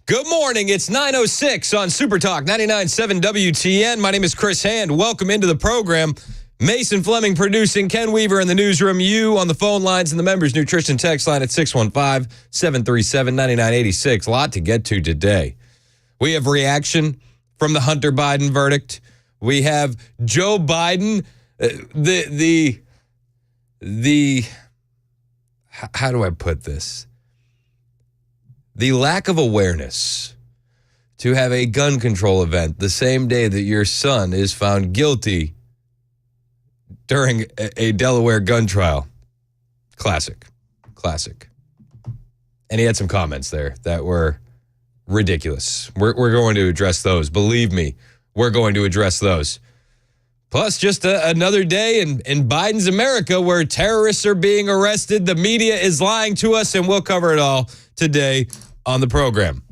Good morning. It's 9:06 on Super Talk 99.7 WTN. My name is Chris Hand. Welcome into the program. Mason Fleming producing, Ken Weaver in the newsroom, you on the phone lines and the members' nutrition text line at 615-737-9986. A lot to get to today. We have reaction from the Hunter Biden verdict. We have Joe Biden, how do I put this? The lack of awareness to have a gun control event the same day that your son is found guilty during a Delaware gun trial. Classic. And he had some comments there that were ridiculous. We're going to address those. Believe me, we're going to address those. Plus, just another day in Biden's America where terrorists are being arrested. The media is lying to us, and we'll cover it all today on the program.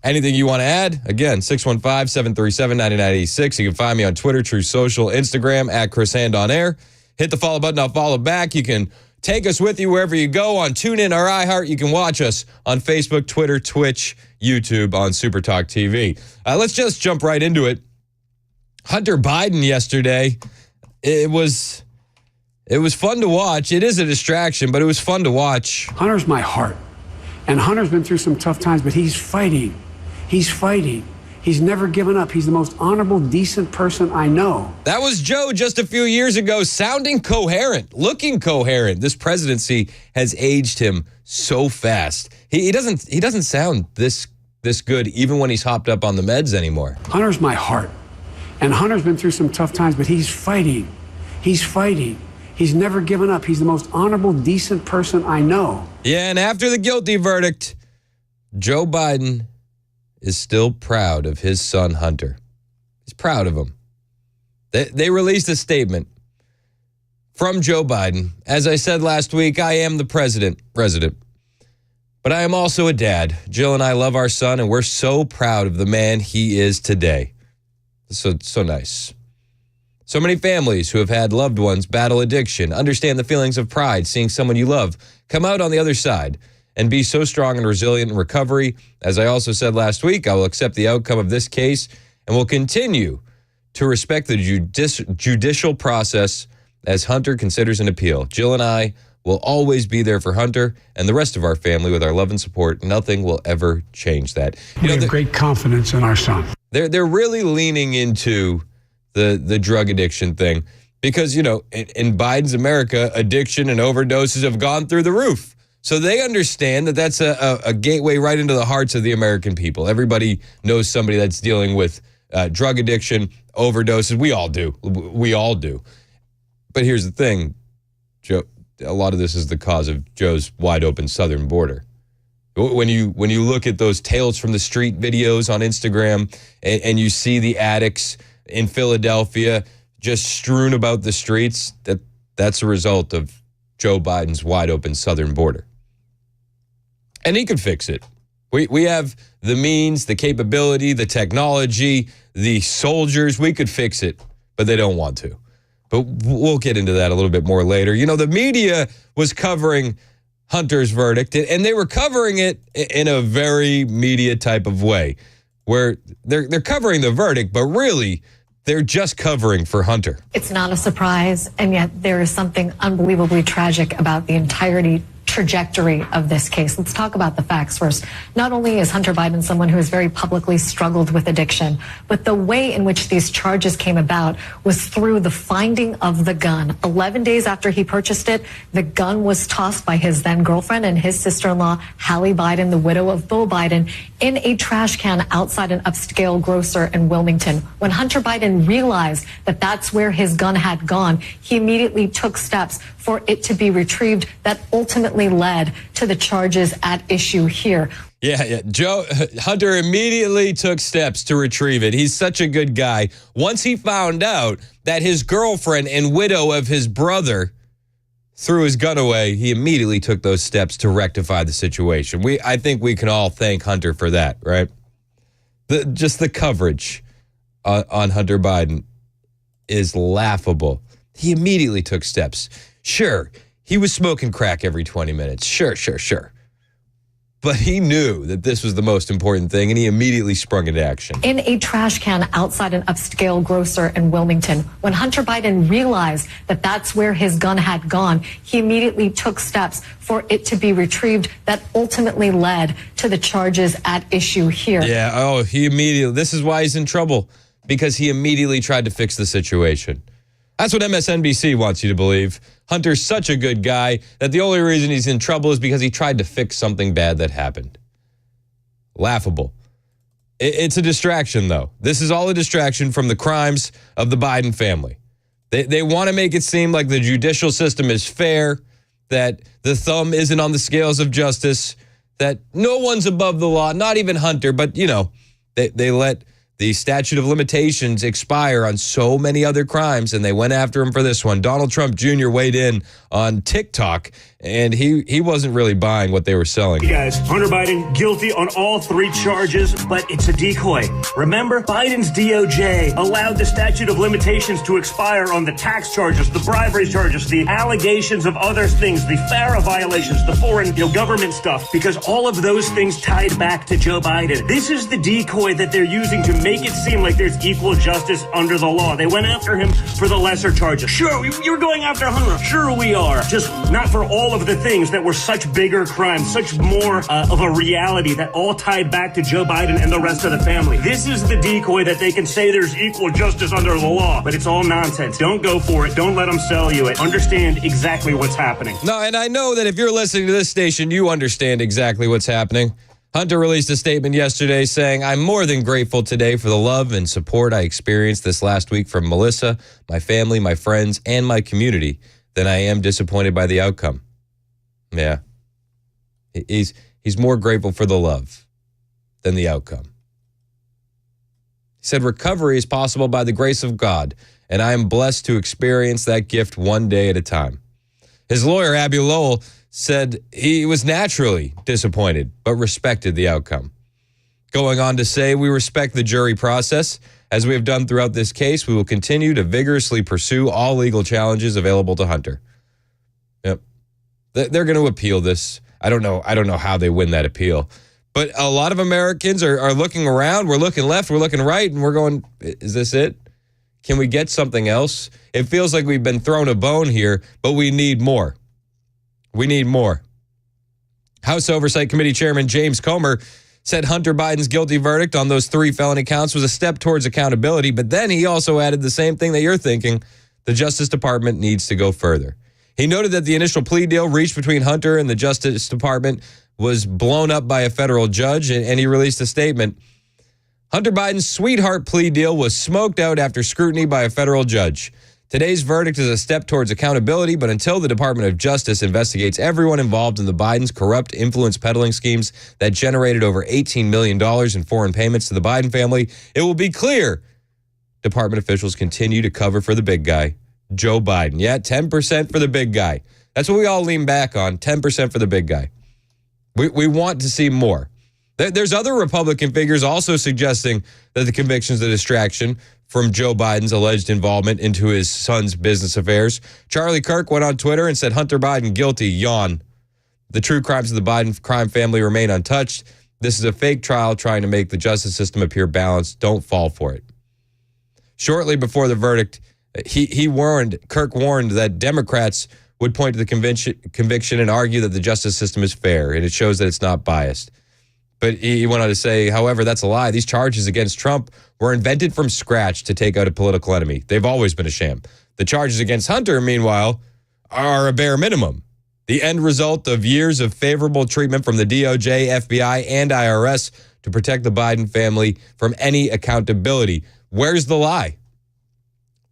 Anything you want to add? Again, 615-737-9986. You can find me on Twitter, True Social, Instagram, at Chris Hand on Air. Hit the follow button. I'll follow back. You can take us with you wherever you go on TuneIn or iHeart. You can watch us on Facebook, Twitter, Twitch, YouTube, on Super Talk TV. Let's just jump right into it. Hunter Biden yesterday, it was fun to watch. It is a distraction, but it was fun to watch. Hunter's my heart. And Hunter's been through some tough times, but he's fighting. He's fighting. He's never given up. He's the most honorable, decent person I know. That was Joe just a few years ago, sounding coherent, looking coherent. This presidency has aged him so fast. He doesn't sound this good even when he's hopped up on the meds anymore. Hunter's my heart. And Hunter's been through some tough times, but he's fighting. He's fighting. He's never given up. He's the most honorable, decent person I know. Yeah, and after the guilty verdict, Joe Biden is still proud of his son, Hunter. He's proud of him. They released a statement from Joe Biden. As I said last week, I am the president, but I am also a dad. Jill and I love our son, and we're so proud of the man he is today. So nice. So many families who have had loved ones battle addiction understand the feelings of pride seeing someone you love come out on the other side and be so strong and resilient in recovery. As I also said last week, I will accept the outcome of this case and will continue to respect the judicial process as Hunter considers an appeal. Jill and I will always be there for Hunter and the rest of our family with our love and support. Nothing will ever change that. We have great confidence in our son. They're really leaning into the drug addiction thing because, in Biden's America, addiction and overdoses have gone through the roof. So they understand that that's a gateway right into the hearts of the American people. Everybody knows somebody that's dealing with drug addiction, overdoses. We all do. But here's the thing, Joe, a lot of this is the cause of Joe's wide open southern border. When you look at those Tales from the Street videos on Instagram and you see the addicts in Philadelphia just strewn about the streets, that's a result of Joe Biden's wide open southern border. And he could fix it. We have the means, the capability, the technology, the soldiers. We could fix it, but they don't want to. But we'll get into that a little bit more later. The media was covering Hunter's verdict, and they were covering it in a very media type of way, where they're covering the verdict, but really they're just covering for Hunter. It's not a surprise, and yet there is something unbelievably tragic about the trajectory of this case. Let's talk about the facts first. Not only is Hunter Biden someone who has very publicly struggled with addiction, but the way in which these charges came about was through the finding of the gun. 11 days after he purchased it, the gun was tossed by his then girlfriend and his sister-in-law, Hallie Biden, the widow of Beau Biden, in a trash can outside an upscale grocer in Wilmington. When Hunter Biden realized that that's where his gun had gone, he immediately took steps for it to be retrieved that ultimately led to the charges at issue here. Yeah. Hunter immediately took steps to retrieve it. He's such a good guy. Once he found out that his girlfriend and widow of his brother threw his gun away, he immediately took those steps to rectify the situation. I think we can all thank Hunter for that, right? Just the coverage on Hunter Biden is laughable. He immediately took steps. Sure, he was smoking crack every 20 minutes. Sure. But he knew that this was the most important thing, and he immediately sprung into action. In a trash can outside an upscale grocer in Wilmington, when Hunter Biden realized that that's where his gun had gone, he immediately took steps for it to be retrieved that ultimately led to the charges at issue here. Yeah, this is why he's in trouble, because he immediately tried to fix the situation. That's what MSNBC wants you to believe. Hunter's such a good guy that the only reason he's in trouble is because he tried to fix something bad that happened. Laughable. It's a distraction, though. This is all a distraction from the crimes of the Biden family. They want to make it seem like the judicial system is fair, that the thumb isn't on the scales of justice, that no one's above the law, not even Hunter, but, they let the statute of limitations expire on so many other crimes, and they went after him for this one. Donald Trump Jr. weighed in on TikTok, and he wasn't really buying what they were selling. Hey guys, Hunter Biden guilty on all 3 charges, but it's a decoy. Remember, Biden's DOJ allowed the statute of limitations to expire on the tax charges, the bribery charges, the allegations of other things, the FARA violations, the foreign government stuff, because all of those things tied back to Joe Biden. This is the decoy that they're using to make it seem like there's equal justice under the law. They went after him for the lesser charges. Sure, you're going after Hunter. Sure we are. Just not for all of the things that were such bigger crimes, such more of a reality that all tied back to Joe Biden and the rest of the family. This is the decoy that they can say there's equal justice under the law, but it's all nonsense. Don't go for it. Don't let them sell you it. Understand exactly what's happening. No, and I know that if you're listening to this station, you understand exactly what's happening. Hunter released a statement yesterday saying, "I'm more than grateful today for the love and support I experienced this last week from Melissa, my family, my friends, and my community than I am disappointed by the outcome." Yeah. He's more grateful for the love than the outcome. He said, "Recovery is possible by the grace of God, and I am blessed to experience that gift one day at a time." His lawyer, Abby Lowell, said he was naturally disappointed, but respected the outcome. Going on to say, "We respect the jury process. As we have done throughout this case, we will continue to vigorously pursue all legal challenges available to Hunter." Yep. They're going to appeal this. I don't know how they win that appeal. But a lot of Americans are looking around. We're looking left, we're looking right, and we're going, is this it? Can we get something else? It feels like we've been thrown a bone here, but we need more. We need more. House Oversight Committee Chairman James Comer said Hunter Biden's guilty verdict on those 3 felony counts was a step towards accountability, but then he also added the same thing that you're thinking. The Justice Department needs to go further. He noted that the initial plea deal reached between Hunter and the Justice Department was blown up by a federal judge, and he released a statement. Hunter Biden's sweetheart plea deal was smoked out after scrutiny by a federal judge. Today's verdict is a step towards accountability, but until the Department of Justice investigates everyone involved in the Biden's corrupt influence peddling schemes that generated over $18 million in foreign payments to the Biden family, it will be clear department officials continue to cover for the big guy, Joe Biden. Yeah, 10% for the big guy. That's what we all lean back on, 10% for the big guy. We want to see more. There's other Republican figures also suggesting that the conviction's a distraction from Joe Biden's alleged involvement into his son's business affairs. Charlie Kirk went on Twitter and said, "Hunter Biden guilty, yawn. The true crimes of the Biden crime family remain untouched. This is a fake trial trying to make the justice system appear balanced. Don't fall for it." Shortly before the verdict, Kirk warned that Democrats would point to the conviction and argue that the justice system is fair, and it shows that it's not biased. But he went on to say, however, that's a lie. These charges against Trump were invented from scratch to take out a political enemy. They've always been a sham. The charges against Hunter, meanwhile, are a bare minimum. The end result of years of favorable treatment from the DOJ, FBI, and IRS to protect the Biden family from any accountability. Where's the lie?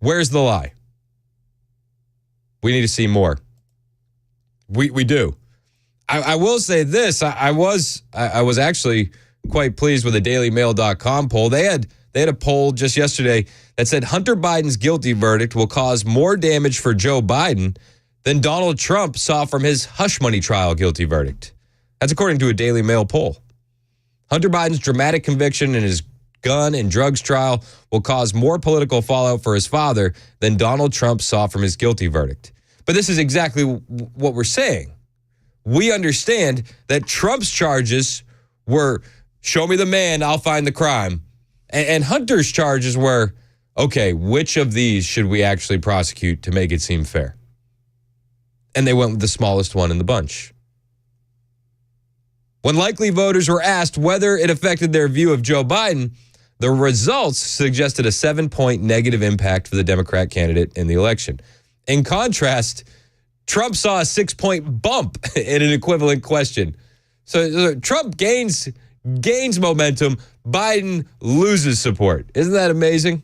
Where's the lie? We need to see more. We do. I will say this. I was actually quite pleased with the DailyMail.com poll. They had a poll just yesterday that said Hunter Biden's guilty verdict will cause more damage for Joe Biden than Donald Trump saw from his hush money trial guilty verdict. That's according to a Daily Mail poll. Hunter Biden's dramatic conviction in his gun and drugs trial will cause more political fallout for his father than Donald Trump saw from his guilty verdict. But this is exactly what we're saying. we understand that Trump's charges were, show me the man, I'll find the crime. And Hunter's charges were, okay, which of these should we actually prosecute to make it seem fair? And they went with the smallest one in the bunch. When likely voters were asked whether it affected their view of Joe Biden, the results suggested a 7-point negative impact for the Democrat candidate in the election. In contrast, Trump saw a 6-point bump in an equivalent question. So Trump gains momentum, Biden loses support. Isn't that amazing?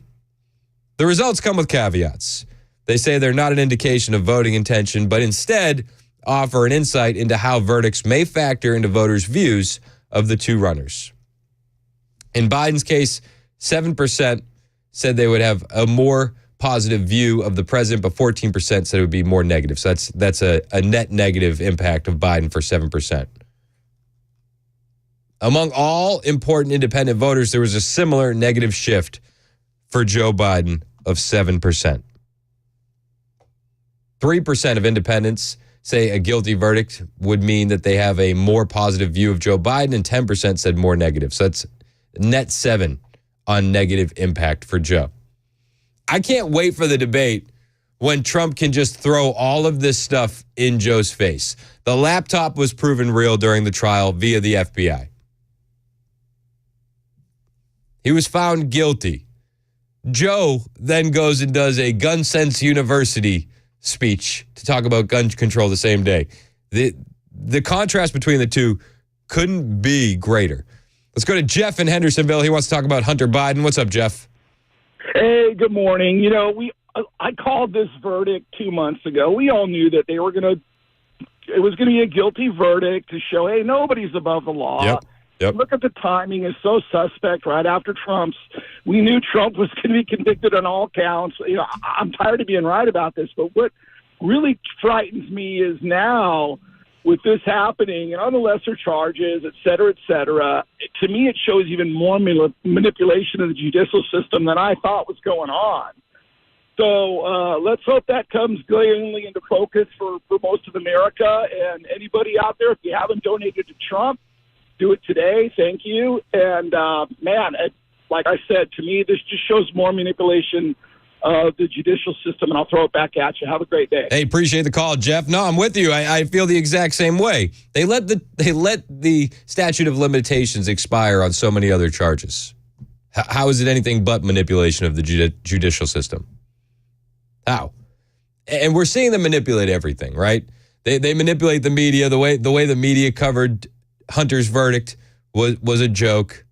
The results come with caveats. They say they're not an indication of voting intention, but instead offer an insight into how verdicts may factor into voters' views of the two runners. In Biden's case, 7% said they would have a more positive view of the president, but 14% said it would be more negative. So that's a net negative impact of Biden for 7%. Among all important independent voters, there was a similar negative shift for Joe Biden of 7%. 3% of independents say a guilty verdict would mean that they have a more positive view of Joe Biden, and 10% said more negative. So that's net 7 on negative impact for Joe. I can't wait for the debate when Trump can just throw all of this stuff in Joe's face. The laptop was proven real during the trial via the FBI. He was found guilty. Joe then goes and does a Gun Sense University speech to talk about gun control the same day. The contrast between the two couldn't be greater. Let's go to Jeff in Hendersonville. He wants to talk about Hunter Biden. What's up, Jeff? Hey, good morning. You know, I called this verdict 2 months ago. We all knew that it was going to be a guilty verdict to show, hey, nobody's above the law. Yep. Look at the timing. It's so suspect right after Trump's. We knew Trump was going to be convicted on all counts. You know, I'm tired of being right about this, but what really frightens me is now with this happening and on the lesser charges, et cetera, to me it shows even more manipulation of the judicial system than I thought was going on. So let's hope that comes glaringly into focus for most of America. And anybody out there, if you haven't donated to Trump, do it today. Thank you. And, like I said, to me, this just shows more manipulation of the judicial system, and I'll throw it back at you. Have a great day. Hey, appreciate the call, Jeff. No, I'm with you. I feel the exact same way. They let the statute of limitations expire on so many other charges. How is it anything but manipulation of the judicial system? How? And we're seeing them manipulate everything, right? They manipulate the media. The way the media covered Hunter's verdict was a joke.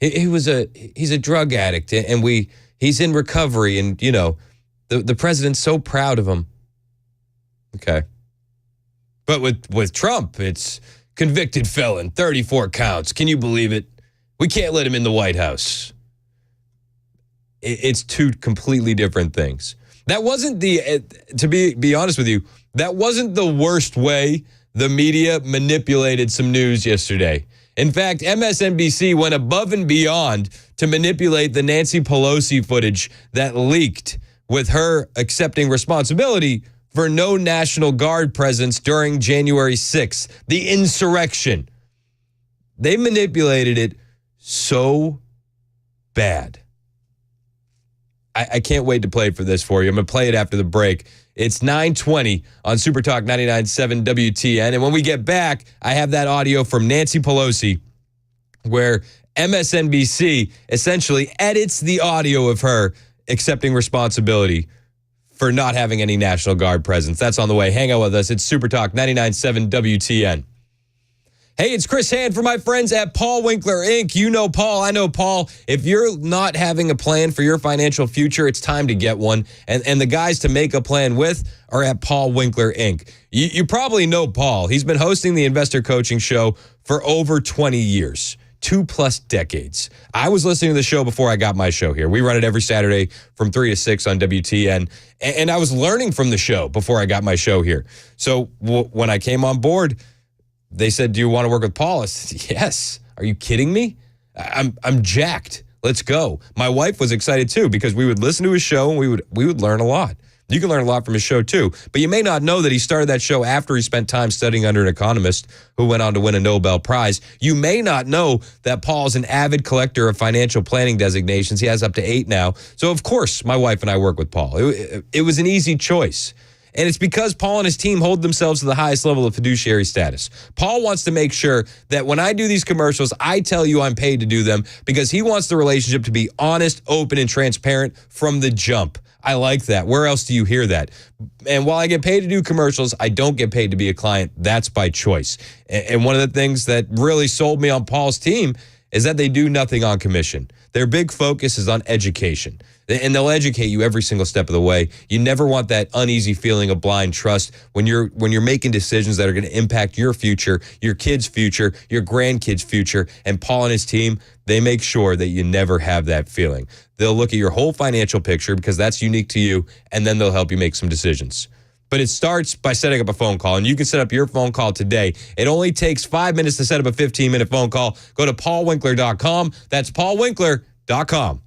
He's a drug addict, and he's in recovery, and you know the president's so proud of him. Okay, but with Trump, it's convicted felon, 34 counts. Can you believe it? We can't let him in the White House. It's two completely different things. That wasn't to be honest with you, that wasn't the worst way the media manipulated some news yesterday. In fact, MSNBC went above and beyond to manipulate the Nancy Pelosi footage that leaked with her accepting responsibility for no National Guard presence during January 6th, the insurrection. They manipulated it so bad. I can't wait to play it for this for you. I'm going to play it after the break. It's 9:20 on Super Talk 99.7 WTN. And when we get back, I have that audio from Nancy Pelosi where MSNBC essentially edits the audio of her accepting responsibility for not having any National Guard presence. That's on the way. Hang out with us. It's Super Talk 99.7 WTN. Hey, it's Chris Hand for my friends at Paul Winkler Inc. You know Paul, I know Paul. If you're not having a plan for your financial future, it's time to get one. And the guys to make a plan with are at Paul Winkler Inc. You probably know Paul. He's been hosting the Investor Coaching Show for over 20 years, 2+ decades. I was listening to the show before I got my show here. We run it every Saturday from 3 to 6 on WTN. And I was learning from the show before I got my show here. So when I came on board, they said, do you want to work with Paul? I said, yes. Are you kidding me? I'm jacked. Let's go. My wife was excited too because we would listen to his show and we would learn a lot. You can learn a lot from his show, too. But you may not know that he started that show after he spent time studying under an economist who went on to win a Nobel Prize. You may not know that Paul's an avid collector of financial planning designations. He has up to 8 now. So, of course, my wife and I work with Paul. It was an easy choice. And it's because Paul and his team hold themselves to the highest level of fiduciary status. Paul wants to make sure that when I do these commercials, I tell you I'm paid to do them because he wants the relationship to be honest, open, and transparent from the jump. I like that. Where else do you hear that? And while I get paid to do commercials, I don't get paid to be a client. That's by choice. And one of the things that really sold me on Paul's team is that they do nothing on commission. Their big focus is on education. And they'll educate you every single step of the way. You never want that uneasy feeling of blind trust when you're making decisions that are going to impact your future, your kids' future, your grandkids' future. And Paul and his team, they make sure that you never have that feeling. They'll look at your whole financial picture because that's unique to you, and then they'll help you make some decisions. But it starts by setting up a phone call, and you can set up your phone call today. It only takes 5 minutes to set up a 15-minute phone call. Go to paulwinkler.com. That's paulwinkler.com.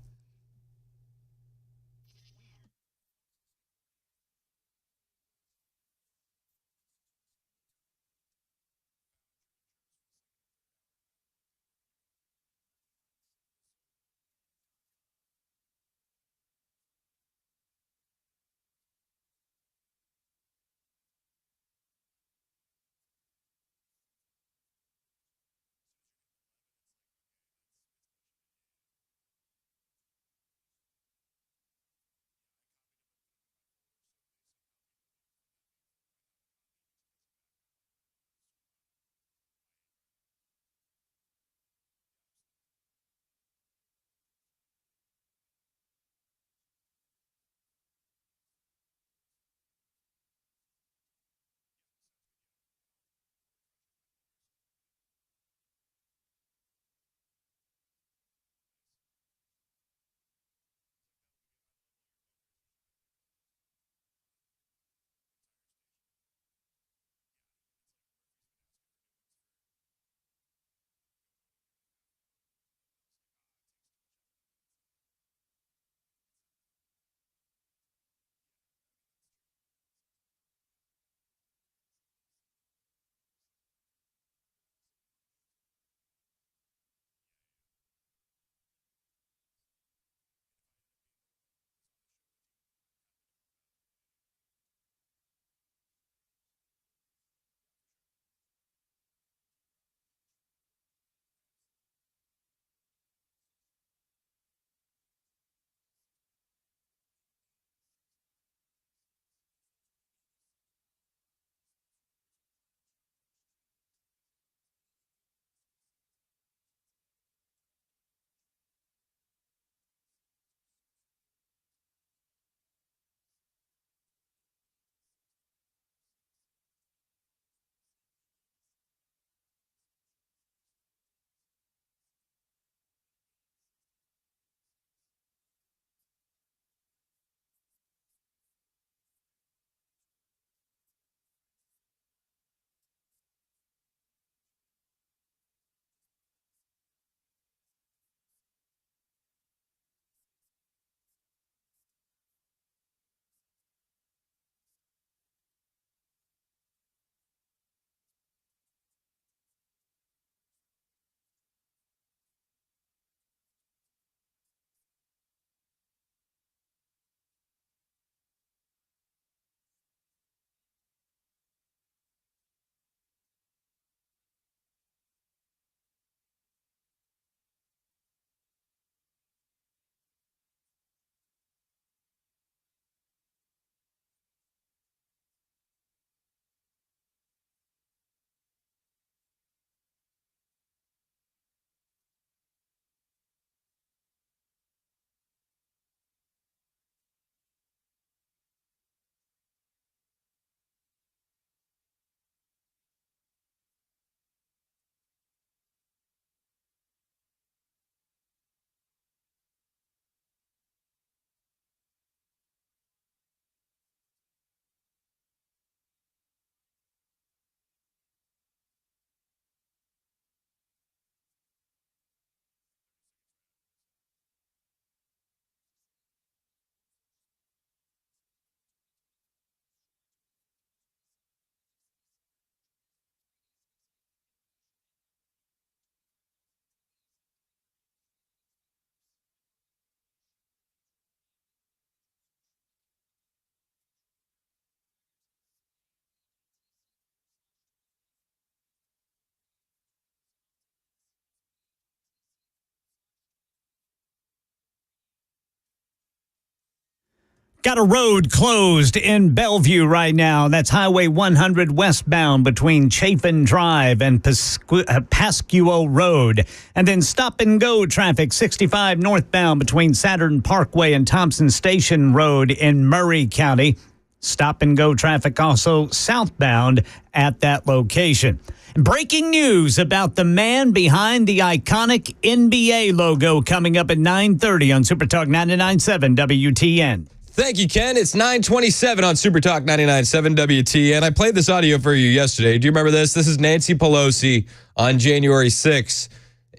Got a road closed in Bellevue right now. That's Highway 100 westbound between Chafin Drive and Pasquio Road. And then stop and go traffic 65 northbound between Saturn Parkway and Thompson Station Road in Murray County. Stop and go traffic also southbound at that location. Breaking news about the man behind the iconic NBA logo coming up at 9:30 on Super Talk 99.7 WTN. Thank you, Ken. It's 9:27 on Super Talk 99.7 WTN. I played this audio for you yesterday. Do you remember this? This is Nancy Pelosi on January 6th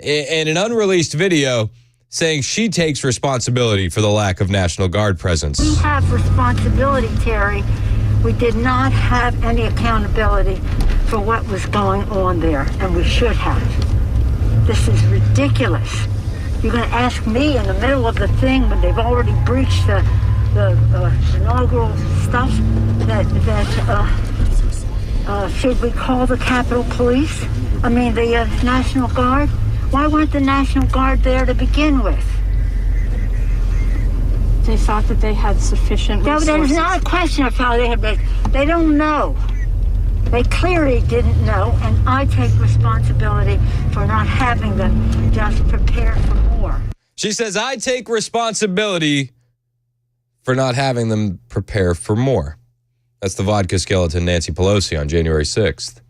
in an unreleased video saying she takes responsibility for the lack of National Guard presence. We have responsibility, Terry. We did not have any accountability for what was going on there, and we should have. This is ridiculous. You're going to ask me in the middle of the thing when they've already breached the inaugural stuff that should we call the Capitol Police? I mean, the National Guard? Why weren't the National Guard there to begin with? They thought that they had sufficient resources. No, there's not a question of how they had. They don't know. They clearly didn't know, and I take responsibility for not having them just prepare for more. She says, I take responsibility for not having them prepare for more. That's the vodka skeleton Nancy Pelosi on January 6th.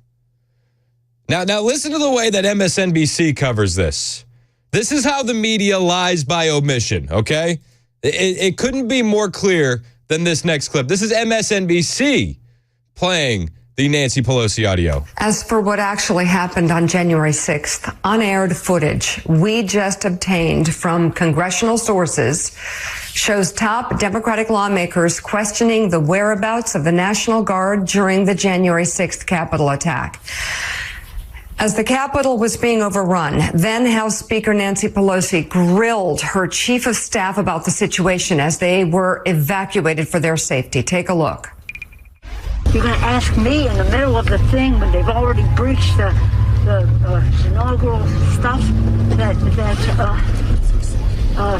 Now listen to the way that MSNBC covers this. This is how the media lies by omission, okay? It couldn't be more clear than this next clip. This is MSNBC playing the Nancy Pelosi audio. As for what actually happened on January 6th, unaired footage we just obtained from congressional sources shows top Democratic lawmakers questioning the whereabouts of the National Guard during the January 6th Capitol attack. As the Capitol was being overrun, then House Speaker Nancy Pelosi grilled her chief of staff about the situation as they were evacuated for their safety. Take a look. You're going to ask me in the middle of the thing when they've already breached the inaugural stuff that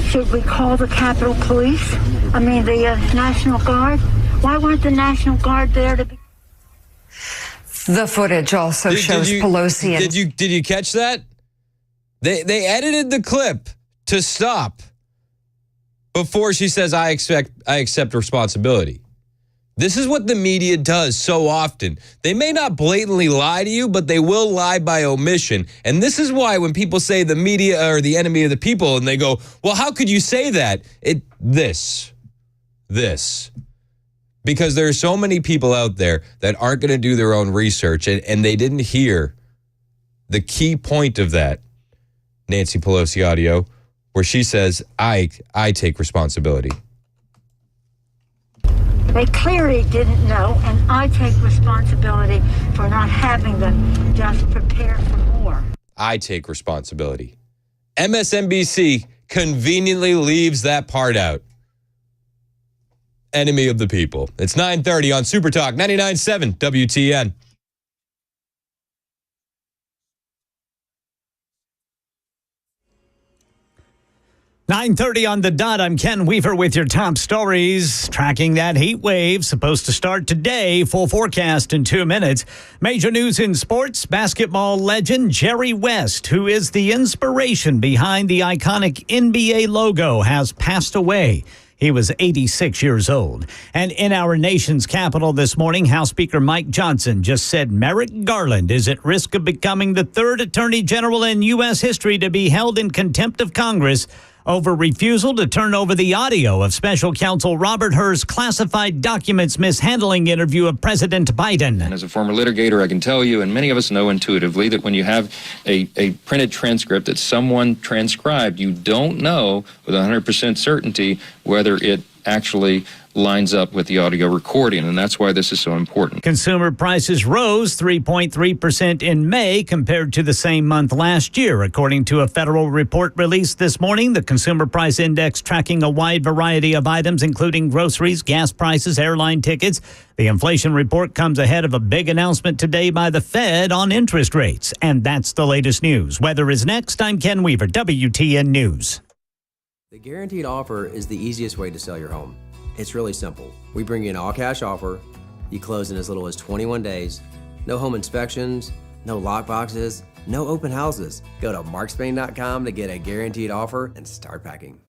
should we call the Capitol Police? I mean, the National Guard? Why weren't the National Guard there to be? The footage also shows Pelosi and... Did you catch that? They edited the clip to stop before she says, I accept responsibility. This is what the media does so often. They may not blatantly lie to you, but they will lie by omission. And this is why when people say the media are the enemy of the people and they go, well, how could you say that? This. Because there are so many people out there that aren't going to do their own research and they didn't hear the key point of that Nancy Pelosi audio where she says, I take responsibility. They clearly didn't know, and I take responsibility for not having them just prepare for more. I take responsibility. MSNBC conveniently leaves that part out. Enemy of the people. It's 9:30 on Super Talk 99.7 WTN. $9:30 on the dot. I'm Ken Weaver with your top stories. Tracking that heat wave, supposed to start today. Full forecast in 2 minutes. Major news in sports. Basketball legend Jerry West, who is the inspiration behind the iconic NBA logo, has passed away. He was 86 years old. And in our nation's capital this morning, House Speaker Mike Johnson just said Merrick Garland is at risk of becoming the third attorney general in U.S. history to be held in contempt of Congress over refusal to turn over the audio of special counsel Robert Hur's classified documents mishandling interview of President Biden. And as a former litigator, I can tell you, and many of us know intuitively, that when you have a printed transcript that someone transcribed, you don't know with 100% certainty whether it actually lines up with the audio recording, and that's why this is so important. Consumer prices rose 3.3% in May compared to the same month last year. According to a federal report released this morning, the Consumer Price Index tracking a wide variety of items, including groceries, gas prices, airline tickets. The inflation report comes ahead of a big announcement today by the Fed on interest rates. And that's the latest news. Weather is next. I'm Ken Weaver, WTN News. The Guaranteed Offer is the easiest way to sell your home. It's really simple. We bring you an all-cash offer. You close in as little as 21 days. No home inspections, no lockboxes, no open houses. Go to markspain.com to get a guaranteed offer and start packing.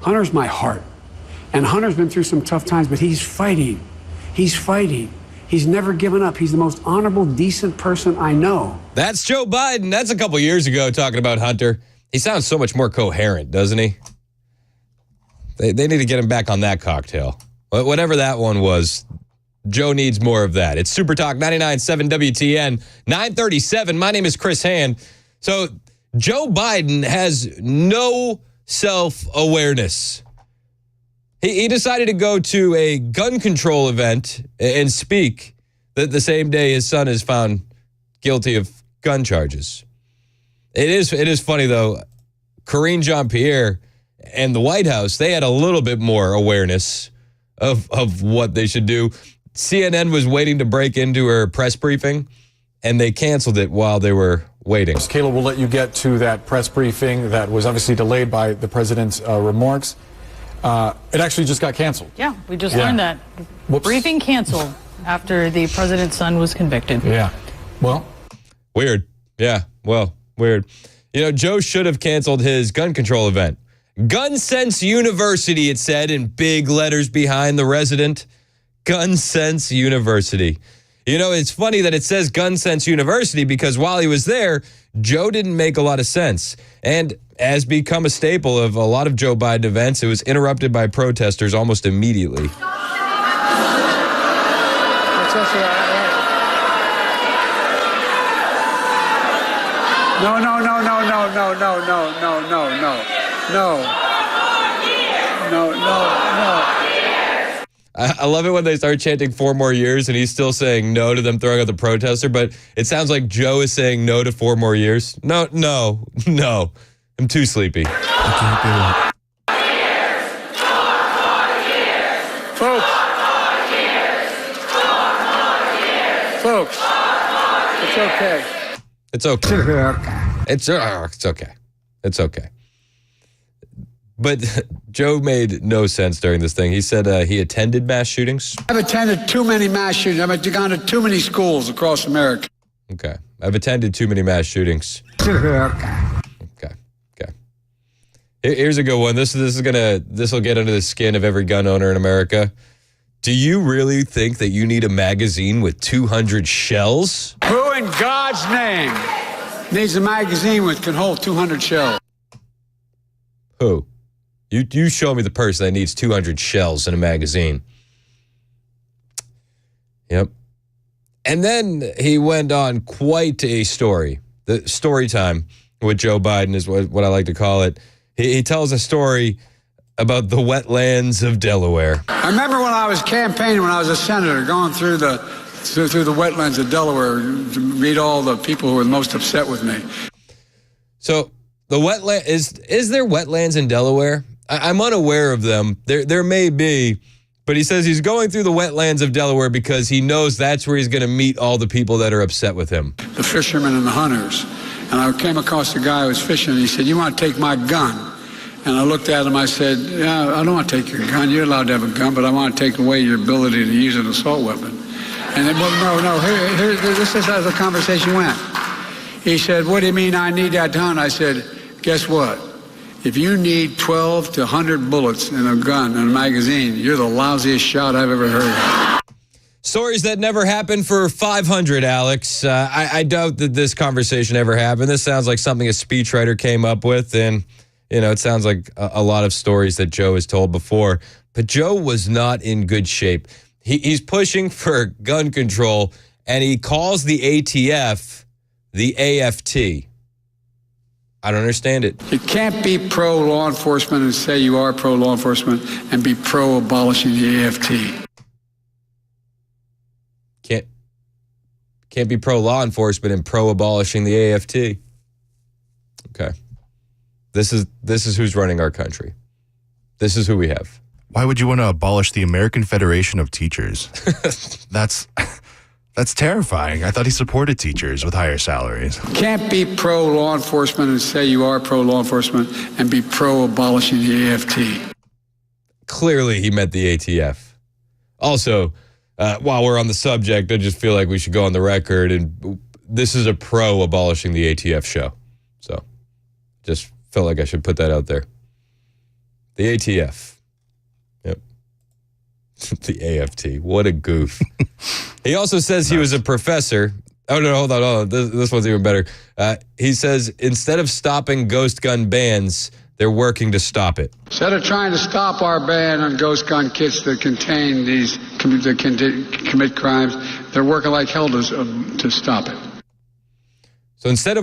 Hunter's my heart. And Hunter's been through some tough times, but he's fighting. He's fighting. He's never given up. He's the most honorable, decent person I know. That's Joe Biden. That's a couple years ago talking about Hunter. He sounds so much more coherent, doesn't he? They need to get him back on that cocktail. Whatever that one was, Joe needs more of that. It's Super Talk 99.7 WTN, 937. My name is Chris Hand. So Joe Biden has no self-awareness. He decided to go to a gun control event and speak the same day his son is found guilty of gun charges. It is funny, though. Karine Jean-Pierre and the White House, they had a little bit more awareness of what they should do. CNN was waiting to break into her press briefing, and they canceled it while they were waiting. Kayla, we'll let you get to that press briefing that was obviously delayed by the president's remarks. It actually just got canceled. Yeah, we just learned that. Whoops. Briefing canceled after the president's son was convicted. Yeah. Well. Weird. Yeah. Well, weird. You know, Joe should have canceled his gun control event. Gun Sense University, it said in big letters behind the resident. Gun Sense University. You know, it's funny that it says Gun Sense University because while he was there, Joe didn't make a lot of sense. And has become a staple of a lot of Joe Biden events. It was interrupted by protesters almost immediately. No. I love it when they start chanting 4 more years and he's still saying no to them throwing out the protester, but it sounds like Joe is saying no to 4 more years. No. I'm too sleepy. I Folks, it's okay. It's okay. It's okay. But Joe made no sense during this thing. He said he attended mass shootings. I've attended too many mass shootings. I've gone to too many schools across America. Okay. I've attended too many mass shootings. Okay. Here's a good one. This will get under the skin of every gun owner in America. Do you really think that you need a magazine with 200 shells? Who in God's name needs a magazine that can hold 200 shells? Who? You show me the person that needs 200 shells in a magazine. Yep. And then he went on quite a story. The story time with Joe Biden is what I like to call it. He tells a story about the wetlands of Delaware. I remember when I was campaigning, when I was a senator, going through the wetlands of Delaware to meet all the people who were most upset with me. So the wetland is there wetlands in Delaware? I'm unaware of them. There may be, but he says he's going through the wetlands of Delaware because he knows that's where he's going to meet all the people that are upset with him. The fishermen and the hunters. And I came across a guy who was fishing, and he said, "You want to take my gun?" And I looked at him, I said, "Yeah, I don't want to take your gun. You're allowed to have a gun, but I want to take away your ability to use an assault weapon." And then, well, no, this is how the conversation went. He said, "What do you mean I need that gun?" I said, "Guess what? If you need 12 to 100 bullets in a gun, in a magazine, you're the lousiest shot I've ever heard of." Stories that never happened for 500, Alex. I doubt that this conversation ever happened. This sounds like something a speechwriter came up with, and, you know, it sounds like a lot of stories that Joe has told before. But Joe was not in good shape. He's pushing for gun control, and he calls the ATF the AFT. I don't understand it. You can't be pro-law enforcement and say you are pro-law enforcement and be pro-abolishing the AFT. Can't be pro-law enforcement and pro-abolishing the AFT. Okay. This is who's running our country. This is who we have. Why would you want to abolish the American Federation of Teachers? That's terrifying. I thought he supported teachers with higher salaries. Can't be pro-law enforcement and say you are pro-law enforcement and be pro-abolishing the AFT. Clearly, he meant the ATF. Also, while we're on the subject, I just feel like we should go on the record, and this is a pro-abolishing the ATF show. So, just felt like I should put that out there. The ATF. Yep. The AFT. What a goof. He also says he was a professor. Oh, no, hold on. This one's even better. He says instead of stopping ghost gun bans, they're working to stop it. Instead of trying to stop our ban on ghost gun kits that contain that commit crimes, they're working like hell to stop it. So instead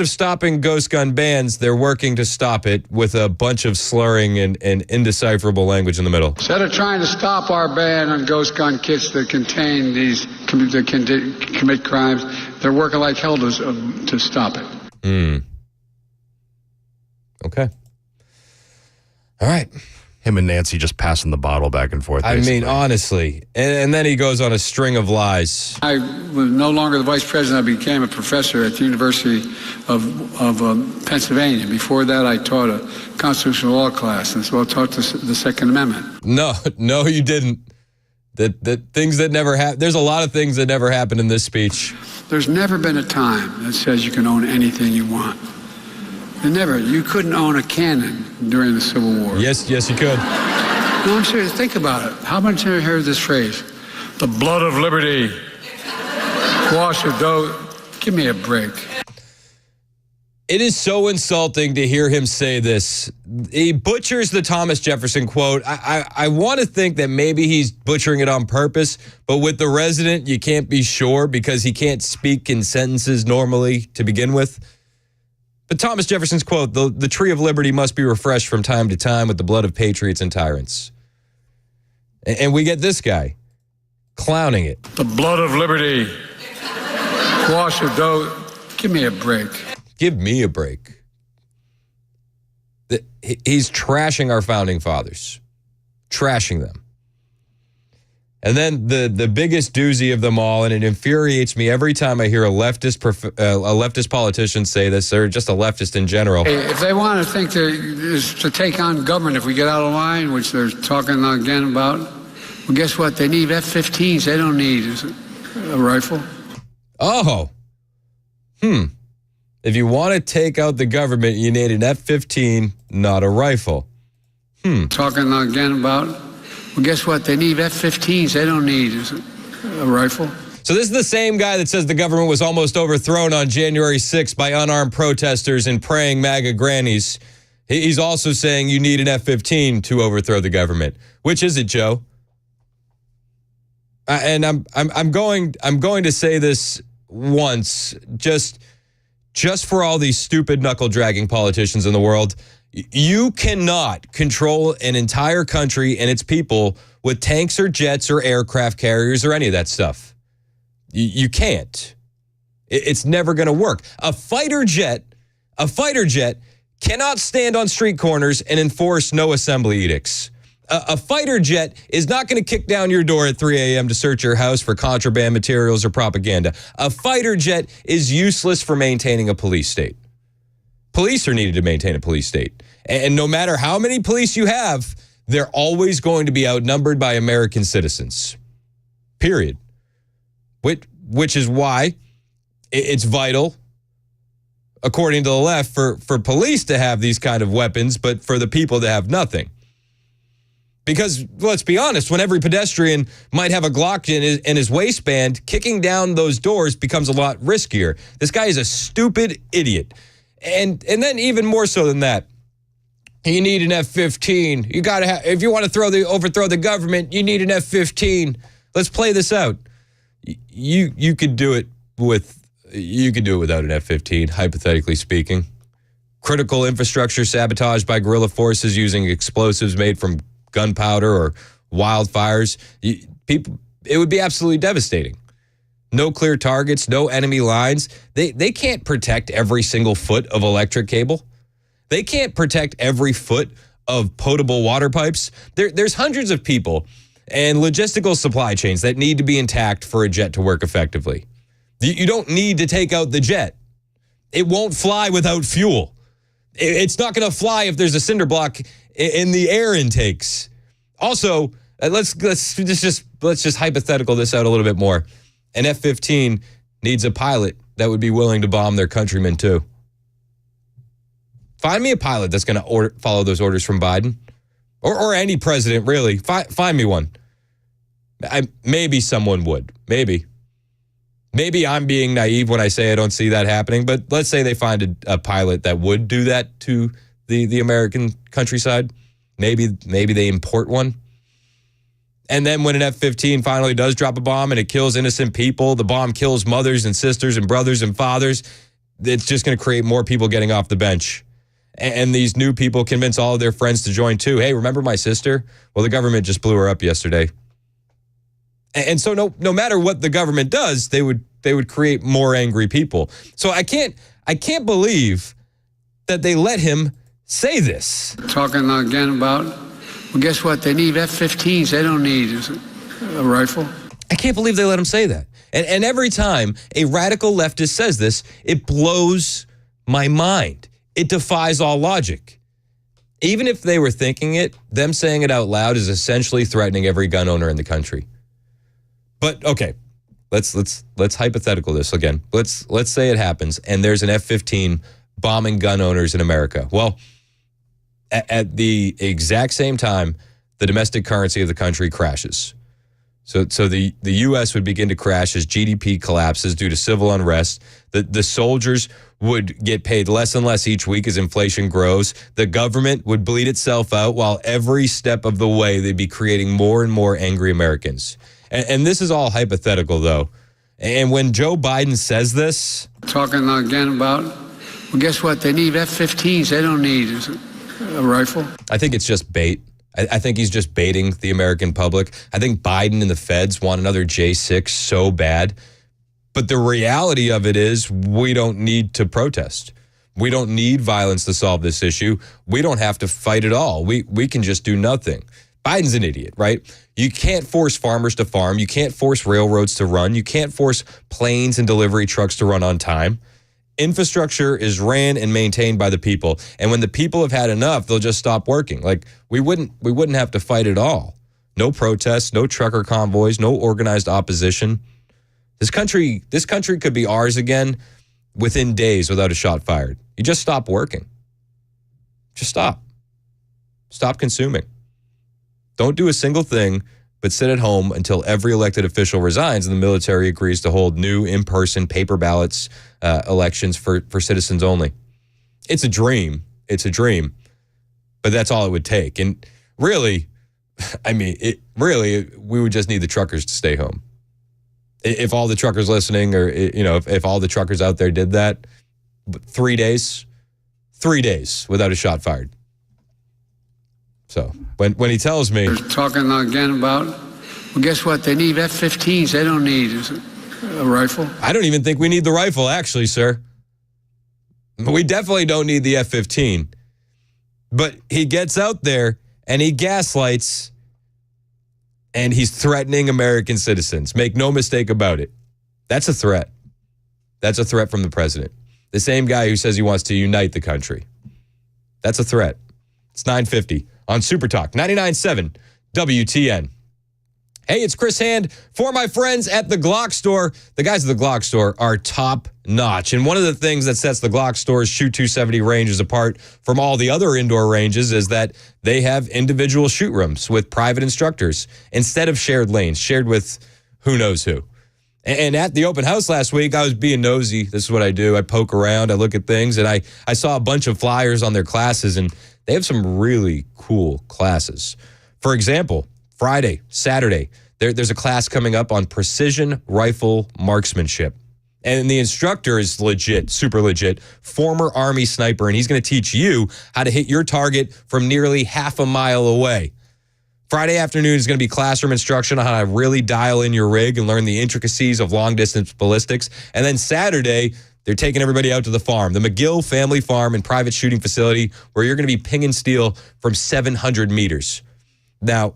of stopping ghost gun bans, they're working to stop it with a bunch of slurring and indecipherable language in the middle. Instead of trying to stop our ban on ghost gun kits that contain that commit crimes, they're working like hell to stop it. Okay. All right. Him and Nancy just passing the bottle back and forth. Basically. I mean, honestly. And then he goes on a string of lies. I was no longer the vice president. I became a professor at the University of Pennsylvania. Before that, I taught a constitutional law class, and so I taught the Second Amendment. No, you didn't. That things that never happen. There's a lot of things that never happened in this speech. There's never been a time that says you can own anything you want. You couldn't own a cannon during the Civil War. Yes, you could. No, I'm serious. Think about it. How many times have you heard this phrase? The blood of liberty. Wash the dough. Give me a break. It is so insulting to hear him say this. He butchers the Thomas Jefferson quote. I want to think that maybe he's butchering it on purpose, but with the resident, you can't be sure because he can't speak in sentences normally to begin with. But Thomas Jefferson's quote, the tree of liberty must be refreshed from time to time with the blood of patriots and tyrants. And we get this guy clowning it. The blood of liberty. Wash the dough. Give me a break. Give me a break. He's trashing our founding fathers. Trashing them. And then the biggest doozy of them all, and it infuriates me every time I hear a leftist politician say this, or just a leftist in general. Hey, if they want to think to take on government if we get out of line, which they're talking again about, well, guess what? They need F-15s. They don't need a rifle. Oh. If you want to take out the government, you need an F-15, not a rifle. Talking again about, well, guess what? They need F-15s. They don't need a rifle. So this is the same guy that says the government was almost overthrown on January 6th by unarmed protesters and praying MAGA grannies. He's also saying you need an F-15 to overthrow the government. Which is it, Joe? And I'm going to say this once, just for all these stupid knuckle-dragging politicians in the world. You cannot control an entire country and its people with tanks or jets or aircraft carriers or any of that stuff. You can't. It's never going to work. A fighter jet cannot stand on street corners and enforce no assembly edicts. A fighter jet is not going to kick down your door at 3 a.m. to search your house for contraband materials or propaganda. A fighter jet is useless for maintaining a police state. Police are needed to maintain a police state. And no matter how many police you have, they're always going to be outnumbered by American citizens. Period. Which is why it's vital, according to the left, for police to have these kind of weapons, but for the people to have nothing. Because, let's be honest, when every pedestrian might have a Glock in his waistband, kicking down those doors becomes a lot riskier. This guy is a stupid idiot. And then even more so than that, you need an F-15. You got to have, if you want to overthrow the government, you need an F-15. Let's play this out. You could do it without an F-15, hypothetically speaking. Critical infrastructure sabotaged by guerrilla forces using explosives made from gunpowder or wildfires. It would be absolutely devastating. No clear targets, no enemy lines. They can't protect every single foot of electric cable. They can't protect every foot of potable water pipes. There's hundreds of people and logistical supply chains that need to be intact for a jet to work effectively. You don't need to take out the jet. It won't fly without fuel. It's not going to fly if there's a cinder block in the air intakes. Also, let's just hypothetical this out a little bit more. An F-15 needs a pilot that would be willing to bomb their countrymen too. Find me a pilot that's going to follow those orders from Biden. Or any president, really. Find me one. Maybe someone would. Maybe. Maybe I'm being naive when I say I don't see that happening, but let's say they find a pilot that would do that to the American countryside. Maybe they import one. And then when an F-15 finally does drop a bomb and it kills innocent people, the bomb kills mothers and sisters and brothers and fathers, it's just going to create more people getting off the bench. And these new people convince all of their friends to join too. Hey, remember my sister? Well, the government just blew her up yesterday. And so no matter what the government does, they would create more angry people. So I can't believe that they let him say this. Talking again about, well, guess what? They need F-15s. They don't need a rifle. I can't believe they let him say that. And every time a radical leftist says this, it blows my mind. It defies all logic. Even if they were thinking it, them saying it out loud is essentially threatening every gun owner in the country. But okay, let's hypothetical this again. Let's say it happens and there's an F-15 bombing gun owners in America. Well, at the exact same time, the domestic currency of the country crashes. So the U.S. would begin to crash as GDP collapses due to civil unrest. The soldiers would get paid less and less each week as inflation grows. The government would bleed itself out while every step of the way they'd be creating more and more angry Americans. And this is all hypothetical, though. And when Joe Biden says this... Talking again about, well, guess what? They need F-15s. They don't need a rifle. I think it's just bait. I think he's just baiting the American public. I think Biden and the feds want another J6 so bad. But the reality of it is we don't need to protest. We don't need violence to solve this issue. We don't have to fight at all. We can just do nothing. Biden's an idiot, right? You can't force farmers to farm. You can't force railroads to run. You can't force planes and delivery trucks to run on time. Infrastructure is ran and maintained by the people. And when the people have had enough, they'll just stop working. Like we wouldn't have to fight at all. No protests, no trucker convoys, no organized opposition. This country could be ours again within days without a shot fired. You just stop working. Just stop. Stop consuming. Don't do a single thing, but sit at home until every elected official resigns and the military agrees to hold new in-person paper ballots elections for citizens only. It's a dream. It's a dream. But that's all it would take. And really, we would just need the truckers to stay home. If all the truckers listening or, if all the truckers out there did that, 3 days without a shot fired. So when he tells me... They're talking again about, well, guess what? They need F-15s. They don't need a rifle. I don't even think we need the rifle, actually, sir. We definitely don't need the F-15. But he gets out there and he gaslights and he's threatening American citizens. Make no mistake about it. That's a threat. That's a threat from the president. The same guy who says he wants to unite the country. That's a threat. It's 9:50 on Super Talk 99.7 WTN. Hey, it's Chris Hand for my friends at the Glock Store. The guys at the Glock Store are top notch. And one of the things that sets the Glock Store's Shoot 270 ranges apart from all the other indoor ranges is that they have individual shoot rooms with private instructors instead of shared lanes, shared with who knows who. And at the open house last week, I was being nosy. This is what I do. I poke around, I look at things, and I saw a bunch of flyers on their classes, and they have some really cool classes. For example, Friday, Saturday, there's a class coming up on precision rifle marksmanship. And the instructor is legit, super legit, former Army sniper, and he's going to teach you how to hit your target from nearly half a mile away. Friday afternoon is going to be classroom instruction on how to really dial in your rig and learn the intricacies of long-distance ballistics. And then Saturday, they're taking everybody out to the farm, the McGill Family Farm and Private Shooting Facility, where you're going to be pinging steel from 700 meters. Now,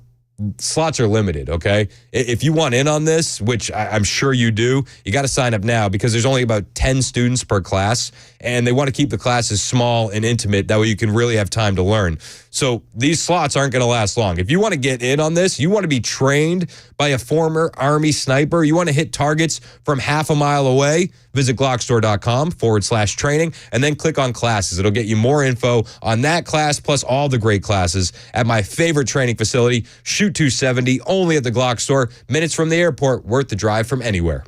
slots are limited, okay? If you want in on this, which I'm sure you do, you got to sign up now because there's only about 10 students per class, and they want to keep the classes small and intimate. That way you can really have time to learn. So these slots aren't going to last long. If you want to get in on this, you want to be trained by a former Army sniper, you want to hit targets from half a mile away, visit Glockstore.com/training and then click on classes. It'll get you more info on that class plus all the great classes at my favorite training facility, Shoot 270, only at the Glock Store, minutes from the airport, worth the drive from anywhere.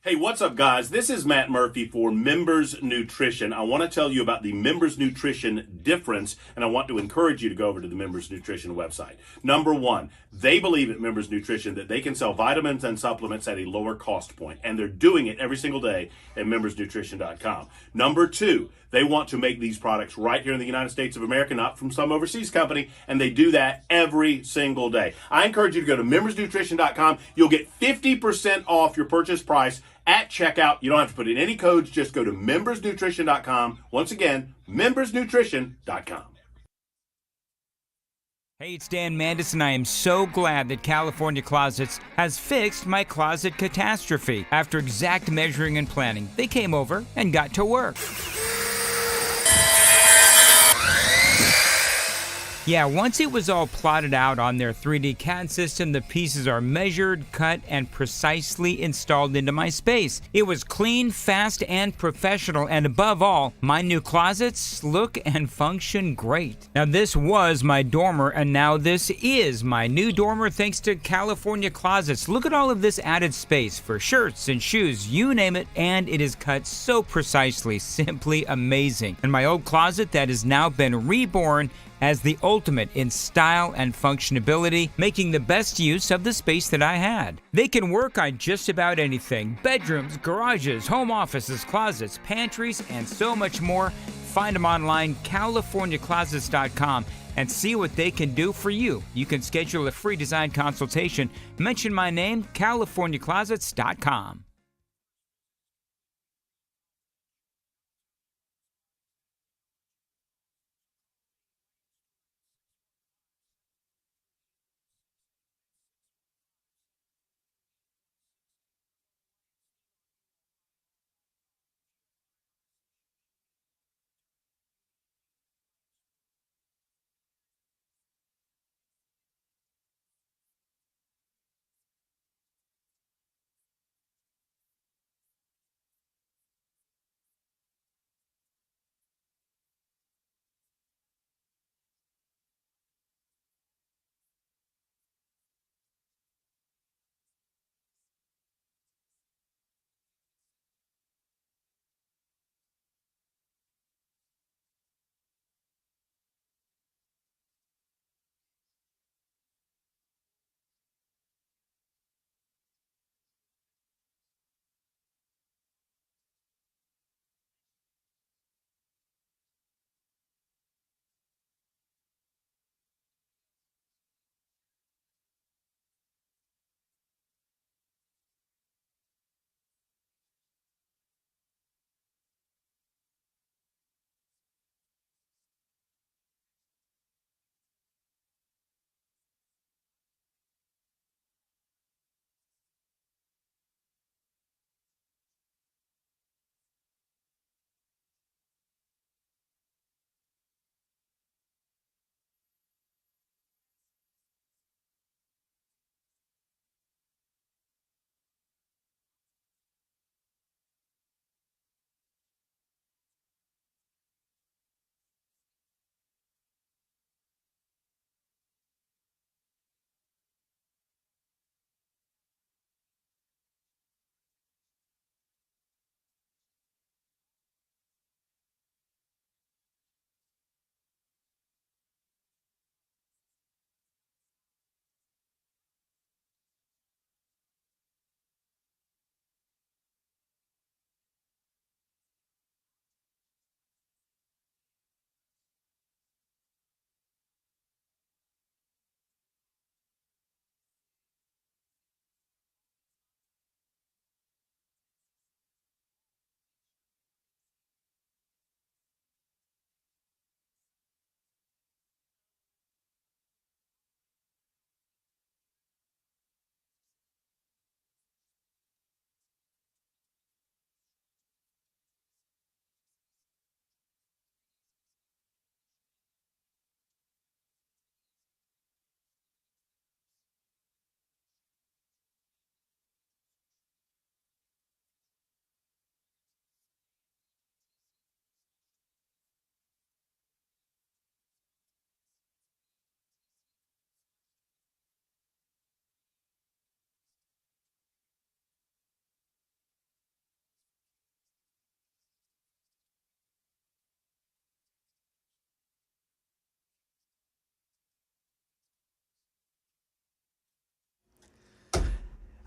Hey, what's up, guys? This is Matt Murphy for Members Nutrition. I want to tell you about the Members Nutrition difference, and I want to encourage you to go over to the Members Nutrition website. Number one, they believe at Members Nutrition that they can sell vitamins and supplements at a lower cost point, and they're doing it every single day at membersnutrition.com. Number two, they want to make these products right here in the United States of America, not from some overseas company, and they do that every single day. I encourage you to go to membersnutrition.com. You'll get 50% off your purchase price at checkout. You don't have to put in any codes. Just go to membersnutrition.com. Once again, membersnutrition.com. Hey, it's Dan Mandis, and I am so glad that California Closets has fixed my closet catastrophe. After exact measuring and planning, they came over and got to work. Yeah, once it was all plotted out on their 3D CAD system, the pieces are measured, cut, and precisely installed into my space. It was clean, fast, and professional, and above all, my new closets look and function great. Now, this was my dormer, and now this is my new dormer thanks to California Closets. Look at all of this added space for shirts and shoes, you name it, and it is cut so precisely, simply amazing. And my old closet that has now been reborn as the ultimate in style and functionality, making the best use of the space that I had. They can work on just about anything: bedrooms, garages, home offices, closets, pantries, and so much more. Find them online, CaliforniaClosets.com, and see what they can do for you. You can schedule a free design consultation. Mention my name, CaliforniaClosets.com.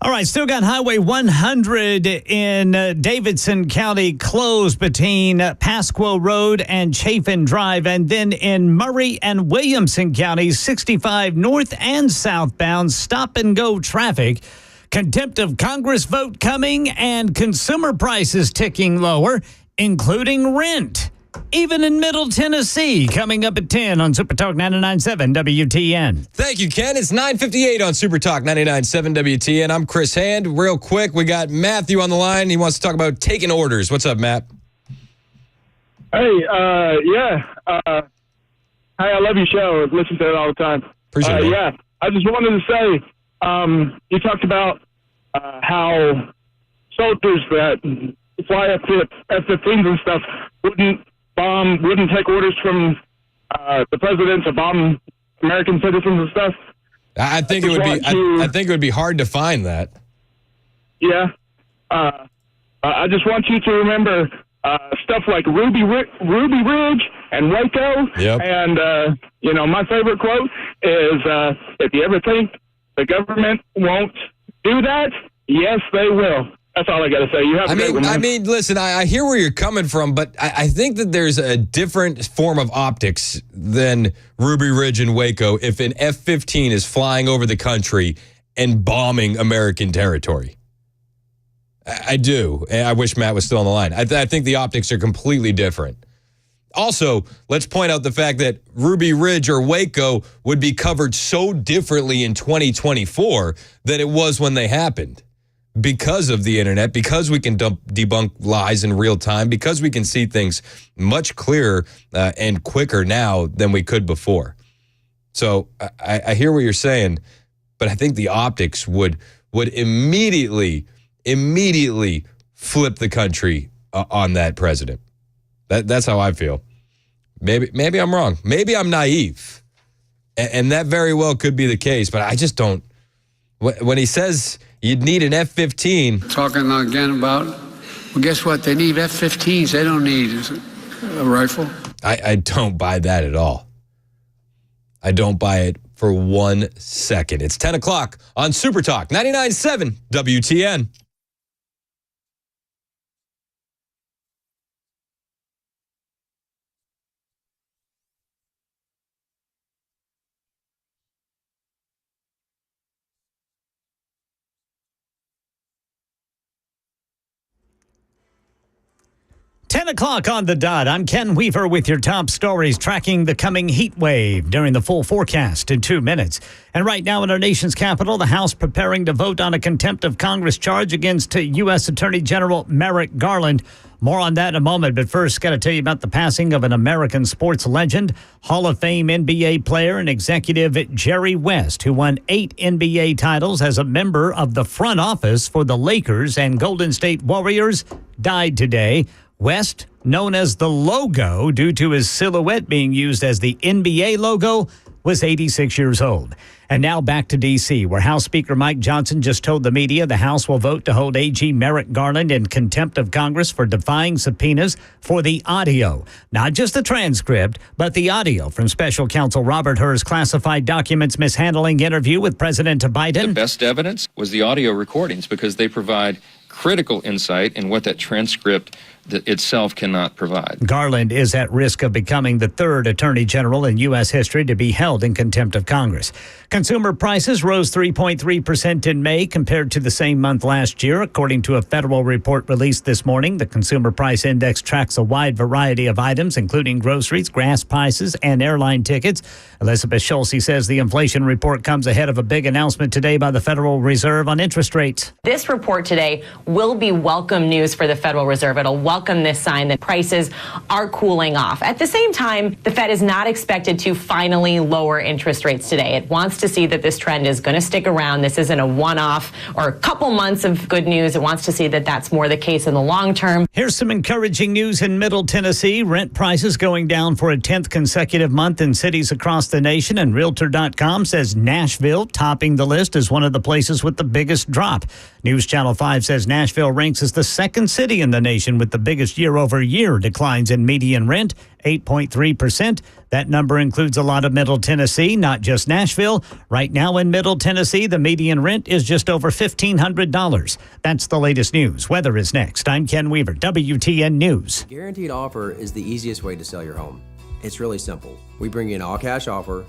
All right, still got Highway 100 in Davidson County closed between Pasquo Road and Chafin Drive. And then in Murray and Williamson counties, 65 north and southbound stop-and-go traffic. Contempt of Congress vote coming and consumer prices ticking lower, including rent. Even in Middle Tennessee, coming up at 10 on Super Talk 99.7 WTN. Thank you, Ken. It's 9:58 on Super Talk 99.7 WTN. I'm Chris Hand. Real quick, we got Matthew on the line. He wants to talk about taking orders. What's up, Matt? Hey, hey, I love your show. I listen to it all the time. Appreciate it. Yeah, I just wanted to say, you talked about how soldiers that fly F-15s and stuff wouldn't take orders from the president to bomb American citizens and stuff. I think it would be. I think it would be hard to find that. Yeah, I just want you to remember stuff like Ruby Ridge and Waco. Yep. And my favorite quote is, "If you ever think the government won't do that, yes, they will." That's all I got to say. You have a great one, man. Listen, I hear where you're coming from, but I think that there's a different form of optics than Ruby Ridge and Waco if an F-15 is flying over the country and bombing American territory. I do. And I wish Matt was still on the line. I think the optics are completely different. Also, let's point out the fact that Ruby Ridge or Waco would be covered so differently in 2024 than it was when they happened. Because of the internet, because we can debunk lies in real time, because we can see things much clearer and quicker now than we could before. So I hear what you're saying, but I think the optics would immediately flip the country on that president. That's how I feel. Maybe I'm wrong. Maybe I'm naive, and that very well could be the case. But I just don't. When he says you'd need an F-15. Talking again about, well, guess what? They need F-15s. They don't need a rifle. I don't buy that at all. I don't buy it for 1 second. It's 10 o'clock on Super Talk 99.7 WTN. O'clock on the dot. I'm Ken Weaver with your top stories tracking the coming heat wave during the full forecast in 2 minutes. And right now in our nation's capital, the House preparing to vote on a contempt of Congress charge against U.S. Attorney General Merrick Garland. More on that in a moment, but first, got to tell you about the passing of an American sports legend, Hall of Fame NBA player and executive Jerry West, who won 8 NBA titles as a member of the front office for the Lakers and Golden State Warriors, died today. West, known as the Logo due to his silhouette being used as the NBA logo, was 86 years old. And now back to D.C., where House Speaker Mike Johnson just told the media the House will vote to hold AG Merrick Garland in contempt of Congress for defying subpoenas for the audio. Not just the transcript, but the audio from Special Counsel Robert Hur's classified documents mishandling interview with President Biden. The best evidence was the audio recordings because they provide critical insight in what that transcript itself cannot provide. Garland is at risk of becoming the third attorney general in U.S. history to be held in contempt of Congress. Consumer prices rose 3.3% in May compared to the same month last year. According to a federal report released this morning, the Consumer Price Index tracks a wide variety of items, including groceries, gas prices, and airline tickets. Elizabeth Schulze says the inflation report comes ahead of a big announcement today by the Federal Reserve on interest rates. This report today will be welcome news for the Federal Reserve. It'll welcome this sign that prices are cooling off. At the same time, the Fed is not expected to finally lower interest rates today. It wants to see that this trend is going to stick around. This isn't a one-off or a couple months of good news. It wants to see that that's more the case in the long term. Here's some encouraging news in Middle Tennessee. Rent prices going down for a 10th consecutive month in cities across the nation, and Realtor.com says Nashville topping the list as one of the places with the biggest drop. News Channel 5 says Nashville ranks as the second city in the nation with the biggest year-over-year declines in median rent, 8.3%. That number includes a lot of Middle Tennessee, not just Nashville. Right now in Middle Tennessee, the median rent is just over $1,500. That's the latest news. Weather is next. I'm Ken Weaver, WTN News. Guaranteed Offer is the easiest way to sell your home. It's really simple. We bring you an all-cash offer.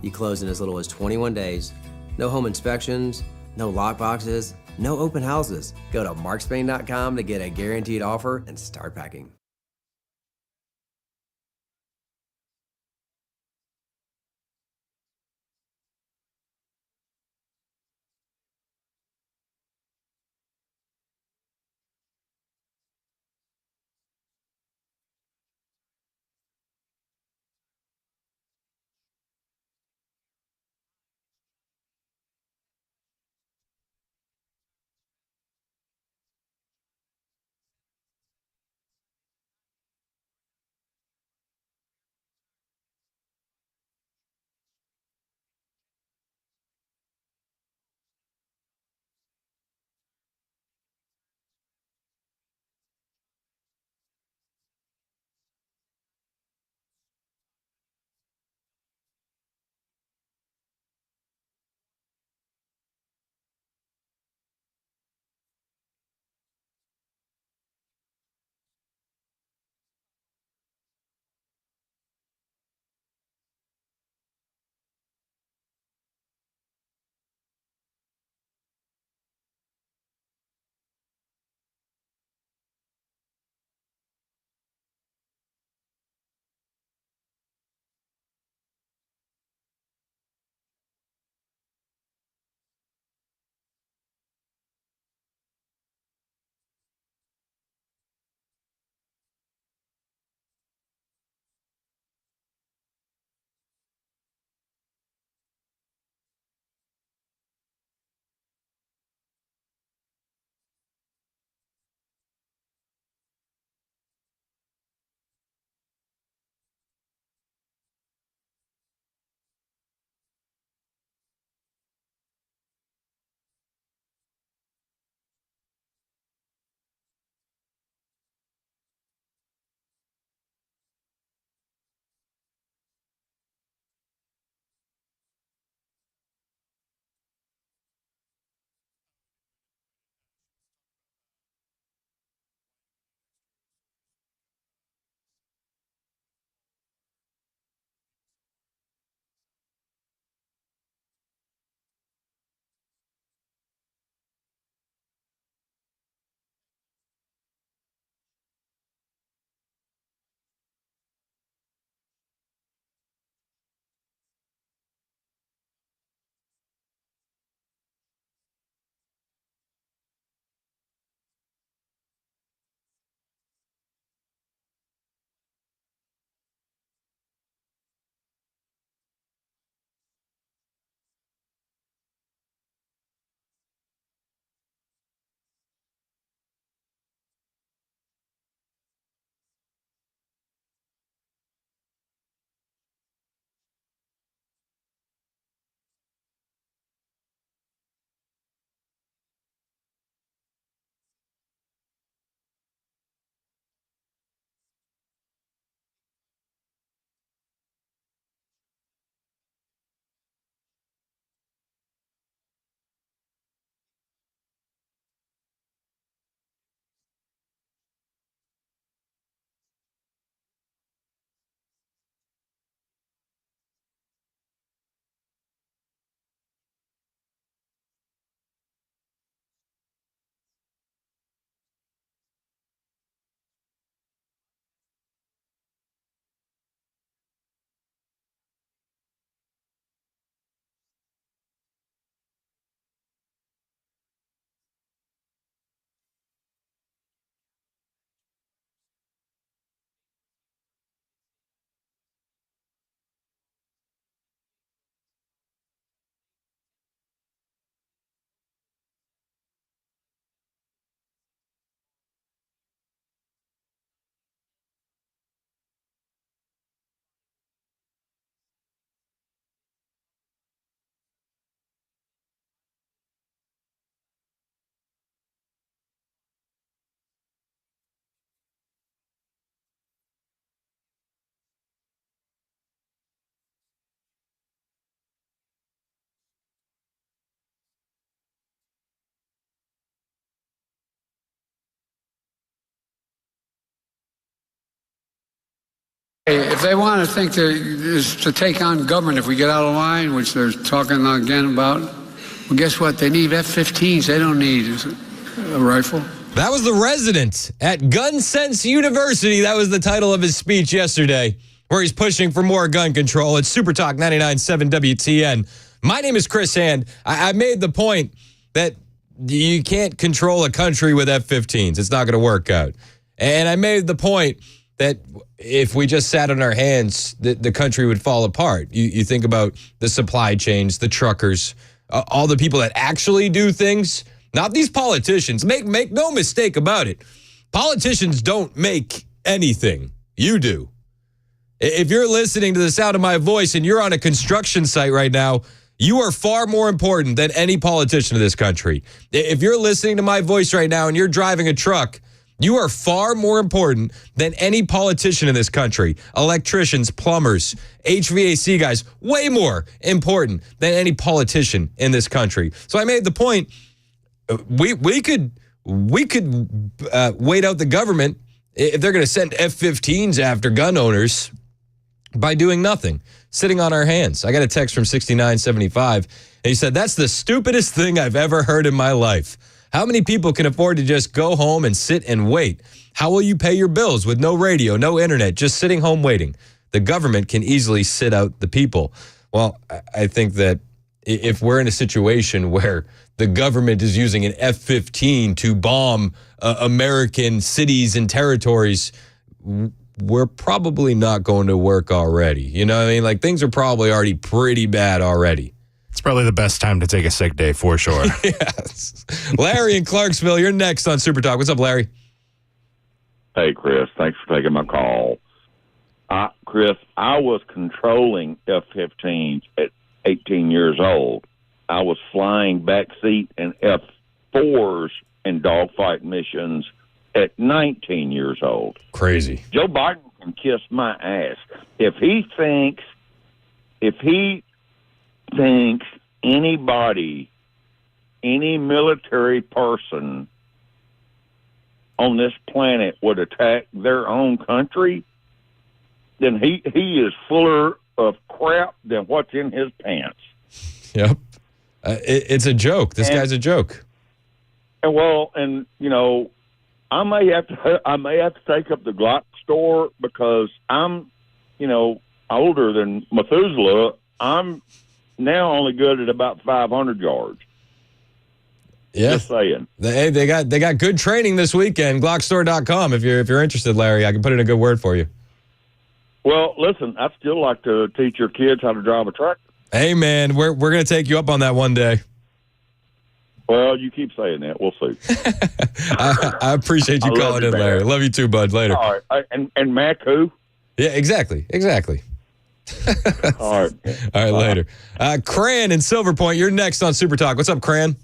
You close in as little as 21 days. No home inspections, no lock boxes, no open houses. Go to markspain.com to get a guaranteed offer and start packing. If they want to think to take on government, if we get out of line, which they're talking again about, well, guess what? They need F-15s. They don't need a rifle. That was the resident at Gun Sense University. That was the title of his speech yesterday, where he's pushing for more gun control. It's Super Talk 99.7 WTN. My name is Chris Hand. I made the point that you can't control a country with F-15s. It's not going to work out. And I made the point that if we just sat on our hands, the country would fall apart. You think about the supply chains, the truckers, all the people that actually do things, not these politicians. Make no mistake about it. Politicians don't make anything. You do. If you're listening to the sound of my voice and you're on a construction site right now, you are far more important than any politician in this country. If you're listening to my voice right now and you're driving a truck, you are far more important than any politician in this country. Electricians, plumbers, HVAC guys, way more important than any politician in this country. So I made the point, we could wait out the government if they're going to send F-15s after gun owners by doing nothing, sitting on our hands. I got a text from 6975, and he said, that's the stupidest thing I've ever heard in my life. How many people can afford to just go home and sit and wait? How will you pay your bills with no radio, no internet, just sitting home waiting? The government can easily sit out the people. Well, I think that if we're in a situation where the government is using an F-15 to bomb American cities and territories, we're probably not going to work already. You know what I mean? Like, things are probably already pretty bad already. It's probably the best time to take a sick day for sure. Yes. Larry in Clarksville, you're next on Super Talk. What's up, Larry? Hey, Chris. Thanks for taking my call. Chris, I was controlling F-15s at 18 years old. I was flying backseat in F-4s in dogfight missions at 19 years old. Crazy. Joe Biden can kiss my ass. If he thinks anybody, any military person on this planet would attack their own country, then he is fuller of crap than what's in his pants. Yep. It's a joke. This guy's a joke. And you know, I may have to take up the Glock store because I'm, you know, older than Methuselah. I'm now only good at about 500 yards. Yeah. Just saying. They got good training this weekend. Glockstore.com. If you're interested, Larry, I can put in a good word for you. Well, listen, I'd still like to teach your kids how to drive a tractor. Hey, man, we're going to take you up on that one day. Well, you keep saying that. We'll see. I appreciate you calling in, Larry. Love you too, bud. Later. All right. And Mac who? Yeah, exactly. All right. All right, later. Cran in Silver Point, you're next on Super Talk. What's up, Cran?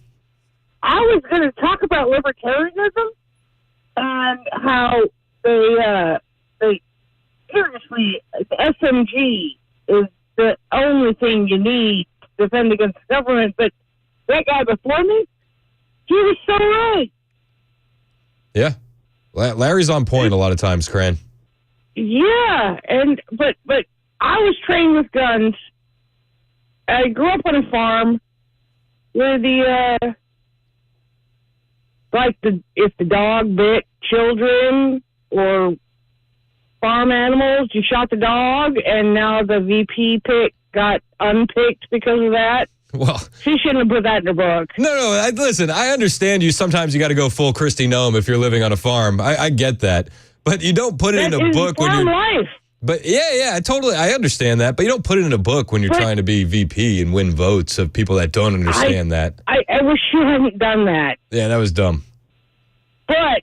I was going to talk about libertarianism and how they seriously, the SMG is the only thing you need to defend against the government. But that guy before me, he was so right. Yeah. Larry's on point a lot of times, Cran. Yeah, but I was trained with guns. I grew up on a farm where if the dog bit children or farm animals, you shot the dog, and now the VP pick got unpicked because of that. Well, she shouldn't have put that in her book. No. Listen, I understand you. Sometimes you got to go full Christy Nome if you're living on a farm. I get that, but you don't put it in a book when you're. Life. But yeah, I understand that. But you don't put it in a book when you're trying to be VP and win votes of people that don't understand that. I wish you hadn't done that. Yeah, that was dumb. But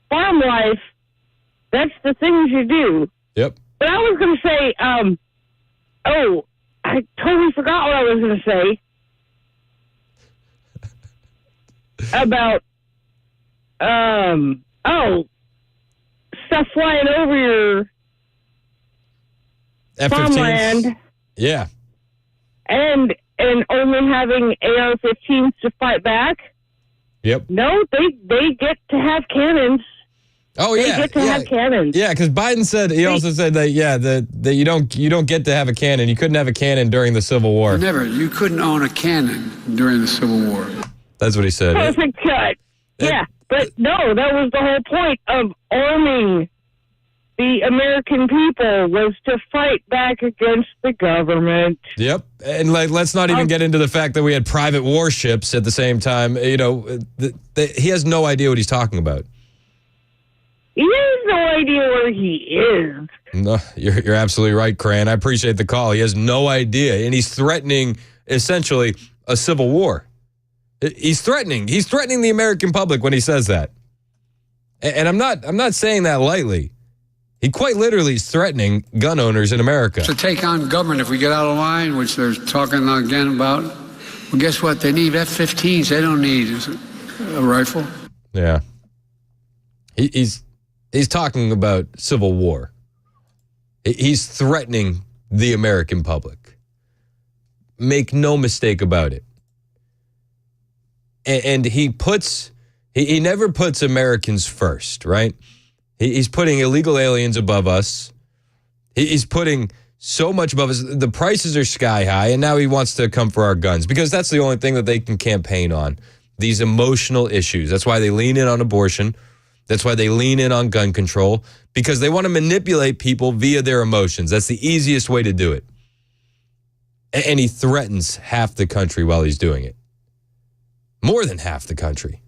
farm life, that's the things you do. Yep. But I was going to say, I totally forgot what I was going to say. About, stuff flying over your farmland. Yeah. And only having AR-15s to fight back. Yep. No, they get to have cannons. Oh They yeah, get to have cannons. Yeah, because Biden said also said that that you don't get to have a cannon. You couldn't have a cannon during the Civil War. You couldn't own a cannon during the Civil War. That's what he said. Perfect cut. Yeah, but no, that was the whole point of arming the American people, was to fight back against the government. Yep, and let's not even get into the fact that we had private warships at the same time. You know, he has no idea what he's talking about. He has no idea where he is. No, you're absolutely right, Cran. I appreciate the call. He has no idea, and he's threatening essentially a civil war. He's threatening the American public when he says that, and I'm not saying that lightly. He quite literally is threatening gun owners in America. To take on government if we get out of line, which they're talking again about. Well, guess what? They need F-15s. They don't need a rifle. Yeah. He's talking about civil war. He's threatening the American public. Make no mistake about it. And he never puts Americans first, right? He's putting illegal aliens above us. He's putting so much above us. The prices are sky high, and now he wants to come for our guns because that's the only thing that they can campaign on, these emotional issues. That's why they lean in on abortion. That's why they lean in on gun control, because they want to manipulate people via their emotions. That's the easiest way to do it. And he threatens half the country while he's doing it. More than half the country.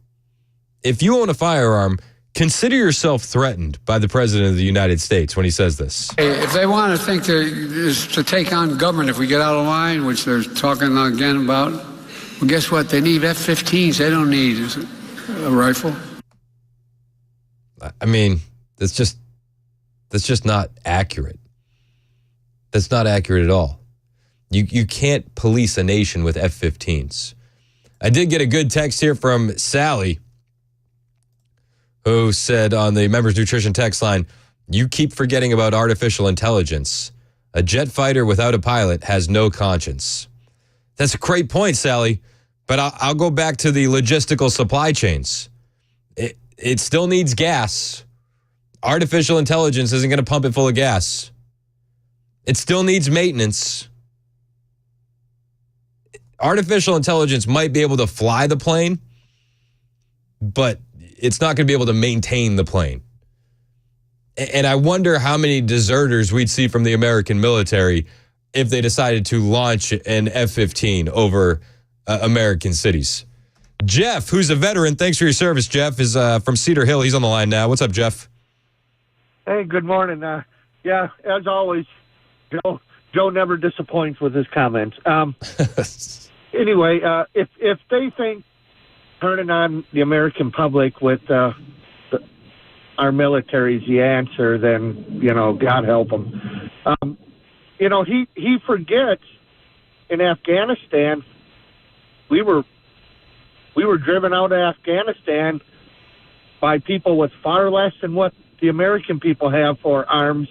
If you own a firearm, consider yourself threatened by the President of the United States when he says this. If they want to think to take on government if we get out of line, which they're talking again about, well, guess what? They need F-15s. They don't need a rifle. I mean, that's just not accurate. That's not accurate at all. You can't police a nation with F-15s. I did get a good text here from Sally, who said on the Members Nutrition text line, you keep forgetting about artificial intelligence. A jet fighter without a pilot has no conscience. That's a great point, Sally, but I'll go back to the logistical supply chains. It still needs gas. Artificial intelligence isn't going to pump it full of gas. It still needs maintenance. Artificial intelligence might be able to fly the plane, but it's not going to be able to maintain the plane. And I wonder how many deserters we'd see from the American military if they decided to launch an F-15 over American cities. Jeff, who's a veteran, thanks for your service. Jeff is from Cedar Hill. He's on the line now. What's up, Jeff? Hey, good morning. Yeah, as always, Joe never disappoints with his comments. Anyway, if they think turning on the American public with our military is the answer, then, God help him. He forgets in Afghanistan, we were driven out of Afghanistan by people with far less than what the American people have for arms.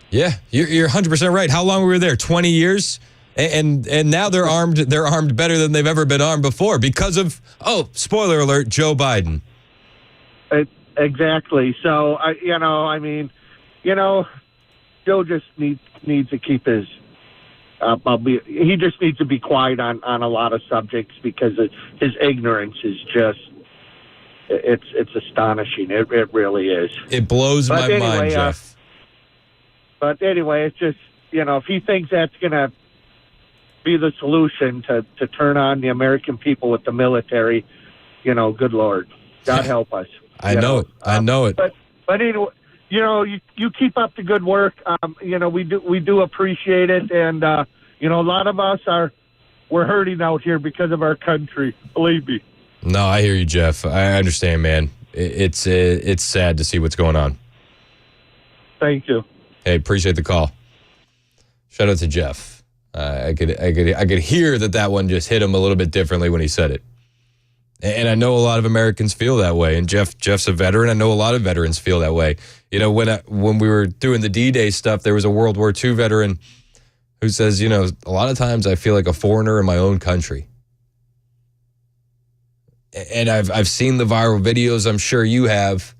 Yeah, you're 100% right. How long were we there? 20 years? And now they're armed. They're armed better than they've ever been armed before because of, spoiler alert, Joe Biden. Exactly. So Joe just needs to keep his. He just needs to be quiet on a lot of subjects because his ignorance is just. It's astonishing. It really is. It blows my mind, Jeff. But anyway, it's just if he thinks that's gonna be the solution to turn on the American people with the military, good Lord, God help us. I know it. But anyway, you keep up the good work. We do appreciate it, and a lot of us we're hurting out here because of our country. Believe me. No, I hear you, Jeff. I understand, man. It's sad to see what's going on. Thank you. Hey, appreciate the call. Shout out to Jeff. I could hear that one just hit him a little bit differently when he said it. And I know a lot of Americans feel that way. And Jeff's a veteran. I know a lot of veterans feel that way. When we were doing the D-Day stuff, there was a World War II veteran who says, a lot of times I feel like a foreigner in my own country. And I've seen the viral videos, I'm sure you have,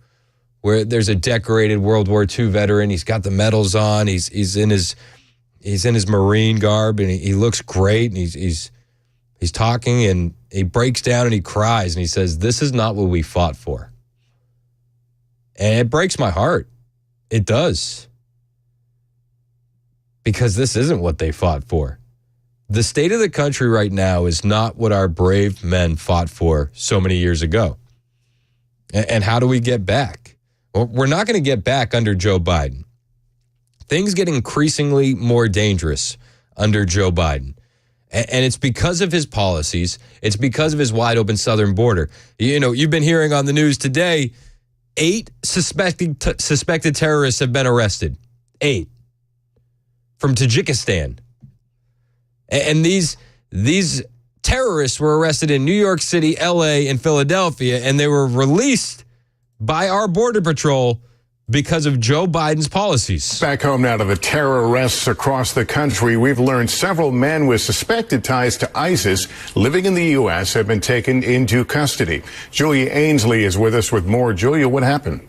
where there's a decorated World War II veteran. He's got the medals on. He's in his Marine garb, and he looks great. And he's talking, and he breaks down and he cries, and he says, "This is not what we fought for." And it breaks my heart. It does. Because this isn't what they fought for. The state of the country right now is not what our brave men fought for so many years ago. And how do we get back? Well, we're not going to get back under Joe Biden. Things get increasingly more dangerous under Joe Biden. And it's because of his policies. It's because of his wide open southern border. You know, you've been hearing on the news today, 8 suspected terrorists have been arrested. 8. From Tajikistan. And these terrorists were arrested in New York City, LA, and Philadelphia, and they were released by our Border Patrol because of Joe Biden's policies. Back home now to the terror arrests across the country. We've learned several men with suspected ties to ISIS living in the U.S. have been taken into custody. Julia Ainsley is with us with more. Julia, what happened?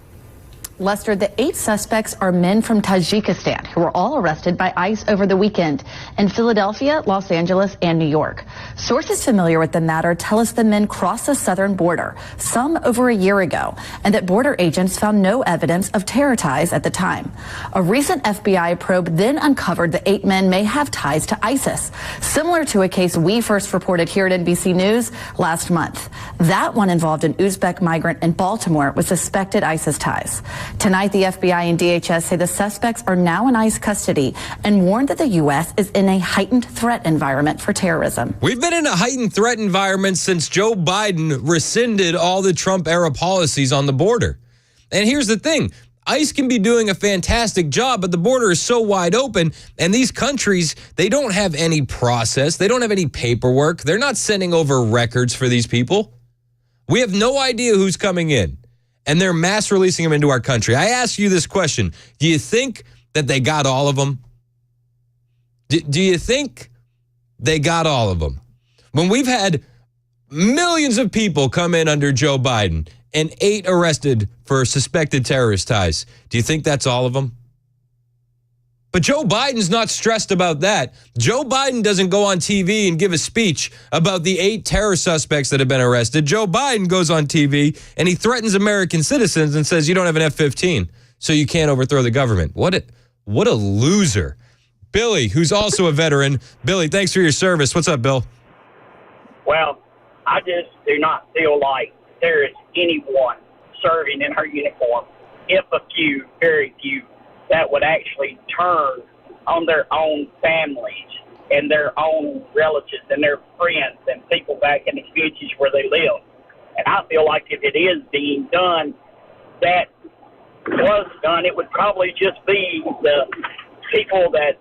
Lester, the 8 suspects are men from Tajikistan who were all arrested by ICE over the weekend in Philadelphia, Los Angeles, and New York. Sources familiar with the matter tell us the men crossed the southern border, some over a year ago, and that border agents found no evidence of terror ties at the time. A recent FBI probe then uncovered the 8 men may have ties to ISIS, similar to a case we first reported here at NBC News last month. That one involved an Uzbek migrant in Baltimore with suspected ISIS ties. Tonight, the FBI and DHS say the suspects are now in ICE custody and warned that the U.S. is in a heightened threat environment for terrorism. We've been in a heightened threat environment since Joe Biden rescinded all the Trump-era policies on the border. And here's the thing. ICE can be doing a fantastic job, but the border is so wide open, and these countries, they don't have any process. They don't have any paperwork. They're not sending over records for these people. We have no idea who's coming in. And they're mass releasing them into our country. I ask you this question. Do you think that they got all of them? Do you think they got all of them? When we've had millions of people come in under Joe Biden and 8 arrested for suspected terrorist ties, do you think that's all of them? But Joe Biden's not stressed about that. Joe Biden doesn't go on TV and give a speech about the 8 terror suspects that have been arrested. Joe Biden goes on TV and he threatens American citizens and says, you don't have an F-15, so you can't overthrow the government. What a loser. Billy, who's also a veteran. Billy, thanks for your service. What's up, Bill? Well, I just do not feel like there is anyone serving in her uniform, if a few, very few, that would actually turn on their own families and their own relatives and their friends and people back in the communities where they live. And I feel like if it is being done, that was done, it would probably just be the people that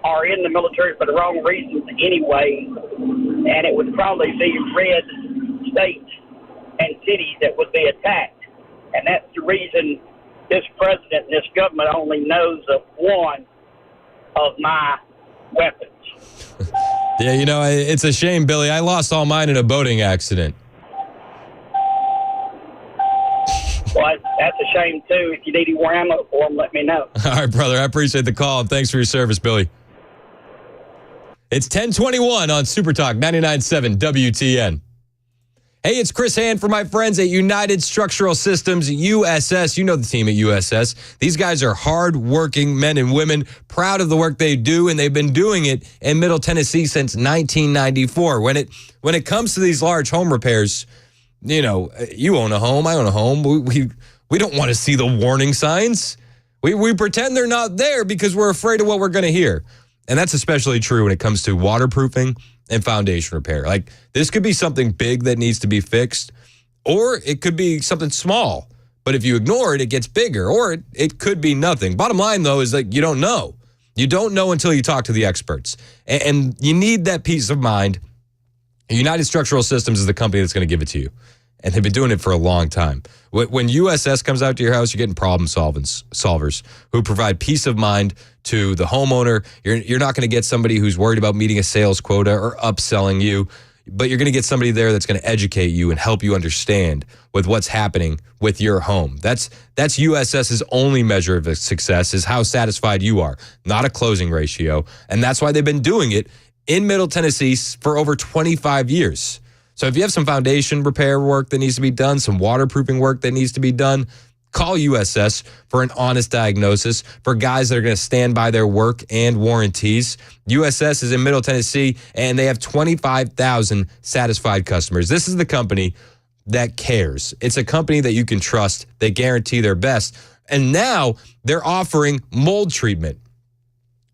are in the military for the wrong reasons anyway, and it would probably be red states and cities that would be attacked. And that's the reason this president and this government only knows of one of my weapons. Yeah, you know, it's a shame, Billy. I lost all mine in a boating accident. Well, that's a shame, too. If you need any more ammo for them, let me know. All right, brother. I appreciate the call. Thanks for your service, Billy. It's 10:21 on Super Talk 99.7 WTN. Hey, it's Chris Hand for my friends at United Structural Systems, USS. You know the team at USS. These guys are hard-working men and women, proud of the work they do, and they've been doing it in Middle Tennessee since 1994. When it comes to these large home repairs, you know, you own a home, I own a home. We don't want to see the warning signs. We pretend they're not there because we're afraid of what we're going to hear. And that's especially true when it comes to waterproofing and foundation repair. Like, this could be something big that needs to be fixed, or it could be something small. But if you ignore it, it gets bigger, or it could be nothing. Bottom line, though, is that you don't know. You don't know until you talk to the experts. And you need that peace of mind. United Structural Systems is the company that's going to give it to you. And they've been doing it for a long time. When USS comes out to your house, you're getting problem solvers who provide peace of mind to the homeowner. You're not going to get somebody who's worried about meeting a sales quota or upselling you. but you're going to get somebody there that's going to educate you and help you understand with what's happening with your home. That's USS's only measure of success, is how satisfied you are, not a closing ratio. And that's why they've been doing it in Middle Tennessee for over 25 years. So if you have some foundation repair work that needs to be done, some waterproofing work that needs to be done, call USS for an honest diagnosis for guys that are going to stand by their work and warranties. USS is in Middle Tennessee, and they have 25,000 satisfied customers. This is the company that cares. It's a company that you can trust. They guarantee their best. And now they're offering mold treatment.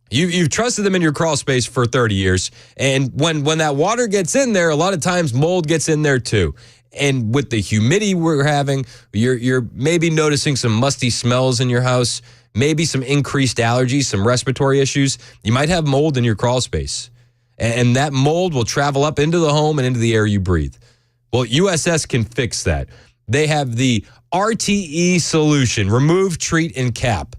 You've trusted them in your crawl space for 30 years, and when that water gets in there, a lot of times mold gets in there too. And with the humidity we're having, you're maybe noticing some musty smells in your house, maybe some increased allergies, some respiratory issues. You might have mold in your crawl space, and that mold will travel up into the home and into the air you breathe. Well, USS can fix that. They have the RTE solution, remove, treat, and cap.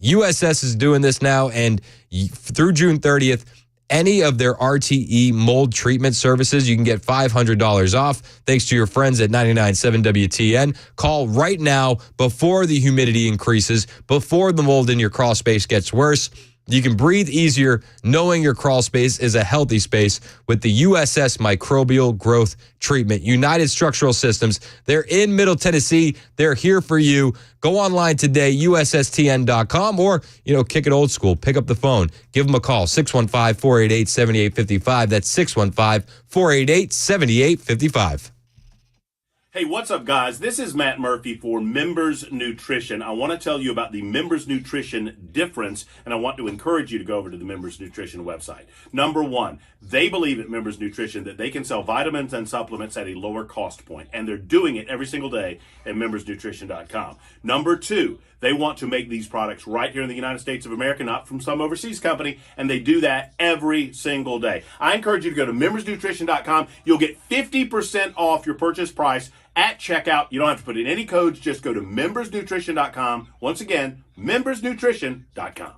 USS is doing this now, and through June 30th, any of their RTE mold treatment services, you can get $500 off thanks to your friends at 99.7 WTN. Call right now before the humidity increases, before the mold in your crawl space gets worse. You can breathe easier knowing your crawl space is a healthy space with the USS Microbial Growth Treatment. United Structural Systems. They're in Middle Tennessee. They're here for you. Go online today, USSTN.com, or, kick it old school. Pick up the phone. Give them a call, 615-488-7855. That's 615-488-7855. Hey, what's up, guys? This is Matt Murphy for Members Nutrition. I want to tell you about the Members Nutrition difference, and I want to encourage you to go over to the Members Nutrition website. Number one, they believe at Members Nutrition that they can sell vitamins and supplements at a lower cost point, and they're doing it every single day at membersnutrition.com. Number two, they want to make these products right here in the United States of America, not from some overseas company, and they do that every single day. I encourage you to go to membersnutrition.com. You'll get 50% off your purchase price at checkout. You don't have to put in any codes. Just go to membersnutrition.com. Once again, membersnutrition.com.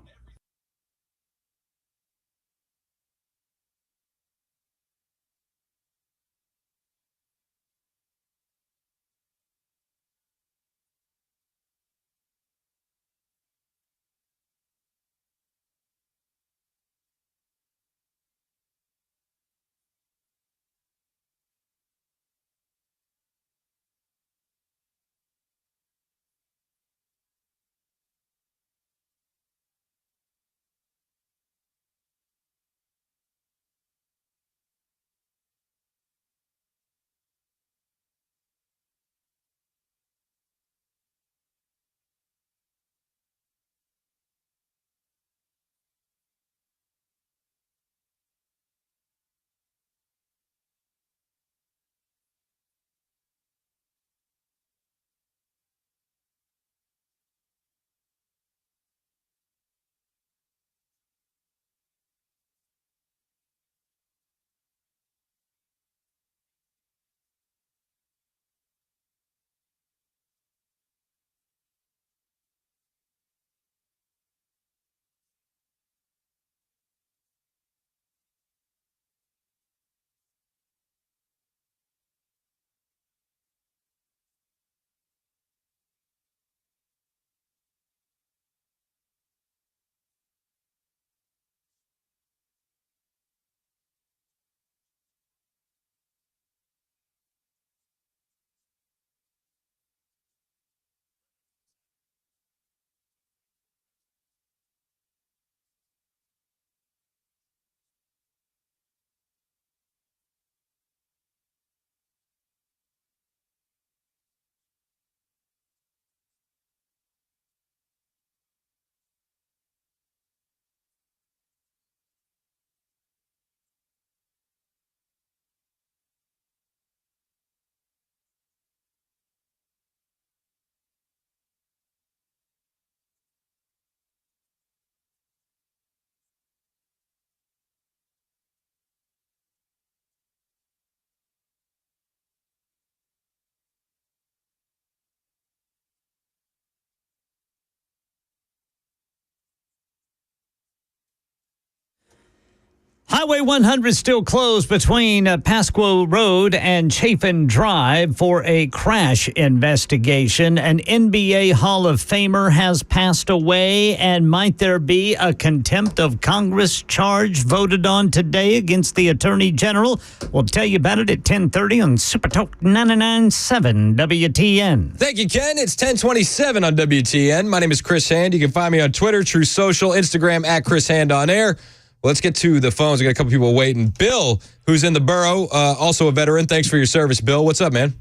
Highway 100 still closed between Pasquo Road and Chafin Drive for a crash investigation. An NBA Hall of Famer has passed away, and might there be a contempt of Congress charge voted on today against the Attorney General? We'll tell you about it at 10:30 on Super Talk 99.7 WTN. Thank you, Ken. It's 10:27 on WTN. My name is Chris Hand. You can find me on Twitter, True Social, Instagram at Chris Hand on Air. Well, let's get to the phones. We got a couple people waiting. Bill, who's in the borough, also a veteran. Thanks for your service, Bill. What's up, man?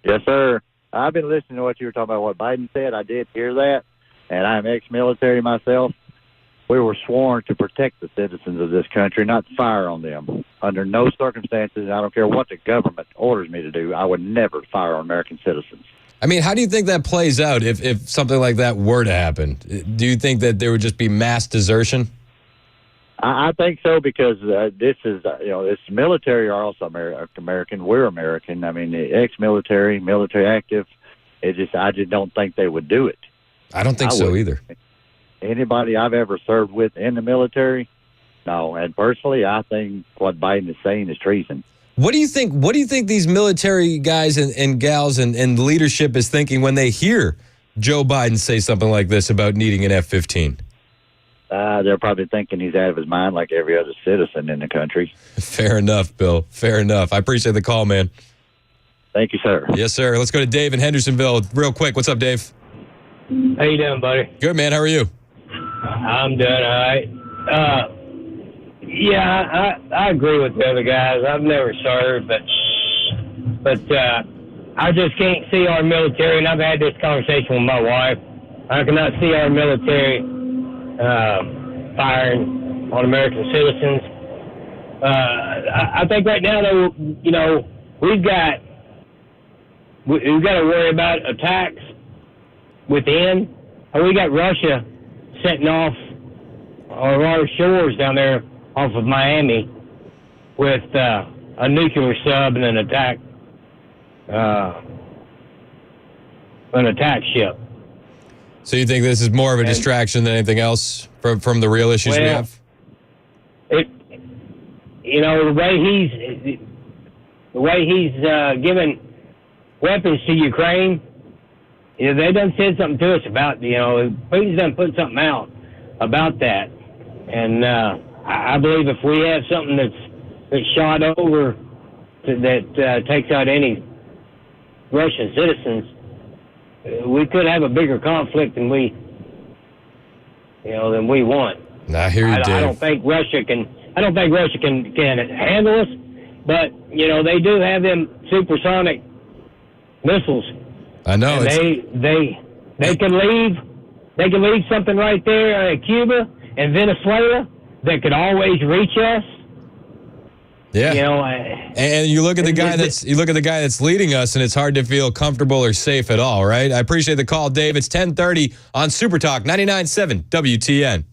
Yes, sir. I've been listening to what you were talking about, what Biden said. I did hear that, and I'm ex-military myself. We were sworn to protect the citizens of this country, not fire on them. Under no circumstances, I don't care what the government orders me to do, I would never fire on American citizens. I mean, how do you think that plays out if something like that were to happen? Do you think that there would just be mass desertion? I think so, because this is, this military are also American. We're American. I mean, ex-military, military active. I just don't think they would do it. I don't think so either. Anybody I've ever served with in the military, no. And personally, I think what Biden is saying is treason. What do you think? What do you think these military guys and gals and leadership is thinking when they hear Joe Biden say something like this about needing an F-15? They're probably thinking he's out of his mind like every other citizen in the country. Fair enough, Bill. Fair enough. I appreciate the call, man. Thank you, sir. Yes, sir. Let's go to Dave in Hendersonville real quick. What's up, Dave? How you doing, buddy? Good, man. How are you? I'm doing all right. I agree with the other guys. I've never served, but I just can't see our military, and I've had this conversation with my wife. I cannot see our military firing on American citizens. I think right now, though, we've got to worry about attacks within. We got Russia setting off our shores down there off of Miami with a nuclear sub and an attack ship. So you think this is more of a distraction than anything else from the real issues we have? The way he's giving weapons to Ukraine, they done said something to us about, Putin's done put something out about that. And I believe if we have something that's shot over that takes out any Russian citizens, we could have a bigger conflict than we want. I hear you, Dave. I don't think Russia can handle us, but they do have them supersonic missiles. I know. And they can leave something right there at Cuba and Venezuela that could always reach us. Yeah. And you look at the guy that's leading us, and it's hard to feel comfortable or safe at all, right? I appreciate the call, Dave. It's 10:30 on Super Talk 99.7 WTN.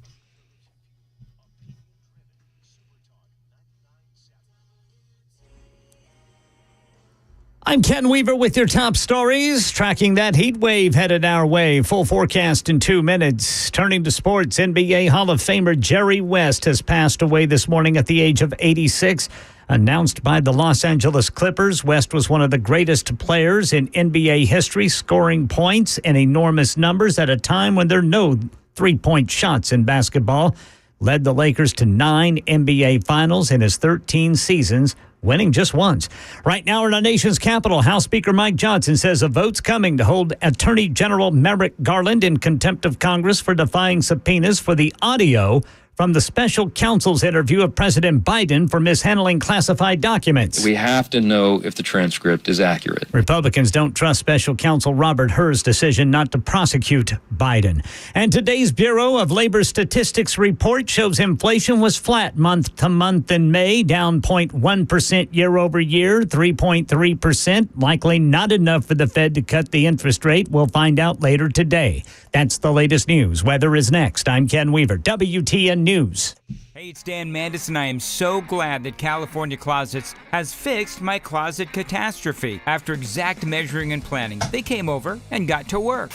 I'm Ken Weaver with your top stories. Tracking that heat wave headed our way. Full forecast in 2 minutes. Turning to sports, NBA Hall of Famer Jerry West has passed away this morning at the age of 86. Announced by the Los Angeles Clippers, West was one of the greatest players in NBA history, scoring points in enormous numbers at a time when there are no three-point shots in basketball. Led the Lakers to 9 NBA Finals in his 13 seasons, winning just once. Right now in our nation's capital, House Speaker Mike Johnson says a vote's coming to hold Attorney General Merrick Garland in contempt of Congress for defying subpoenas for the audio from the special counsel's interview of President Biden for mishandling classified documents. We have to know if the transcript is accurate. Republicans don't trust special counsel Robert Hur's decision not to prosecute Biden. And today's Bureau of Labor Statistics report shows inflation was flat month to month in May, down 0.1% year over year, 3.3%. Likely not enough for the Fed to cut the interest rate. We'll find out later today. That's the latest news. Weather is next. I'm Ken Weaver, WTN News. Hey, it's Dan Mandis, and I am so glad that California Closets has fixed my closet catastrophe. After exact measuring and planning, they came over and got to work.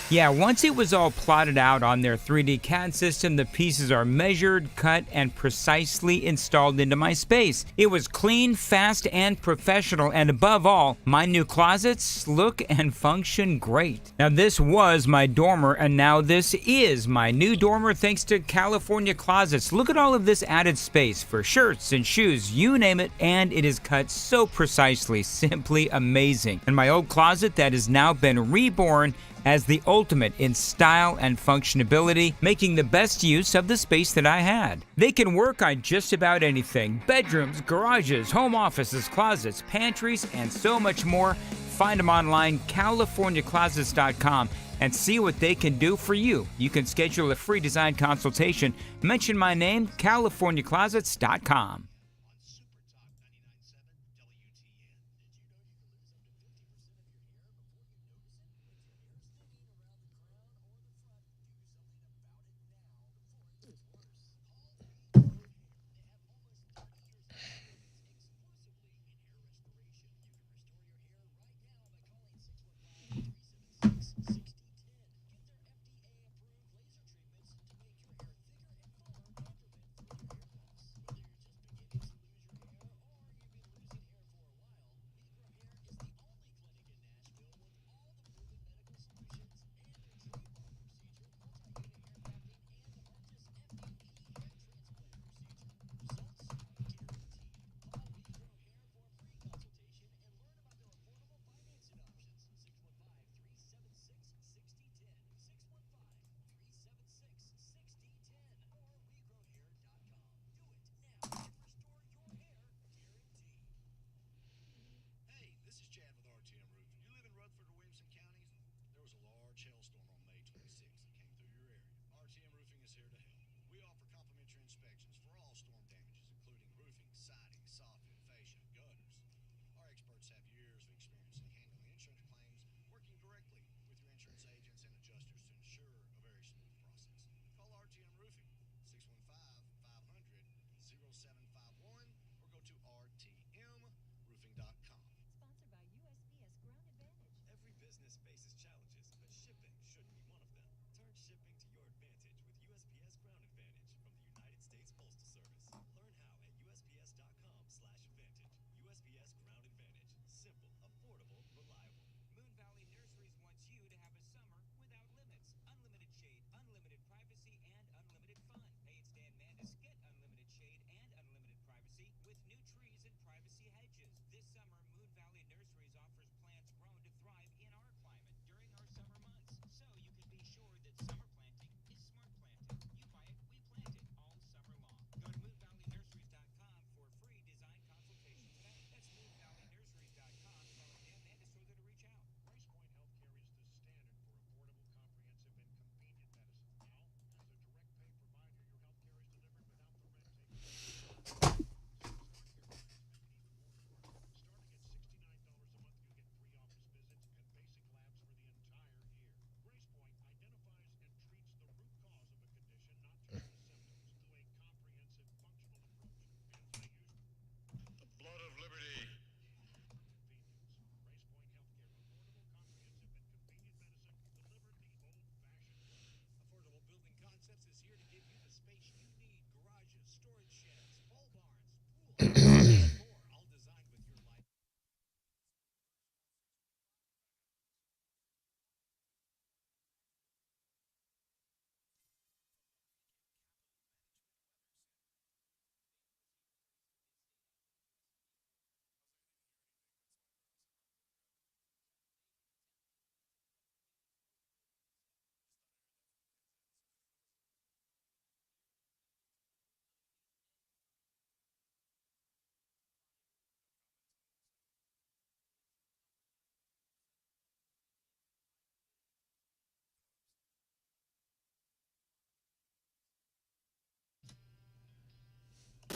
Yeah, once it was all plotted out on their 3D CAD system, the pieces are measured, cut, and precisely installed into my space. It was clean, fast, and professional, and above all, my new closets look and function great. Now, this was my dormer, and now this is my new dormer thanks to California Closets. Look at all of this added space for shirts and shoes, you name it, and it is cut so precisely, simply amazing. And my old closet that has now been reborn as the ultimate in style and functionality, making the best use of the space that I had. They can work on just about anything: bedrooms, garages, home offices, closets, pantries, and so much more. Find them online, CaliforniaClosets.com, and see what they can do for you. You can schedule a free design consultation. Mention my name, CaliforniaClosets.com.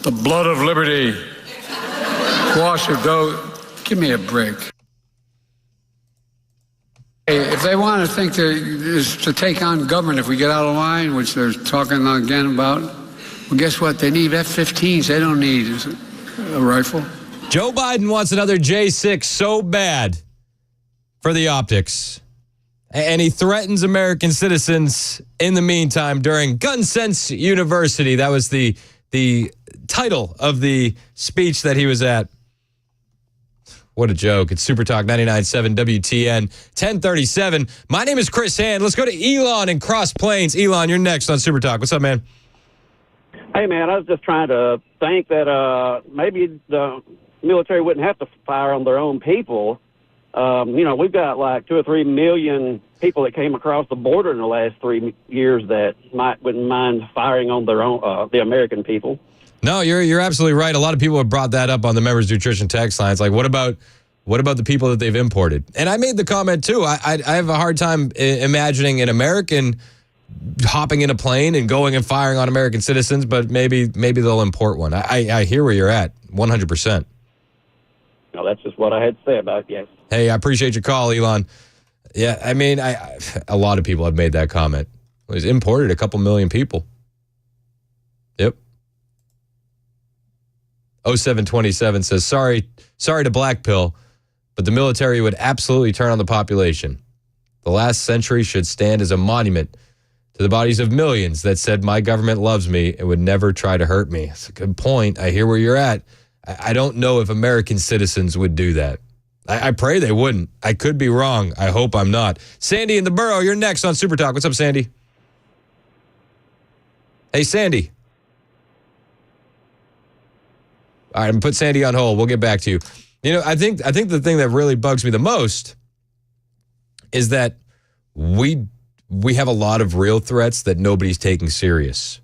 The blood of liberty. Wash it, go. Give me a break. Hey, if they want to think to take on government if we get out of line, which they're talking again about, well, guess what? They need F-15s. They don't need a rifle. Joe Biden wants another J6 so bad for the optics. And he threatens American citizens in the meantime during Gun Sense University. That was the title of the speech that he was at. What a joke. It's Super Talk 99.7 WTN 1037. My name is Chris Hand. Let's go to Elon in Cross Plains. Elon, you're next on Super Talk. What's up, man? Hey, man, I was just trying to think that maybe the military wouldn't have to fire on their own people. We've got like 2 or 3 million people that came across the border in the last 3 years that wouldn't mind firing on their own, the American people. No, you're absolutely right. A lot of people have brought that up on the Members Nutrition text lines. Like, what about the people that they've imported? And I made the comment too. I have a hard time imagining an American hopping in a plane and going and firing on American citizens, but maybe they'll import one. I hear where you're at, 100%. No, that's just what I had to say about it, yes. Hey, I appreciate your call, Elon. Yeah, I mean, a lot of people have made that comment. He's imported a couple million people. Yep. 0727 says, sorry to Black Pill, but the military would absolutely turn on the population. The last century should stand as a monument to the bodies of millions that said my government loves me and would never try to hurt me. That's a good point. I hear where you're at. I don't know if American citizens would do that. I pray they wouldn't. I could be wrong. I hope I'm not. Sandy in the Borough, you're next on Super Talk. What's up, Sandy? Hey, Sandy. All right, I'm going to put Sandy on hold. We'll get back to you. I think the thing that really bugs me the most is that we have a lot of real threats that nobody's taking serious.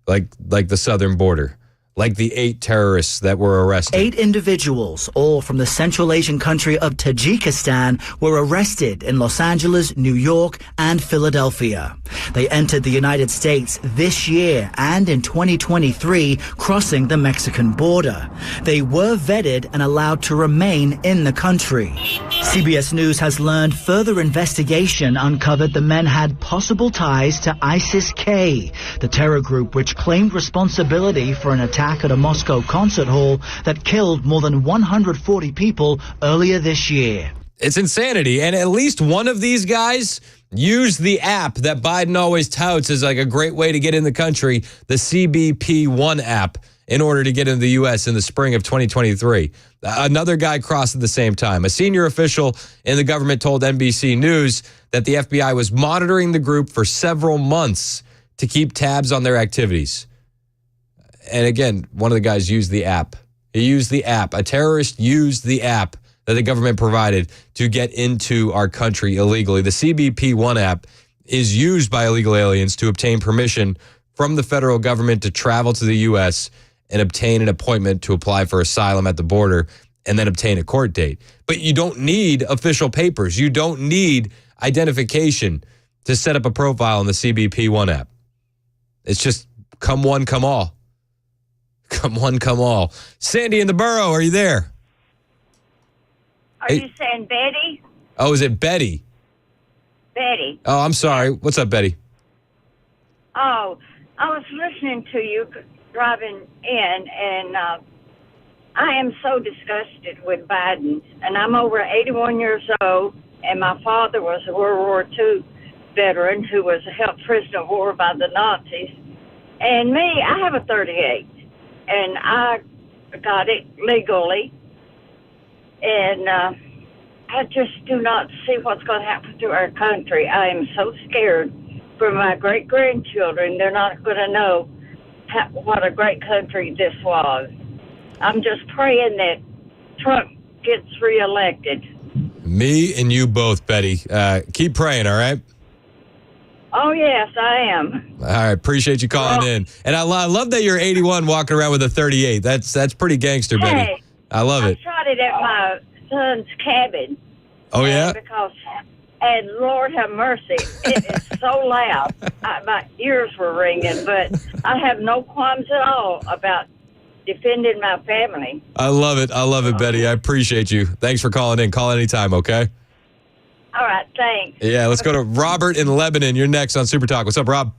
Like the southern border. Like the 8 terrorists that were arrested. 8 individuals, all from the Central Asian country of Tajikistan, were arrested in Los Angeles, New York, and Philadelphia. They entered the United States this year and in 2023, crossing the Mexican border. They were vetted and allowed to remain in the country. CBS News has learned further investigation uncovered the men had possible ties to ISIS-K, the terror group which claimed responsibility for an attack at a Moscow concert hall that killed more than 140 people earlier this year. It's insanity. And at least one of these guys used the app that Biden always touts as like a great way to get in the country, the CBP One app, in order to get into the U.S. in the spring of 2023. Another guy crossed at the same time. A senior official in the government told NBC News that the FBI was monitoring the group for several months to keep tabs on their activities. And again, one of the guys used the app. He used the app. A terrorist used the app that the government provided to get into our country illegally. The CBP One app is used by illegal aliens to obtain permission from the federal government to travel to the U.S. and obtain an appointment to apply for asylum at the border and then obtain a court date. But you don't need official papers. You don't need identification to set up a profile in the CBP One app. It's just come one, come all. Come one, come all. Sandy in the Borough, are you there? Are you saying Betty? Oh, is it Betty? Betty. Oh, I'm sorry. What's up, Betty? Oh, I was listening to you driving in, and I am so disgusted with Biden. And I'm over 81 years old, and my father was a World War II veteran who was held prisoner of war by the Nazis. And me, I have a 38. And I got it legally. And I just do not see what's going to happen to our country. I am so scared for my great-grandchildren. They're not going to know what a great country this was. I'm just praying that Trump gets reelected. Me and you both, Betty. Keep praying, all right? Oh, yes, I am. All right, appreciate you calling in. And I love that you're 81 walking around with a 38. That's pretty gangster, Betty. Hey, I love it. I shot it at my son's cabin. Oh, yeah? And Lord have mercy, it is so loud. My ears were ringing, but I have no qualms at all about defending my family. I love it, Betty. I appreciate you. Thanks for calling in. Call anytime, okay? All right, thanks. Yeah, let's go to Robert in Lebanon. You're next on Super Talk. What's up, Rob?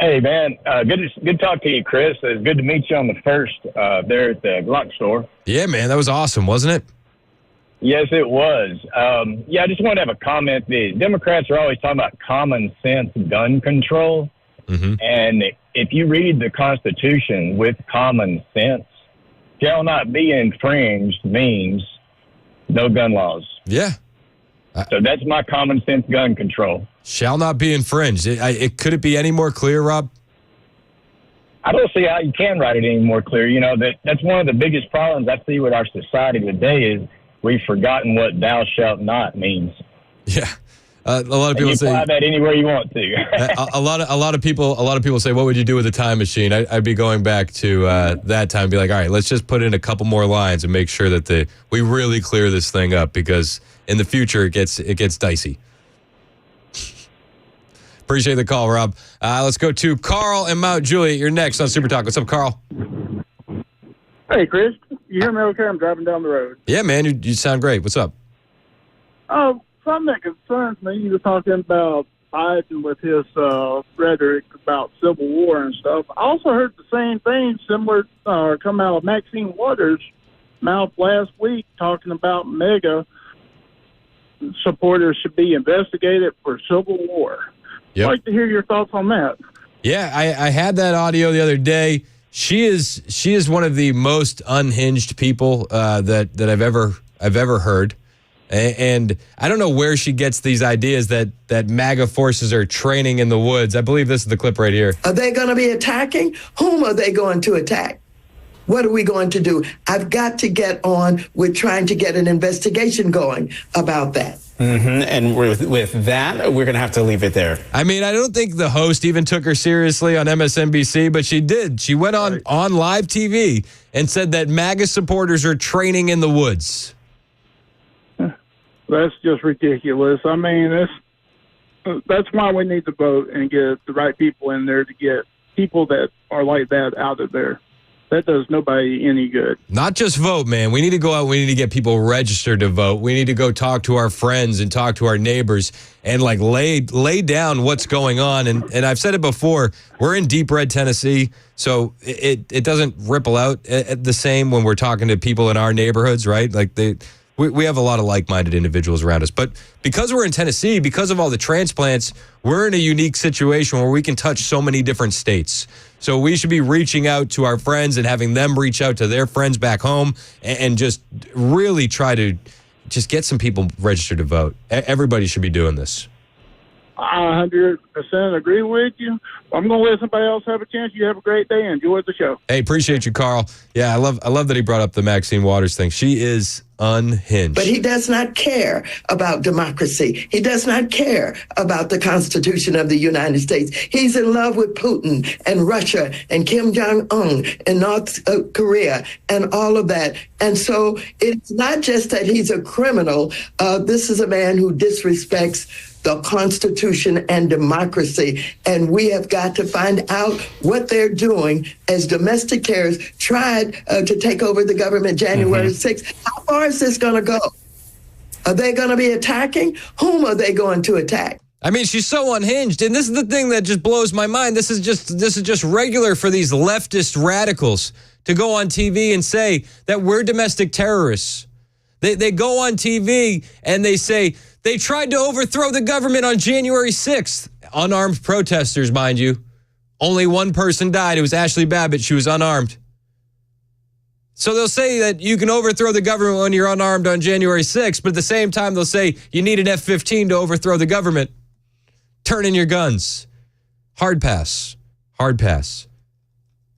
Hey, man. Good to talk to you, Chris. It's good to meet you on the first there at the Glock store. Yeah, man. That was awesome, wasn't it? Yes, it was. I just want to have a comment. The Democrats are always talking about common sense gun control. Mm-hmm. And if you read the Constitution with common sense, shall not be infringed means no gun laws. Yeah. So that's my common sense gun control. Shall not be infringed. Could it be any more clear, Rob? I don't see how you can write it any more clear. You know, that's one of the biggest problems I see with our society today is we've forgotten what thou shalt not means. Yeah. A lot of people you say apply that anywhere you want to. a lot of people say, what would you do with a time machine? I'd be going back to that time and be like, all right, let's just put in a couple more lines and make sure that we really clear this thing up, because in the future it gets dicey. Appreciate the call, Rob. Let's go to Carl and Mount Juliet. You're next on Super Talk. What's up, Carl? Hey, Chris. You hear me okay? I'm driving down the road. Yeah, man. You sound great. What's up? Something that concerns me, you were talking about Biden with his rhetoric about Civil War and stuff. I also heard the same thing similar come out of Maxine Waters' mouth last week, talking about MAGA supporters should be investigated for Civil War. Yep. I'd like to hear your thoughts on that. Yeah, I had that audio the other day. She is one of the most unhinged people that I've ever heard. And I don't know where she gets these ideas that MAGA forces are training in the woods. I believe this is the clip right here. Are they going to be attacking? Whom are they going to attack? What are we going to do? I've got to get on with trying to get an investigation going about that. Mm-hmm. And with that, we're going to have to leave it there. I mean, I don't think the host even took her seriously on MSNBC, but she did. She went on live TV and said that MAGA supporters are training in the woods. That's just ridiculous. I mean, that's why we need to vote and get the right people in there to get people that are like that out of there. That does nobody any good. Not just vote, man. We need to go out. We need to get people registered to vote. We need to go talk to our friends and talk to our neighbors and like lay down what's going on. And I've said it before, we're in deep red Tennessee, so it doesn't ripple out the same when we're talking to people in our neighborhoods, right? Like we have a lot of like-minded individuals around us. But because we're in Tennessee, because of all the transplants, we're in a unique situation where we can touch so many different states. So we should be reaching out to our friends and having them reach out to their friends back home and just really try to just get some people registered to vote. Everybody should be doing this. I 100% agree with you. I'm going to let somebody else have a chance. You have a great day. Enjoy the show. Hey, appreciate you, Carl. Yeah, I love that he brought up the Maxine Waters thing. She is unhinged. But he does not care about democracy. He does not care about the Constitution of the United States. He's in love with Putin and Russia and Kim Jong-un and North Korea and all of that. And so it's not just that he's a criminal. This is a man who disrespects the Constitution and democracy. And we have got to find out what they're doing as domestic terrorists tried to take over the government January 6th. How far is this going to go? Are they going to be attacking? Whom are they going to attack? I mean, she's so unhinged. And this is the thing that just blows my mind. This is just regular for these leftist radicals to go on TV and say that we're domestic terrorists. They go on TV and they say, they tried to overthrow the government on January 6th. Unarmed protesters, mind you. Only one person died. It was Ashley Babbitt. She was unarmed. So they'll say that you can overthrow the government when you're unarmed on January 6th, but at the same time, they'll say you need an F-15 to overthrow the government. Turn in your guns. Hard pass. Hard pass.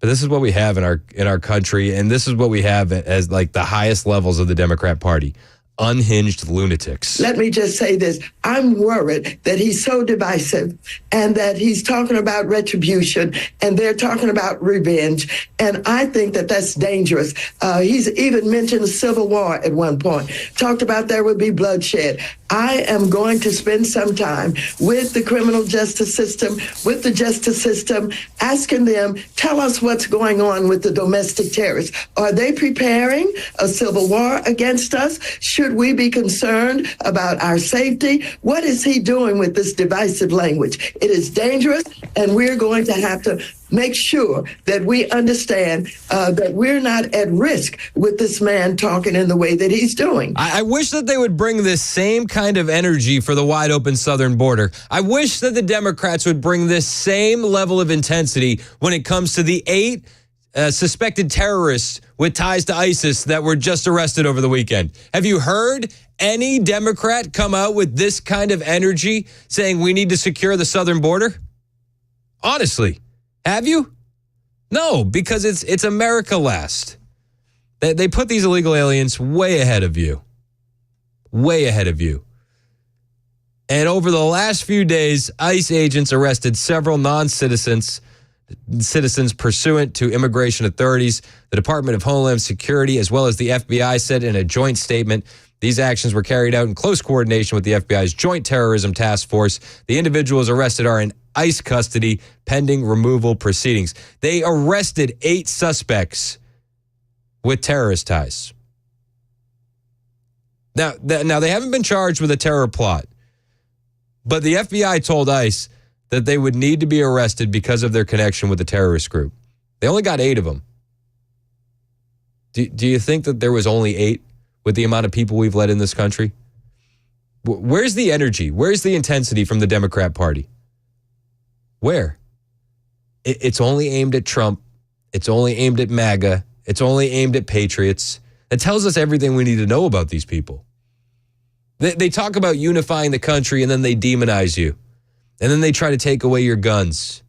But this is what we have in our country, and this is what we have as like the highest levels of the Democrat Party. Unhinged lunatics. Let me just say this. I'm worried that he's so divisive and that he's talking about retribution and they're talking about revenge. And I think that that's dangerous. He's even mentioned civil war at one point, talked about there would be bloodshed. I am going to spend some time with the criminal justice system, with the justice system, asking them, tell us what's going on with the domestic terrorists. Are they preparing a civil war against us? Should we be concerned about our safety? What is he doing with this divisive language? It is dangerous, and we're going to have to make sure that we understand that we're not at risk with this man talking in the way that he's doing. I wish that they would bring this same kind of energy for the wide open southern border. I wish that the Democrats would bring this same level of intensity when it comes to the 8 suspected terrorists with ties to ISIS that were just arrested over the weekend. Have you heard any Democrat come out with this kind of energy saying we need to secure the southern border? Honestly, have you? No, because it's America last. They put these illegal aliens way ahead of you. Way ahead of you. And over the last few days, ICE agents arrested several non-citizens pursuant to immigration authorities. The Department of Homeland Security, as well as the FBI, said in a joint statement, these actions were carried out in close coordination with the FBI's Joint Terrorism Task Force. The individuals arrested are in ICE custody pending removal proceedings. They arrested 8 suspects with terrorist ties. Now they haven't been charged with a terror plot, but the FBI told ICE that they would need to be arrested because of their connection with the terrorist group. They only got 8 of them. Do you think that there was only 8 with the amount of people we've let in this country? Where's the energy? Where's the intensity from the Democrat Party? Where? It's only aimed at Trump. It's only aimed at MAGA. It's only aimed at patriots. It tells us everything we need to know about these people. They talk about unifying the country and then they demonize you. And then they try to take away your guns.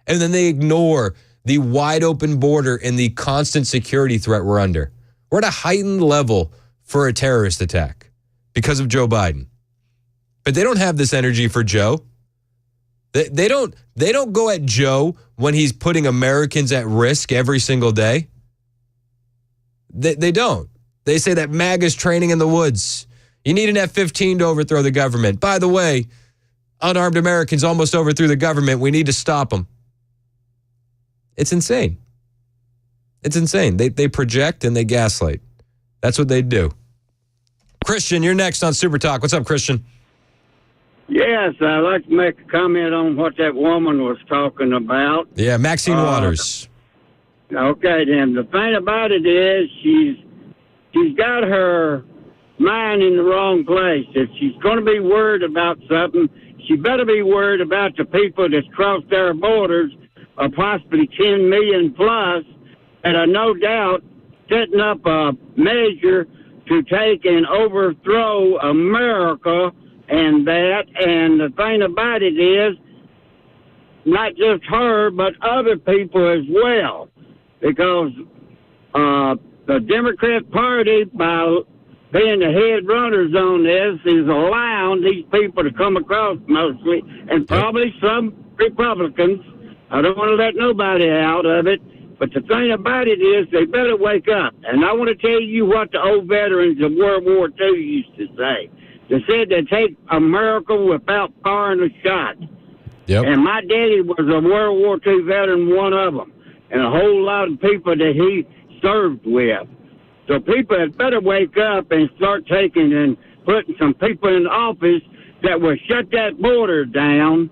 And then they ignore the wide open border and the constant security threat we're under. We're at a heightened level for a terrorist attack because of Joe Biden. But they don't have this energy for Joe. They don't go at Joe when he's putting Americans at risk every single day. They don't. They say that MAGA's training in the woods. You need an F-15 to overthrow the government. By the way, unarmed Americans almost overthrew the government. We need to stop them. It's insane. It's insane. They project and they gaslight. That's what they do. Christian, you're next on Super Talk. What's up, Christian? Yes, I'd like to make a comment on what that woman was talking about. Yeah, Maxine Waters. Okay, then. The thing about it is she's got her mind in the wrong place. If she's going to be worried about something, she better be worried about the people that's crossed their borders, possibly 10 million plus, that are no doubt setting up a measure to take and overthrow America and that. And the thing about it is, not just her, but other people as well. Because the Democrat Party, by being the head runners on this, is allowing these people to come across mostly, and probably some Republicans. I don't want to let nobody out of it, but the thing about it is they better wake up. And I want to tell you what the old veterans of World War II used to say. They said they take America without firing a shot. Yep. And my daddy was a World War II veteran, one of them, and a whole lot of people that he served with. So people had better wake up and start taking and putting some people in office that will shut that border down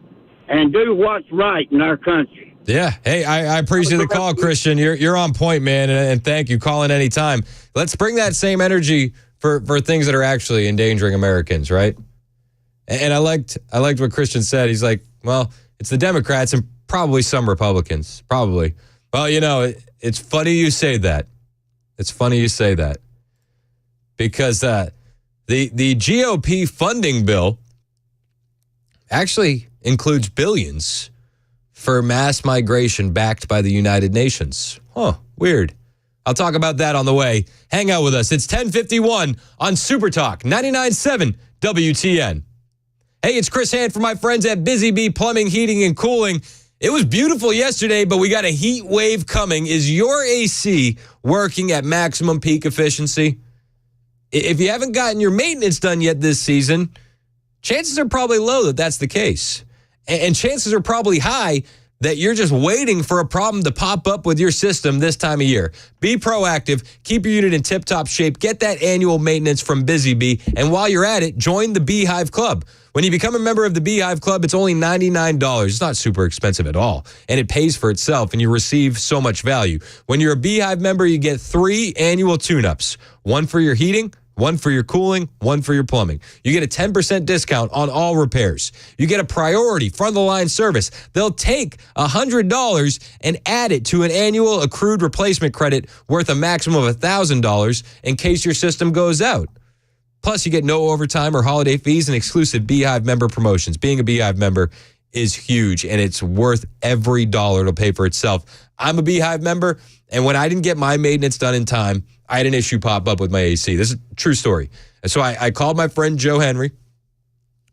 and do what's right in our country. Yeah. Hey, I appreciate the call, Christian. You're on point, man, and thank you. Call in any time. Let's bring that same energy for things that are actually endangering Americans, right? And I liked what Christian said. He's like, well, it's the Democrats and probably some Republicans. Probably. Well, you know, it's funny you say that. It's funny you say that. Because the GOP funding bill actually includes billions for mass migration backed by the United Nations. Huh, weird. I'll talk about that on the way. Hang out with us. It's 10:51 on Super Talk 99.7 WTN. Hey, it's Chris Hand for my friends at Busy Bee Plumbing, Heating, and Cooling. It was beautiful yesterday, but we got a heat wave coming. Is your AC working at maximum peak efficiency? If you haven't gotten your maintenance done yet this season, chances are probably low that that's the case. And chances are probably high that you're just waiting for a problem to pop up with your system this time of year. Be proactive, keep your unit in tip-top shape, get that annual maintenance from Busy Bee, and while you're at it, join the Beehive Club. When you become a member of the Beehive Club, it's only $99. It's not super expensive at all, and it pays for itself, and you receive so much value. When you're a Beehive member, you get 3 annual tune-ups, one for your heating, one for your cooling, one for your plumbing. You get a 10% discount on all repairs. You get a priority front-of-the-line service. They'll take $100 and add it to an annual accrued replacement credit worth a maximum of $1,000 in case your system goes out. Plus, you get no overtime or holiday fees and exclusive Beehive member promotions. Being a Beehive member is huge, and it's worth every dollar to pay for itself. I'm a Beehive member, and when I didn't get my maintenance done in time, I had an issue pop up with my AC. This is a true story. And so I called my friend Joe Henry,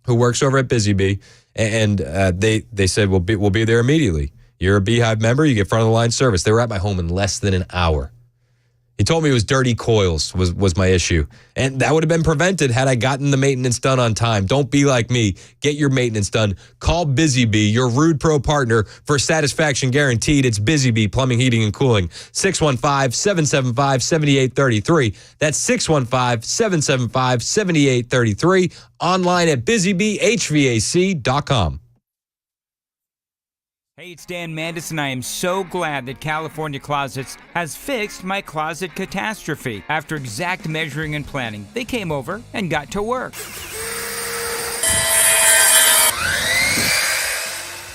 who works over at Busy Bee, and they said, we'll be there immediately. You're a Beehive member, you get front-of-the-line service. They were at my home in less than an hour. He told me it was dirty coils was my issue. And that would have been prevented had I gotten the maintenance done on time. Don't be like me. Get your maintenance done. Call Busy Bee, your Rude Pro partner, for satisfaction guaranteed. It's Busy Bee Plumbing, Heating, and Cooling. 615-775-7833. That's 615-775-7833. Online at busybehvac.com. Hey, it's Dan Mandis, and I am so glad that California Closets has fixed my closet catastrophe. After exact measuring and planning, they came over and got to work.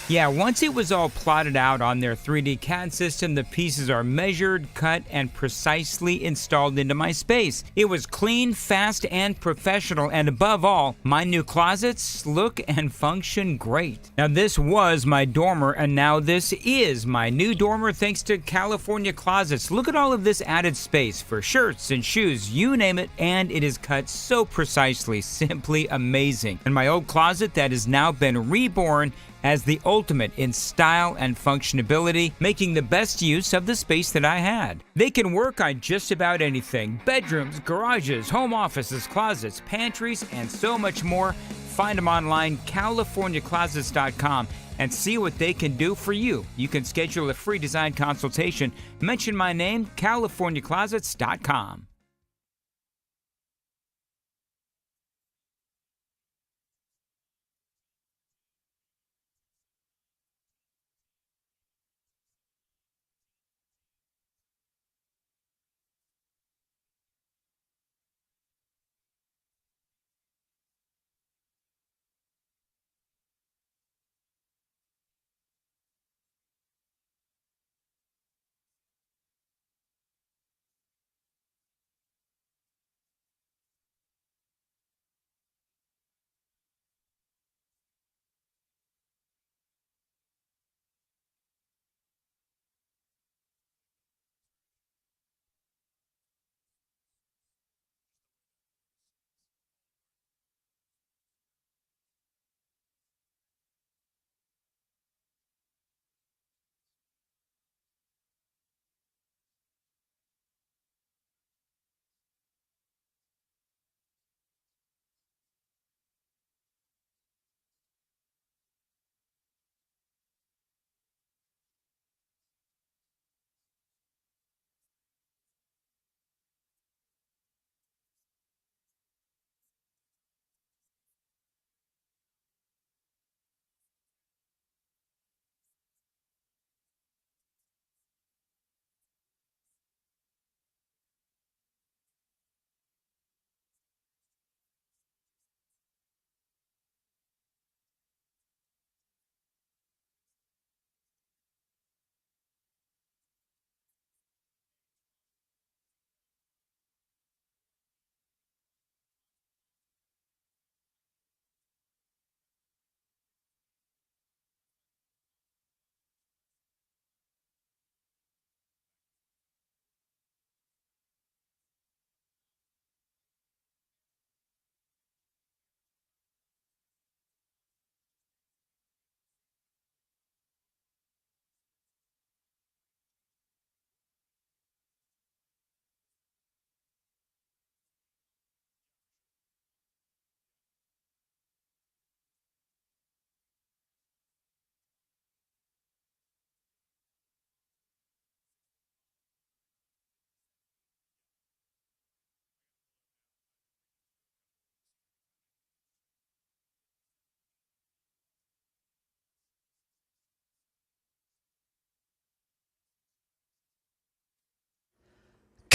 Yeah, once it was all plotted out on their 3D CAD system, the pieces are measured, cut, and precisely installed into my space. It was clean, fast, and professional, and above all, my new closets look and function great. Now, this was my dormer, and now this is my new dormer thanks to California Closets. Look at all of this added space for shirts and shoes, you name it, and it is cut so precisely, simply amazing. And my old closet that has now been reborn as the ultimate in style and functionability, making the best use of the space that I had. They can work on just about anything: bedrooms, garages, home offices, closets, pantries, and so much more. Find them online, CaliforniaClosets.com, and see what they can do for you. You can schedule a free design consultation. Mention my name, CaliforniaClosets.com.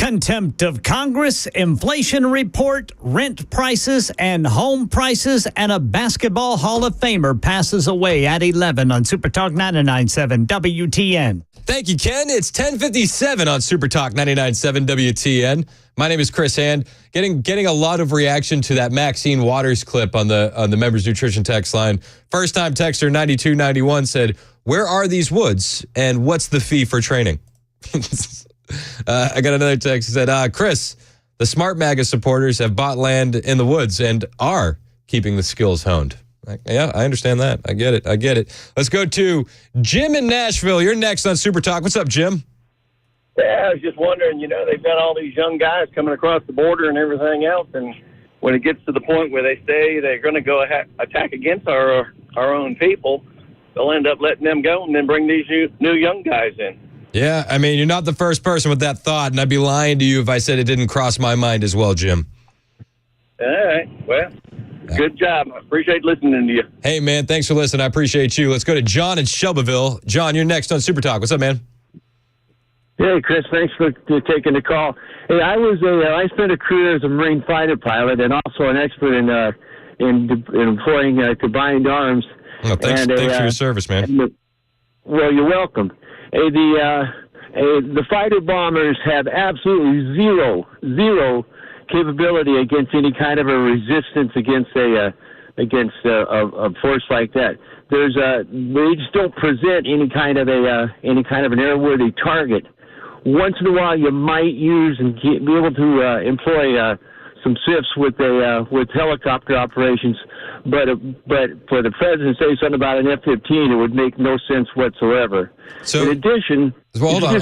Contempt of Congress, inflation report, rent prices, and home prices, and a basketball Hall of Famer passes away at 11 on Super Talk 99.7 WTN. Thank you, Ken. It's 10:57 on Super Talk 99.7 WTN. My name is Chris Hand. Getting a lot of reaction to that Maxine Waters clip on the Members Nutrition text line. First time texter 9291 said, "Where are these woods and what's the fee for training?" I got another text that said, Chris, the Smart MAGA supporters have bought land in the woods and are keeping the skills honed. Yeah, I understand that. I get it. Let's go to Jim in Nashville. You're next on Super Talk. What's up, Jim? Yeah, I was just wondering, they've got all these young guys coming across the border and everything else, and when it gets to the point where they say they're going to go attack against our own people, they'll end up letting them go and then bring these new young guys in. Yeah, I mean, you're not the first person with that thought, and I'd be lying to you if I said it didn't cross my mind as well, Jim. All right, well, good job. I appreciate listening to you. Hey, man, thanks for listening. I appreciate you. Let's go to John in Shelbyville. John, you're next on Super Talk. What's up, man? Hey, Chris, thanks for taking the call. Hey, I spent a career as a Marine fighter pilot and also an expert in employing combined arms. Oh, thanks for your service, man. Well, you're welcome. Hey, the fighter bombers have absolutely zero capability against any kind of a resistance against a force like that. They just don't present any kind of an airworthy target. Once in a while, you might use and be able to employ some SIFs with helicopter operations, but for the president to say something about an F-15, it would make no sense whatsoever. So, in addition, hold on.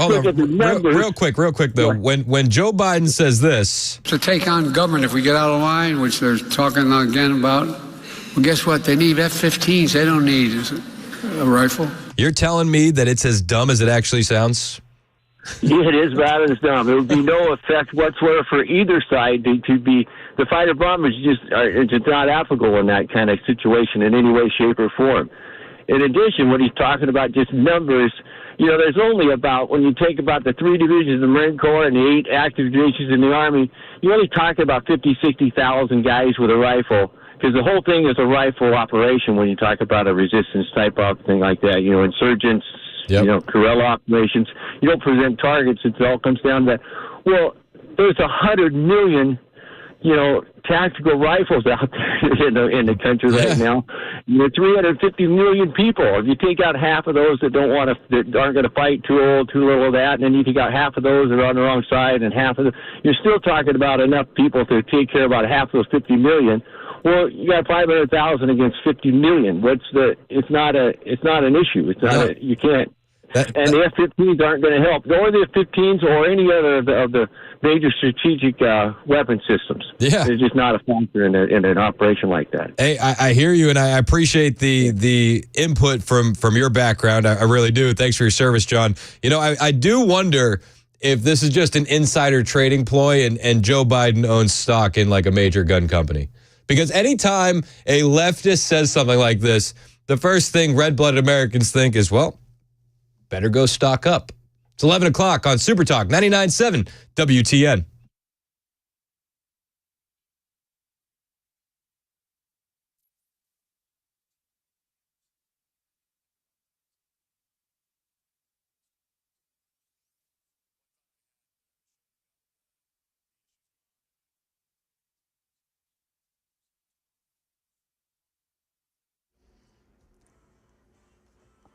Real quick though. When Joe Biden says this, to take on government, if we get out of line, which they're talking again about, well, guess what? They need F-15s. They don't need a rifle. You're telling me that it's as dumb as it actually sounds? Yeah, it is bad as dumb. It would be no effect whatsoever for either side to be. The fighter bombers it's just not applicable in that kind of situation in any way, shape, or form. In addition, when he's talking about just numbers, there's only about, when you take about the 3 divisions of the Marine Corps and the 8 active divisions in the Army, you're only talking about 50,000, 60,000 guys with a rifle. Because the whole thing is a rifle operation when you talk about a resistance type of thing like that. Insurgents, guerrilla operations. You don't present targets. It all comes down to that. Well, there's 100 million, tactical rifles out there in the country right now. 350 million people. If you take out half of those that aren't going to fight, too old, too little of that, and then you take out half of those that are on the wrong side, and you're still talking about enough people to take care of about half of those 50 million. Well, you got 500,000 against 50 million. It's not an issue. It's not. You can't. And the F-15s aren't going to help. Nor the F-15s or any other of the major strategic weapon systems. Yeah, they're just not a factor in an operation like that. Hey, I hear you, and I appreciate the input from your background. I really do. Thanks for your service, John. I do wonder if this is just an insider trading ploy, and Joe Biden owns stock in like a major gun company. Because anytime a leftist says something like this, the first thing red-blooded Americans think is, well, better go stock up. It's 11 o'clock on Super Talk 99.7 WTN.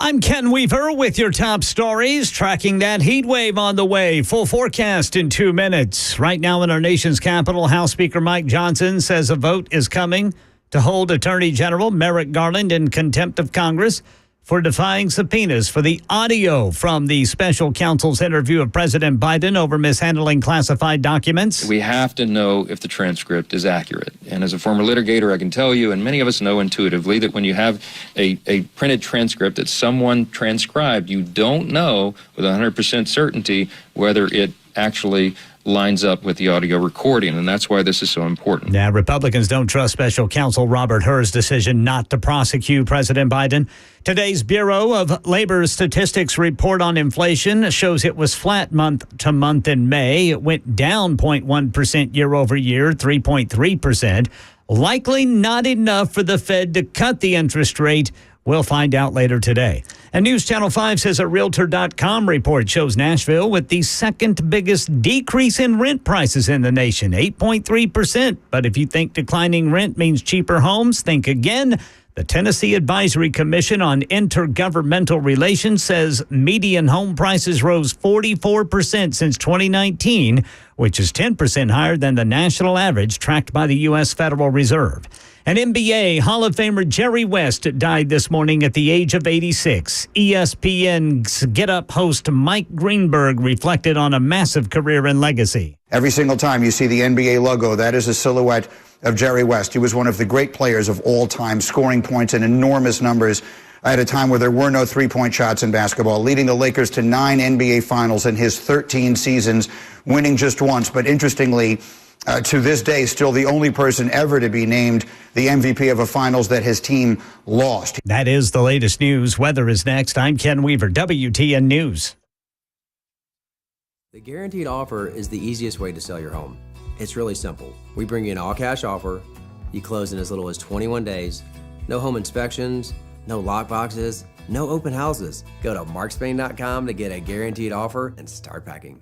I'm Ken Weaver with your top stories, tracking that heat wave on the way. Full forecast in 2 minutes. Right now in our nation's capital, House Speaker Mike Johnson says a vote is coming to hold Attorney General Merrick Garland in contempt of Congress for defying subpoenas for the audio from the special counsel's interview of President Biden over mishandling classified documents. We have to know if the transcript is accurate. And as a former litigator, I can tell you, and many of us know intuitively, that when you have a printed transcript that someone transcribed, you don't know with 100% certainty whether it actually lines up with the audio recording, and that's why this is so important. Now, Republicans don't trust special counsel Robert Hur's decision not to prosecute President Biden. Today's Bureau of Labor Statistics report on inflation shows it was flat month to month in May. It went down 0.1% year over year, 3.3%. Likely not enough for the Fed to cut the interest rate. We'll find out later today. And News Channel 5 says a Realtor.com report shows Nashville with the second biggest decrease in rent prices in the nation, 8.3%. But if you think declining rent means cheaper homes, think again. The Tennessee Advisory Commission on Intergovernmental Relations says median home prices rose 44% since 2019, which is 10% higher than the national average tracked by the U.S. Federal Reserve. An NBA Hall of Famer Jerry West died this morning at the age of 86. ESPN's Get Up host Mike Greenberg reflected on a massive career and legacy. Every single time you see the NBA logo, that is a silhouette of Jerry West. He was one of the great players of all time, scoring points in enormous numbers at a time where there were no three-point shots in basketball, leading the Lakers to 9 NBA finals in his 13 seasons, winning just once. But interestingly, to this day, still the only person ever to be named the MVP of a finals that his team lost. That is the latest news. Weather is next. I'm Ken Weaver, WTN News. The guaranteed offer is the easiest way to sell your home. It's really simple. We bring you an all-cash offer. You close in as little as 21 days. No home inspections, no lock boxes, no open houses. Go to markspain.com to get a guaranteed offer and start packing.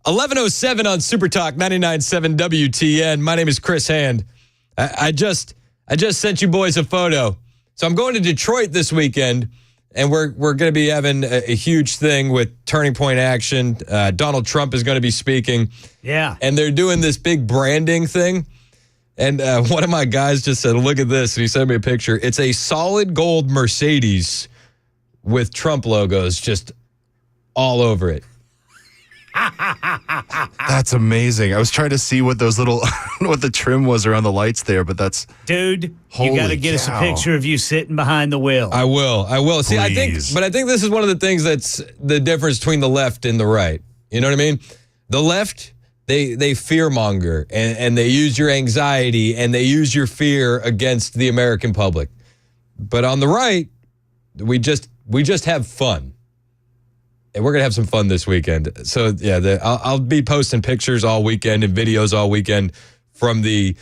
11:07 on Super Talk 99.7 WTN. My name is Chris Hand. I just sent you boys a photo. So I'm going to Detroit this weekend, and we're going to be having a huge thing with Turning Point Action. Donald Trump is going to be speaking. Yeah. And they're doing this big branding thing. And one of my guys just said, look at this. And he sent me a picture. It's a solid gold Mercedes with Trump logos just all over it. That's amazing. I was trying to see what those little, what the trim was around the lights there, but that's... Dude, you got to get us a picture of you sitting behind the wheel. I will. See, Please. I think this is one of the things that's the difference between the left and the right. You know what I mean? The left, they fearmonger and they use your anxiety and they use your fear against the American public. But on the right, we just have fun. And we're going to have some fun this weekend. So, yeah, I'll be posting pictures all weekend and videos all weekend from the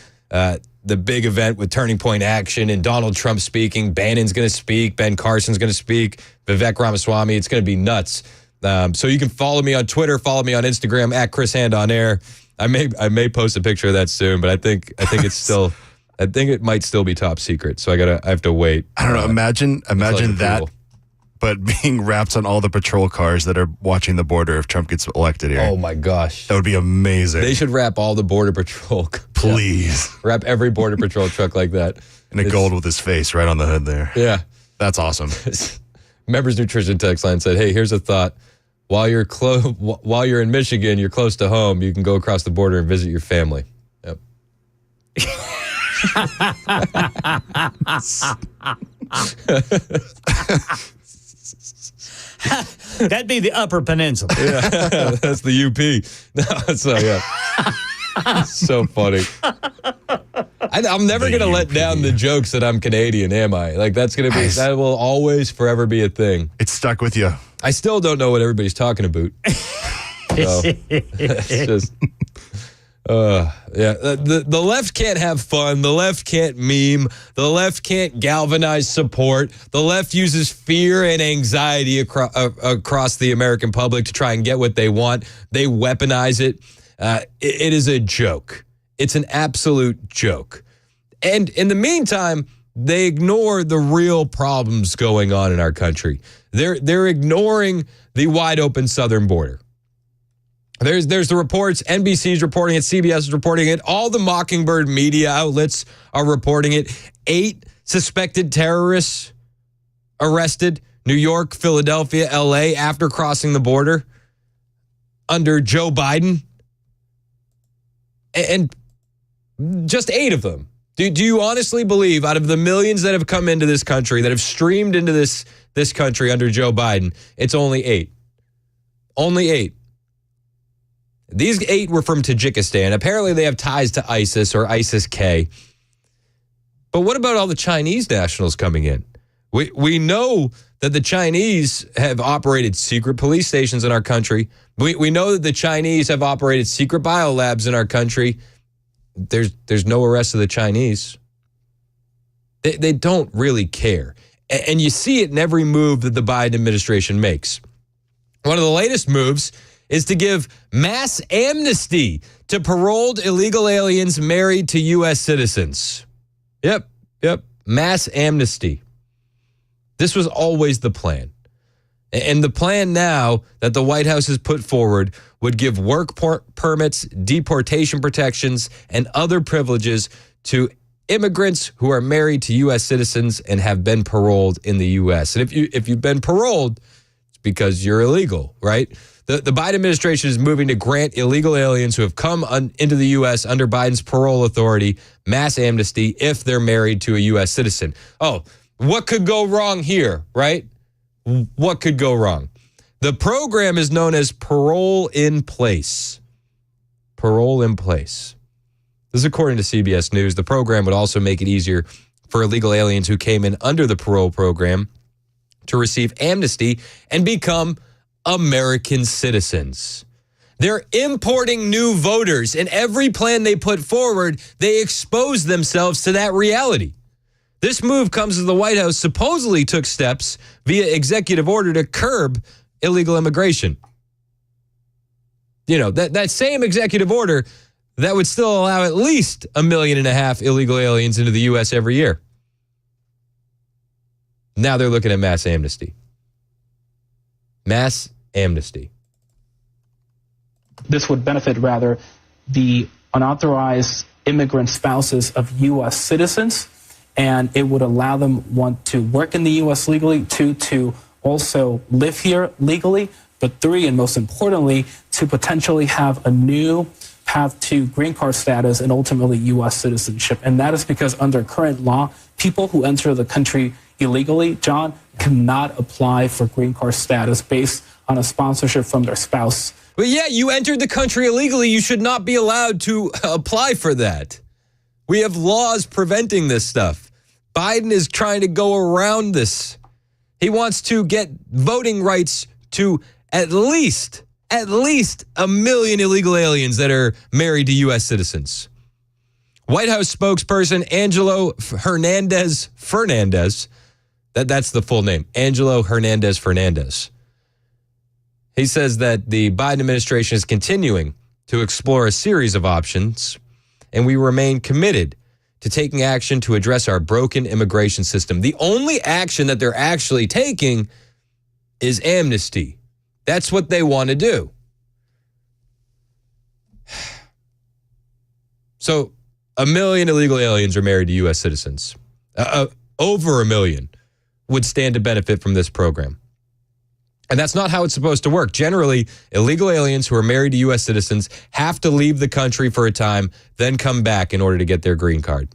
big event with Turning Point Action and Donald Trump speaking. Bannon's going to speak. Ben Carson's going to speak. Vivek Ramaswamy. It's going to be nuts. So you can follow me on Twitter, follow me on Instagram at Chris Hand on Air. I may post a picture of that soon, but I think it's still... I think it might still be top secret. So I have to wait. I don't know. Imagine that... but being wrapped on all the patrol cars that are watching the border if Trump gets elected here. Oh, my gosh. That would be amazing. They should wrap all the Border Patrol. Please. Wrap every Border Patrol truck like that. And a gold with his face right on the hood there. Yeah. That's awesome. Members Nutrition text line said, hey, here's a thought. While you're in Michigan, you're close to home, you can go across the border and visit your family. Yep. That'd be the Upper Peninsula. Yeah, that's the UP. So, yeah. So funny. I'm never going to let down the jokes that I'm Canadian, am I? Like, that will always forever be a thing. It's stuck with you. I still don't know what everybody's talking about. So, it's just... The left can't have fun. The left can't meme. The left can't galvanize support. The left uses fear and anxiety across the American public to try and get what they want. They weaponize it. It is a joke. It's an absolute joke. And in the meantime, they ignore the real problems going on in our country. They're ignoring the wide open southern border. There's the reports. NBC's reporting it. CBS is reporting it. All the Mockingbird media outlets are reporting it. 8 suspected terrorists arrested. New York, Philadelphia, LA after crossing the border under Joe Biden. And just 8 of them. Do you honestly believe out of the millions that have come into this country, that have streamed into this country under Joe Biden, it's only 8? Only 8. These 8 were from Tajikistan. Apparently they have ties to ISIS or ISIS-K. But what about all the Chinese nationals coming in? We know that the Chinese have operated secret police stations in our country. We know that the Chinese have operated secret biolabs in our country. There's no arrest of the Chinese. They don't really care. And you see it in every move that the Biden administration makes. One of the latest moves is to give mass amnesty to paroled illegal aliens married to U.S. citizens. Yep. Mass amnesty. This was always the plan. And the plan now that the White House has put forward would give work permits, deportation protections, and other privileges to immigrants who are married to U.S. citizens and have been paroled in the U.S. And if you've been paroled, it's because you're illegal, right? The Biden administration is moving to grant illegal aliens who have come into the U.S. under Biden's parole authority mass amnesty if they're married to a U.S. citizen. Oh, what could go wrong here, right? What could go wrong? The program is known as Parole in Place. Parole in Place. This is according to CBS News. The program would also make it easier for illegal aliens who came in under the parole program to receive amnesty and become American citizens. They're importing new voters, and every plan they put forward, they expose themselves to that reality. This move comes as the White House supposedly took steps via executive order to curb illegal immigration. that same executive order that would still allow at least 1.5 million illegal aliens into the U.S. every year. Now they're looking at mass amnesty. Mass amnesty. This would benefit, rather, the unauthorized immigrant spouses of U.S. citizens, and it would allow them, one, to work in the U.S. legally, two, to also live here legally, but three, and most importantly, to potentially have a new path to green card status and ultimately U.S. citizenship. And that is because under current law, people who enter the country illegally, John, cannot apply for green card status based on a sponsorship from their spouse. But yeah, you entered the country illegally. You should not be allowed to apply for that. We have laws preventing this stuff. Biden is trying to go around this. He wants to get voting rights to at least 1 million illegal aliens that are married to U.S. citizens. White House spokesperson Angelo Fernandez, that's the full name, Angelo Fernandez. He says that the Biden administration is continuing to explore a series of options, and we remain committed to taking action to address our broken immigration system. The only action that they're actually taking is amnesty. That's what they want to do. So 1 million illegal aliens are married to U.S. citizens. Over 1 million would stand to benefit from this program. And that's not how it's supposed to work. Generally, illegal aliens who are married to U.S. citizens have to leave the country for a time, then come back in order to get their green card.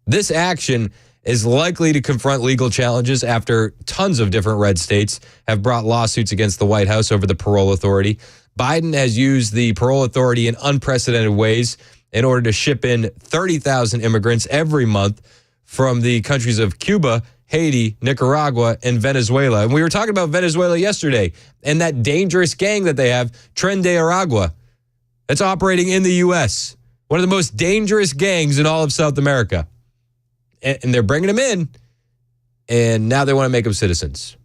This action is likely to confront legal challenges after tons of different red states have brought lawsuits against the White House over the parole authority. Biden has used the parole authority in unprecedented ways in order to ship in 30,000 immigrants every month from the countries of Cuba, Haiti, Nicaragua, and Venezuela. And we were talking about Venezuela yesterday and that dangerous gang that they have, Tren de Aragua, that's operating in the U.S., one of the most dangerous gangs in all of South America. And they're bringing them in, and now they want to make them citizens.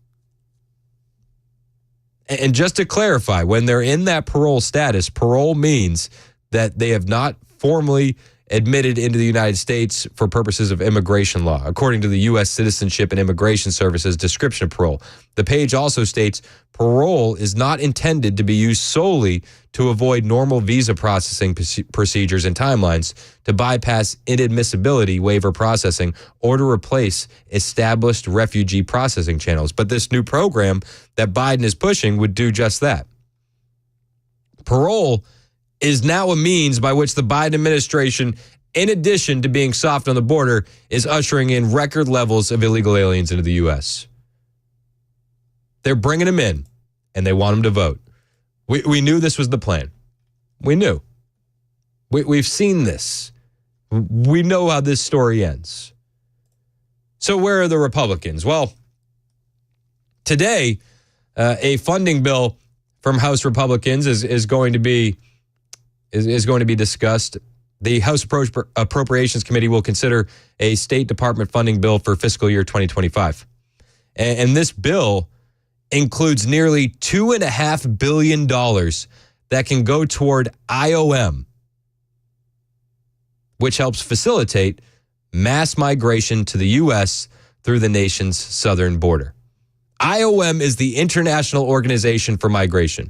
And just to clarify, when they're in that parole status, parole means that they have not formally admitted into the United States for purposes of immigration law, according to the U.S. Citizenship and Immigration Service's description of parole. The page also states parole is not intended to be used solely to avoid normal visa processing procedures and timelines, to bypass inadmissibility waiver processing, or to replace established refugee processing channels. But this new program that Biden is pushing would do just that. Parole is now a means by which the Biden administration, in addition to being soft on the border, is ushering in record levels of illegal aliens into the U.S. They're bringing them in, and they want them to vote. We knew this was the plan. We knew. We've seen this. We know how this story ends. So where are the Republicans? Well, today, a funding bill from House Republicans is going to be discussed. The House Appropriations Committee will consider a State Department funding bill for fiscal year 2025. And this bill includes nearly $2.5 billion that can go toward IOM, which helps facilitate mass migration to the U.S. through the nation's southern border. IOM is the International Organization for Migration.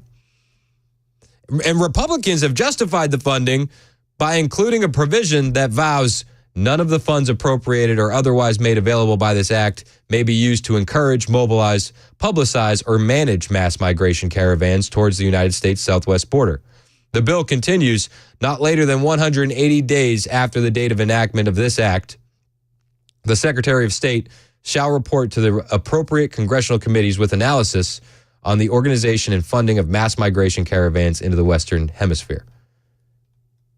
And Republicans have justified the funding by including a provision that vows none of the funds appropriated or otherwise made available by this act may be used to encourage, mobilize, publicize, or manage mass migration caravans towards the United States southwest border. The bill continues, not later than 180 days after the date of enactment of this act, the Secretary of State shall report to the appropriate congressional committees with analysis on the organization and funding of mass migration caravans into the Western Hemisphere.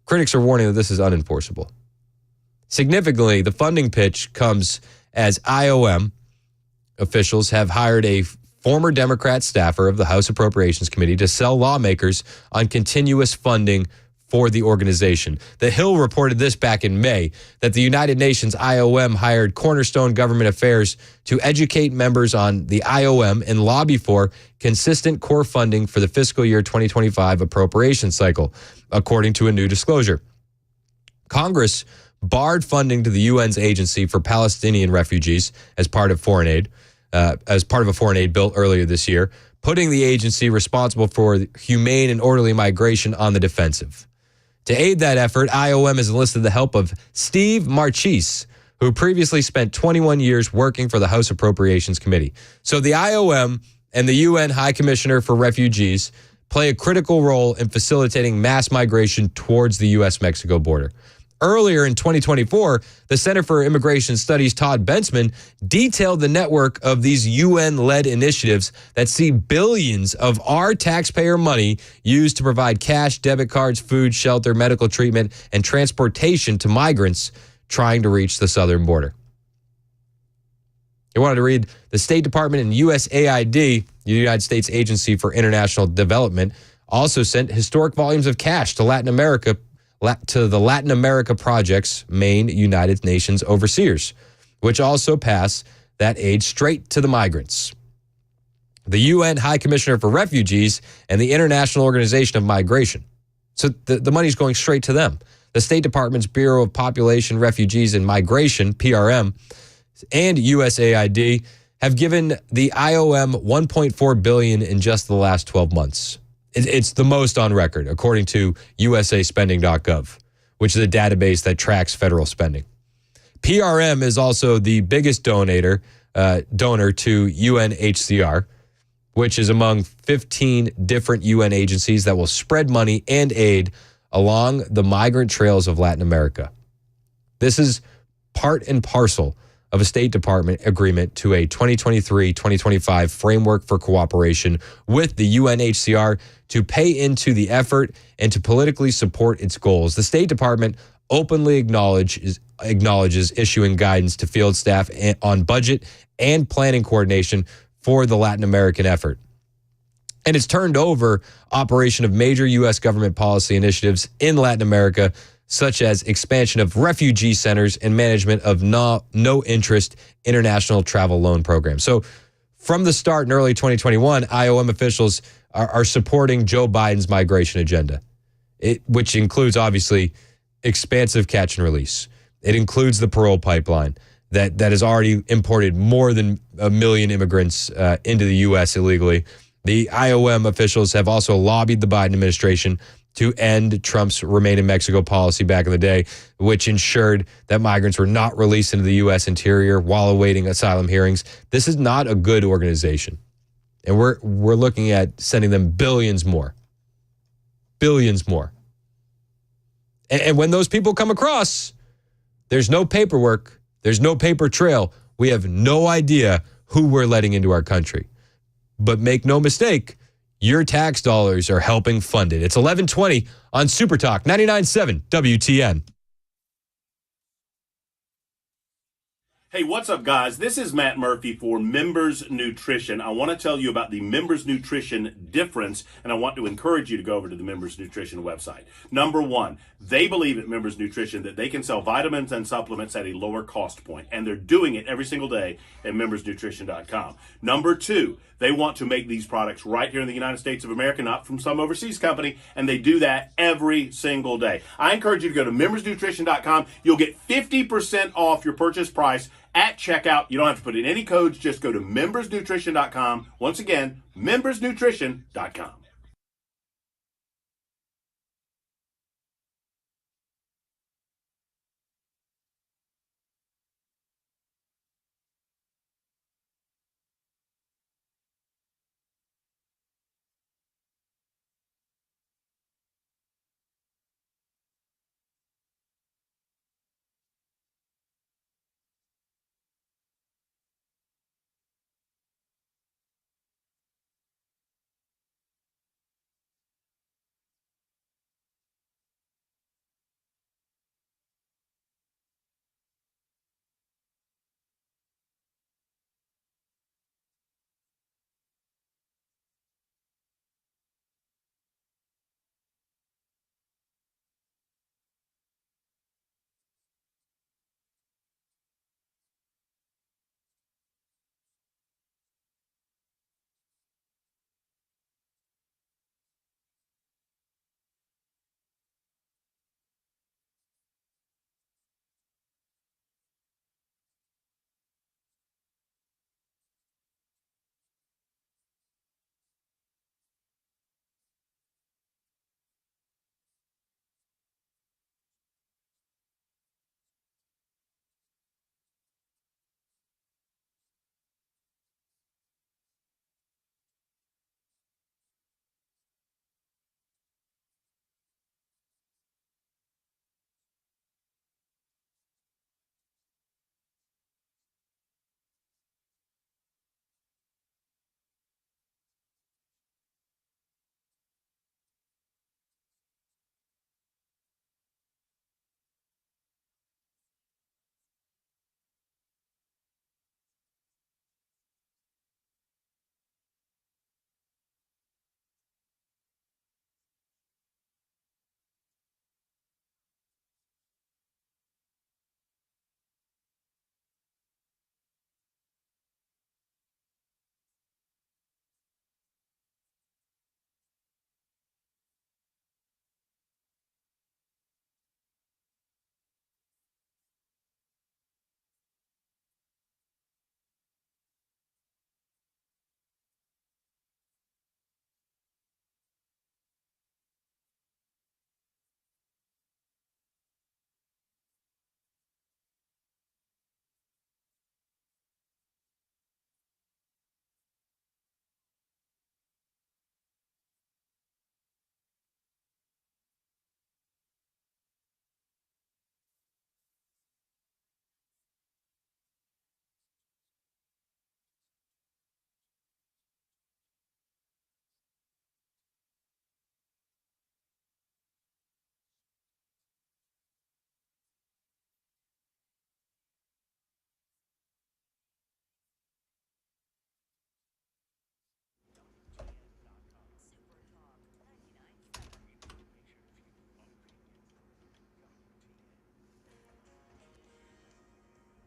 Critics are warning that this is unenforceable. Significantly, the funding pitch comes as IOM officials have hired a former Democrat staffer of the House Appropriations Committee to sell lawmakers on continuous funding for the organization. The Hill reported this back in May, that the United Nations IOM hired Cornerstone Government Affairs to educate members on the IOM and lobby for consistent core funding for the fiscal year 2025 appropriation cycle, according to a new disclosure. Congress barred funding to the UN's Agency for Palestinian Refugees as part of foreign aid, as part of a foreign aid bill earlier this year, putting the agency responsible for humane and orderly migration on the defensive. To aid that effort, IOM has enlisted the help of Steve Marchese, who previously spent 21 years working for the House Appropriations Committee. So the IOM and the UN High Commissioner for Refugees play a critical role in facilitating mass migration towards the U.S.-Mexico border. Earlier in 2024, the Center for Immigration Studies' Todd Bentzman detailed the network of these UN-led initiatives that see billions of our taxpayer money used to provide cash, debit cards, food, shelter, medical treatment, and transportation to migrants trying to reach the southern border. You wanted to read the State Department and USAID, the United States Agency for International Development, also sent historic volumes of cash to Latin America, to the Latin America Project's main United Nations overseers, which also pass that aid straight to the migrants. The UN High Commissioner for Refugees and the International Organization of Migration. So the money's going straight to them. The State Department's Bureau of Population, Refugees, and Migration, PRM, and USAID have given the IOM $1.4 billion in just the last 12 months. It's the most on record, according to usaspending.gov, which is a database that tracks federal spending. PRM is also the biggest donor to UNHCR, which is among 15 different UN agencies that will spread money and aid along the migrant trails of Latin America. This is part and parcel of a State Department agreement to a 2023-2025 framework for cooperation with the UNHCR to pay into the effort and to politically support its goals. The State Department openly acknowledges issuing guidance to field staff on budget and planning coordination for the Latin American effort. And it's turned over operation of major U.S. government policy initiatives in Latin America, such as expansion of refugee centers and management of no-interest international travel loan programs. So from the start in early 2021, IOM officials are supporting Joe Biden's migration agenda, which includes, obviously, expansive catch and release. It includes the parole pipeline that has already imported more than 1 million immigrants into the U.S. illegally. The IOM officials have also lobbied the Biden administration to end Trump's Remain in Mexico policy back in the day, which ensured that migrants were not released into the U.S. interior while awaiting asylum hearings. This is not a good organization. And we're looking at sending them billions more. Billions more. And when those people come across, there's no paperwork, there's no paper trail. We have no idea who we're letting into our country. But make no mistake, your tax dollars are helping fund it. It's 11:20 on Super Talk 99.7 WTN. Hey, what's up, guys? This is Matt Murphy for Members Nutrition. I want to tell you about the Members Nutrition difference, and I want to encourage you to go over to the Members Nutrition website. Number one, they believe at Members Nutrition that they can sell vitamins and supplements at a lower cost point, and they're doing it every single day at membersnutrition.com. Number two, they want to make these products right here in the United States of America, not from some overseas company, and they do that every single day. I encourage you to go to membersnutrition.com. You'll get 50% off your purchase price at checkout. You don't have to put in any codes. Just go to membersnutrition.com. Once again, membersnutrition.com.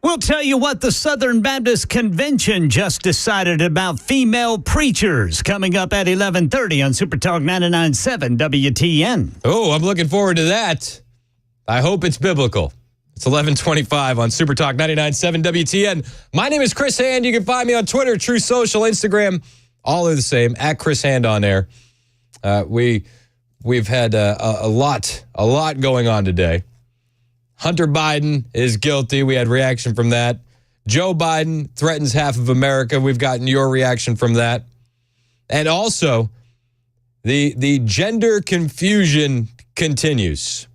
We'll tell you what the Southern Baptist Convention just decided about female preachers coming up at 11:30 on Super Talk 99.7 WTN. Oh, I'm looking forward to that. I hope it's biblical. It's 11:25 on Super Talk 99.7 WTN. My name is Chris Hand. You can find me on Twitter, True Social, Instagram. All are the same, at Chris Hand on air. We've had a lot going on today. Hunter Biden is guilty. We had reaction from that. Joe Biden threatens half of America. We've gotten your reaction from that. And also, the gender confusion continues.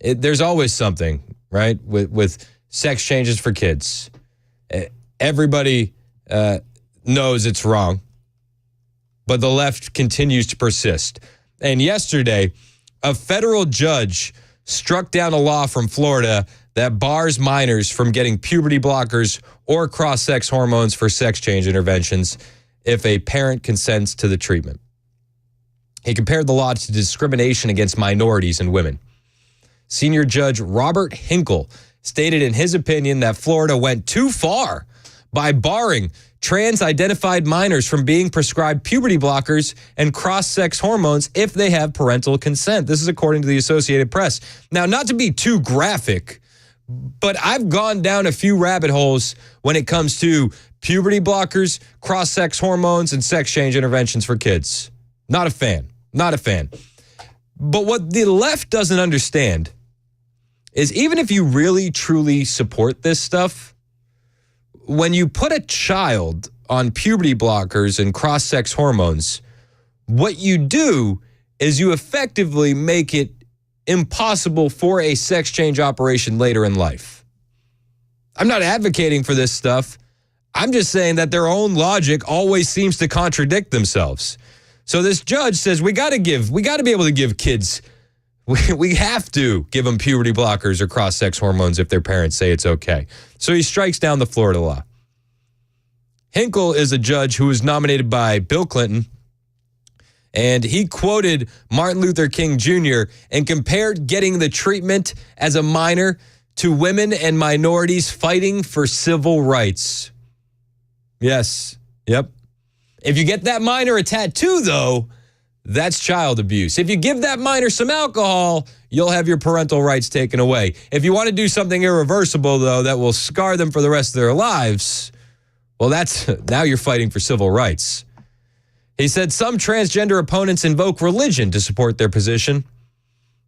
There's always something, right, with sex changes for kids. Everybody knows it's wrong, but the left continues to persist. And yesterday, a federal judge struck down a law from Florida that bars minors from getting puberty blockers or cross-sex hormones for sex change interventions if a parent consents to the treatment. He compared the law to discrimination against minorities and women. Senior Judge Robert Hinkle stated in his opinion that Florida went too far by barring trans-identified minors from being prescribed puberty blockers and cross-sex hormones if they have parental consent. This is according to the Associated Press. Now, not to be too graphic, but I've gone down a few rabbit holes when it comes to puberty blockers, cross-sex hormones, and sex change interventions for kids. Not a fan. Not a fan. But what the left doesn't understand is even if you really, truly support this stuff, when you put a child on puberty blockers and cross-sex hormones, what you do is you effectively make it impossible for a sex change operation later in life. I'm not advocating for this stuff. I'm just saying that their own logic always seems to contradict themselves. So this judge says we got to be able to give kids, we have to give them puberty blockers or cross-sex hormones if their parents say it's okay. So he strikes down the Florida law. Hinkle is a judge who was nominated by Bill Clinton, and he quoted Martin Luther King Jr. and compared getting the treatment as a minor to women and minorities fighting for civil rights. Yes, yep. If you get that minor a tattoo, though, that's child abuse. If you give that minor some alcohol, you'll have your parental rights taken away. If you want to do something irreversible, though, that will scar them for the rest of their lives, well, now you're fighting for civil rights. He said some transgender opponents invoke religion to support their position,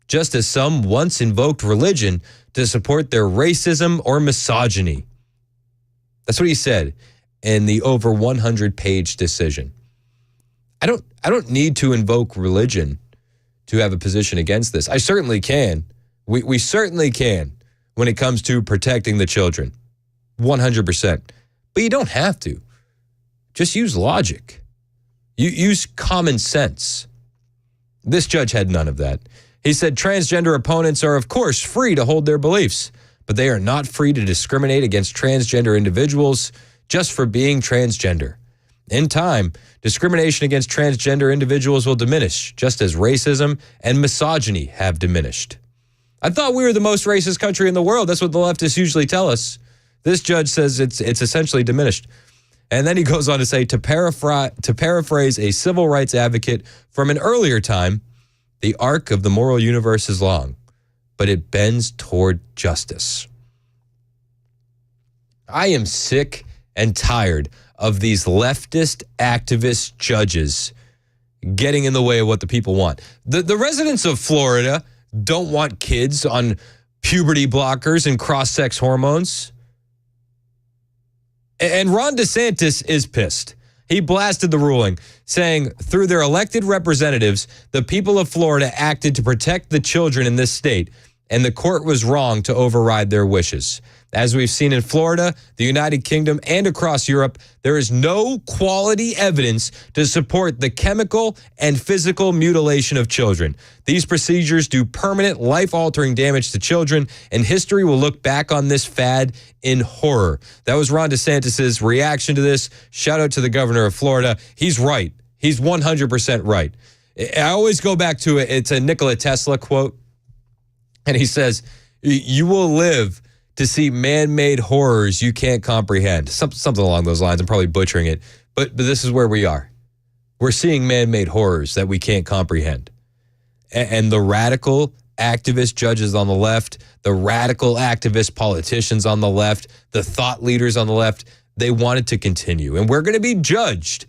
just as some once invoked religion to support their racism or misogyny. That's what he said in the over 100-page decision. I don't need to invoke religion to have a position against this. I certainly can. We certainly can when it comes to protecting the children. 100%. But you don't have to. Just use logic. You use common sense. This judge had none of that. He said transgender opponents are, of course, free to hold their beliefs, but they are not free to discriminate against transgender individuals just for being transgender. In time, discrimination against transgender individuals will diminish, just as racism and misogyny have diminished. I thought we were the most racist country in the world. That's what the leftists usually tell us. This judge says it's essentially diminished. And then he goes on to say, to paraphrase a civil rights advocate from an earlier time, the arc of the moral universe is long, but it bends toward justice. I am sick and tired of these leftist activist judges getting in the way of what the people want. The residents of Florida don't want kids on puberty blockers and cross-sex hormones. And Ron DeSantis is pissed. He blasted the ruling, saying, through their elected representatives, the people of Florida acted to protect the children in this state, and the court was wrong to override their wishes. As we've seen in Florida, the United Kingdom, and across Europe, there is no quality evidence to support the chemical and physical mutilation of children. These procedures do permanent, life-altering damage to children, and history will look back on this fad in horror. That was Ron DeSantis' reaction to this. Shout out to the governor of Florida. He's right. He's 100% right. I always go back to it. It's a Nikola Tesla quote, and he says, "You will live to see man-made horrors you can't comprehend. Something along those lines. I'm probably butchering it, but this is where we are. We're seeing man-made horrors that we can't comprehend. And the radical activist judges on the left, the radical activist politicians on the left, the thought leaders on the left, they want it to continue. And we're going to be judged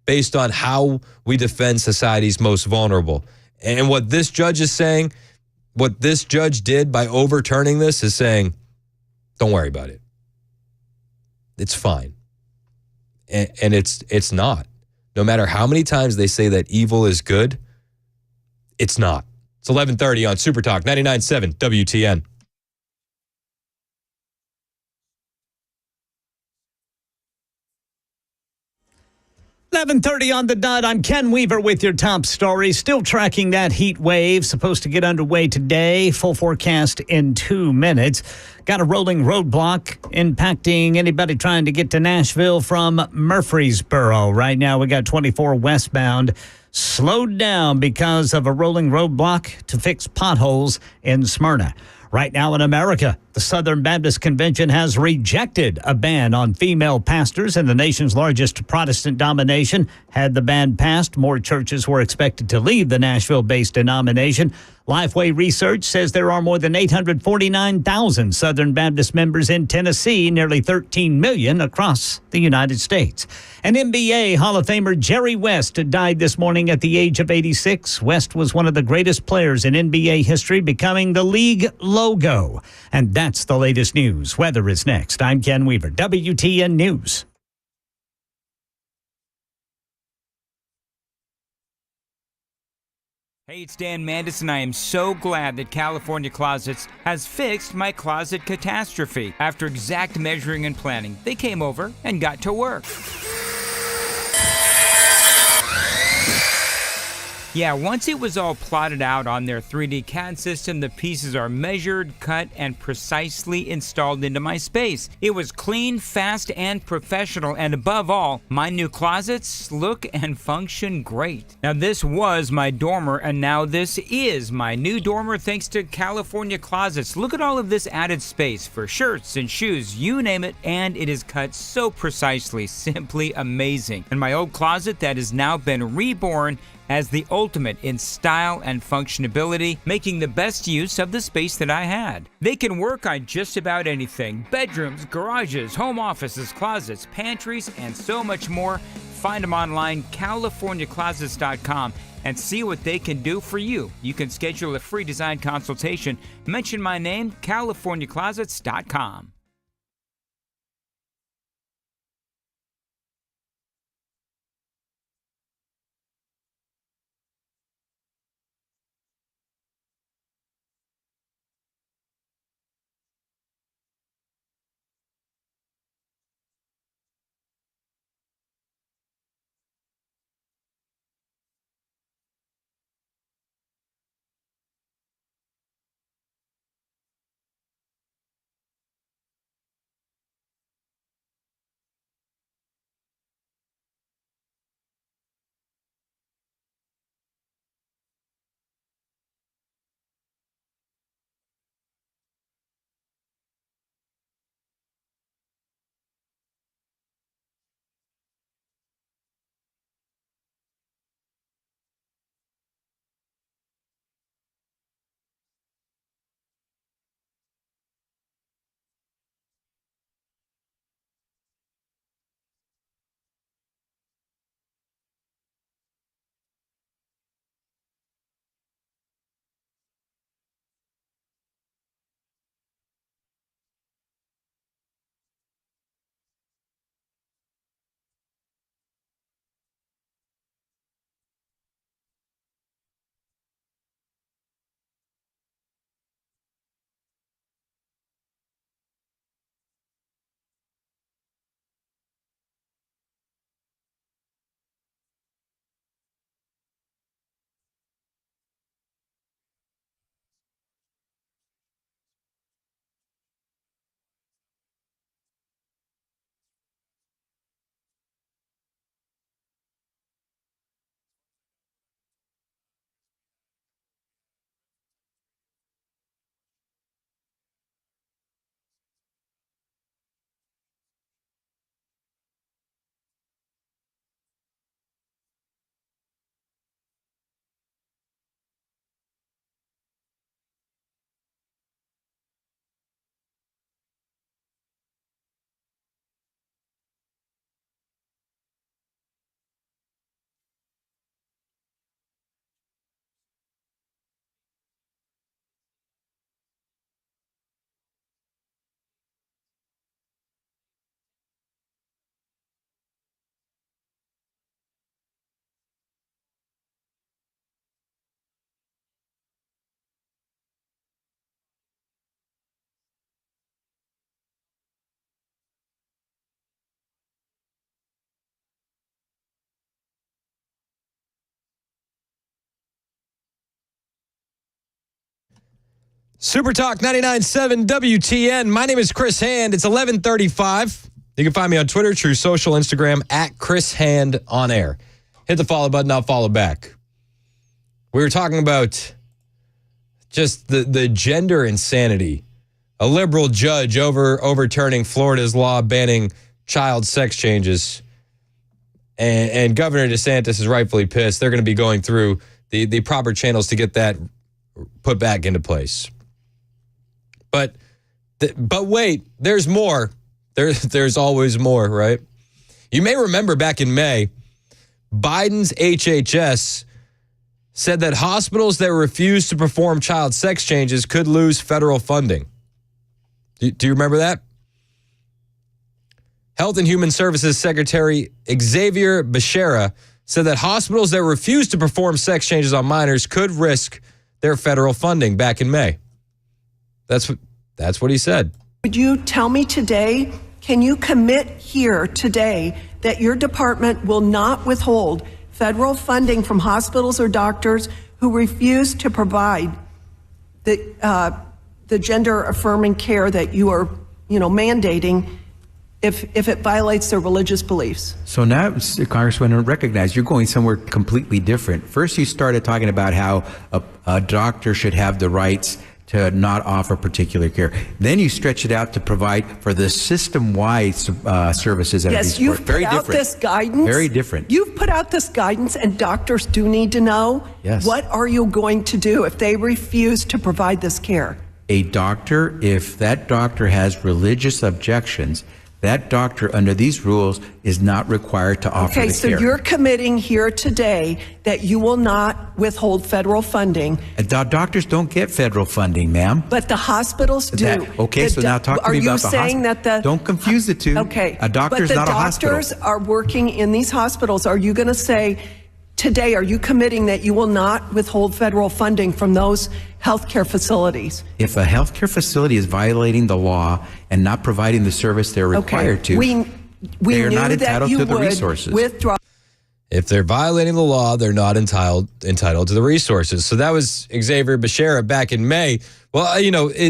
based on how we defend society's most vulnerable. And what this judge is saying, what this judge did by overturning this is saying, don't worry about it. It's fine. And it's not. No matter how many times they say that evil is good, it's not. It's 11:30 on Super Talk 99.7 WTN. $11:30 on the dot. I'm Ken Weaver with your top stories. Still tracking that heat wave. Supposed to get underway today. Full forecast in 2 minutes. Got a rolling roadblock impacting anybody trying to get to Nashville from Murfreesboro. Right now we got 24 westbound. Slowed down because of a rolling roadblock to fix potholes in Smyrna. Right now in America, the Southern Baptist Convention has rejected a ban on female pastors in the nation's largest Protestant denomination. Had the ban passed, more churches were expected to leave the Nashville-based denomination. Lifeway Research says there are more than 849,000 Southern Baptist members in Tennessee, nearly 13 million across the United States. And NBA Hall of Famer Jerry West died this morning at the age of 86. West was one of the greatest players in NBA history, becoming the league logo. And that's the latest news. Weather is next. I'm Ken Weaver, WTN News. Hey, it's Dan Mandis, and I am so glad that California Closets has fixed my closet catastrophe. After exact measuring and planning, they came over and got to work. Yeah, once it was all plotted out on their 3D CAD system, the pieces are measured, cut, and precisely installed into my space. It was clean, fast, and professional, and above all, my new closets look and function great. Now, this was my dormer, and now this is my new dormer thanks to California Closets. Look at all of this added space for shirts and shoes, you name it, and it is cut so precisely, simply amazing. And my old closet that has now been reborn as the ultimate in style and functionality, making the best use of the space that I had. They can work on just about anything: bedrooms, garages, home offices, closets, pantries, and so much more. Find them online, CaliforniaClosets.com, and see what they can do for you. You can schedule a free design consultation. Mention my name, CaliforniaClosets.com. Super Talk 99.7 WTN. My name is Chris Hand. It's 11:35. You can find me on Twitter, True Social, Instagram, at Chris Hand on air. Hit the follow button. I'll follow back. We were talking about just the gender insanity. A liberal judge overturning Florida's law banning child sex changes. And Governor DeSantis is rightfully pissed. They're going to be going through the proper channels to get that put back into place. But wait, there's more. There's always more, right? You may remember back in May, Biden's HHS said that hospitals that refuse to perform child sex changes could lose federal funding. Do you remember that? Health and Human Services Secretary Xavier Becerra said that hospitals that refuse to perform sex changes on minors could risk their federal funding back in May. That's what he said. Would you tell me today, can you commit here today that your department will not withhold federal funding from hospitals or doctors who refuse to provide the gender-affirming care that you are, mandating if it violates their religious beliefs? So now, Congresswoman, recognize you're going somewhere completely different. First, you started talking about how a doctor should have the rights to not offer particular care. Then you stretch it out to provide for the system-wide services. Yes, you've put out this guidance. Very different. You've put out this guidance, and doctors do need to know. Yes. What are you going to do if they refuse to provide this care? A doctor, if that doctor has religious objections, that doctor, under these rules, is not required to offer the care. Okay, so you're committing here today that you will not withhold federal funding. Doctors don't get federal funding, ma'am. But the hospitals do. So now talk to me about the hospital. Are you saying that Don't confuse the two. Okay. A doctor's not a hospital. But the doctors are working in these hospitals. Are you going to say today, are you committing that you will not withhold federal funding from those healthcare facilities? If a healthcare facility is violating the law and not providing the service they're required to, we they are knew not entitled that you to the would resources. Withdraw. If they're violating the law, they're not entitled to the resources. So that was Xavier Becerra back in May. Well,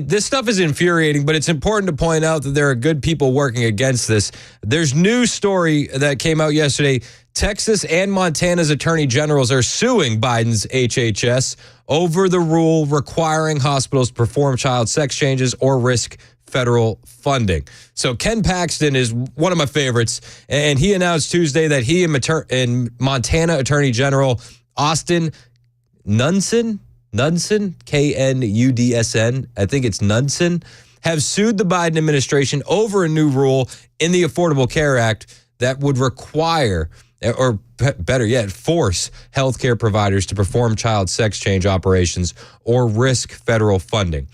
this stuff is infuriating, but it's important to point out that there are good people working against this. There's news story that came out yesterday. Texas and Montana's attorney generals are suing Biden's HHS over the rule requiring hospitals to perform child sex changes or risk federal funding. So Ken Paxton is one of my favorites, and he announced Tuesday that he and Montana Attorney General Austin Knudsen, K-N-U-D-S-N, I think it's Knudsen, have sued the Biden administration over a new rule in the Affordable Care Act that would require, or better yet, force healthcare providers to perform child sex change operations or risk federal funding.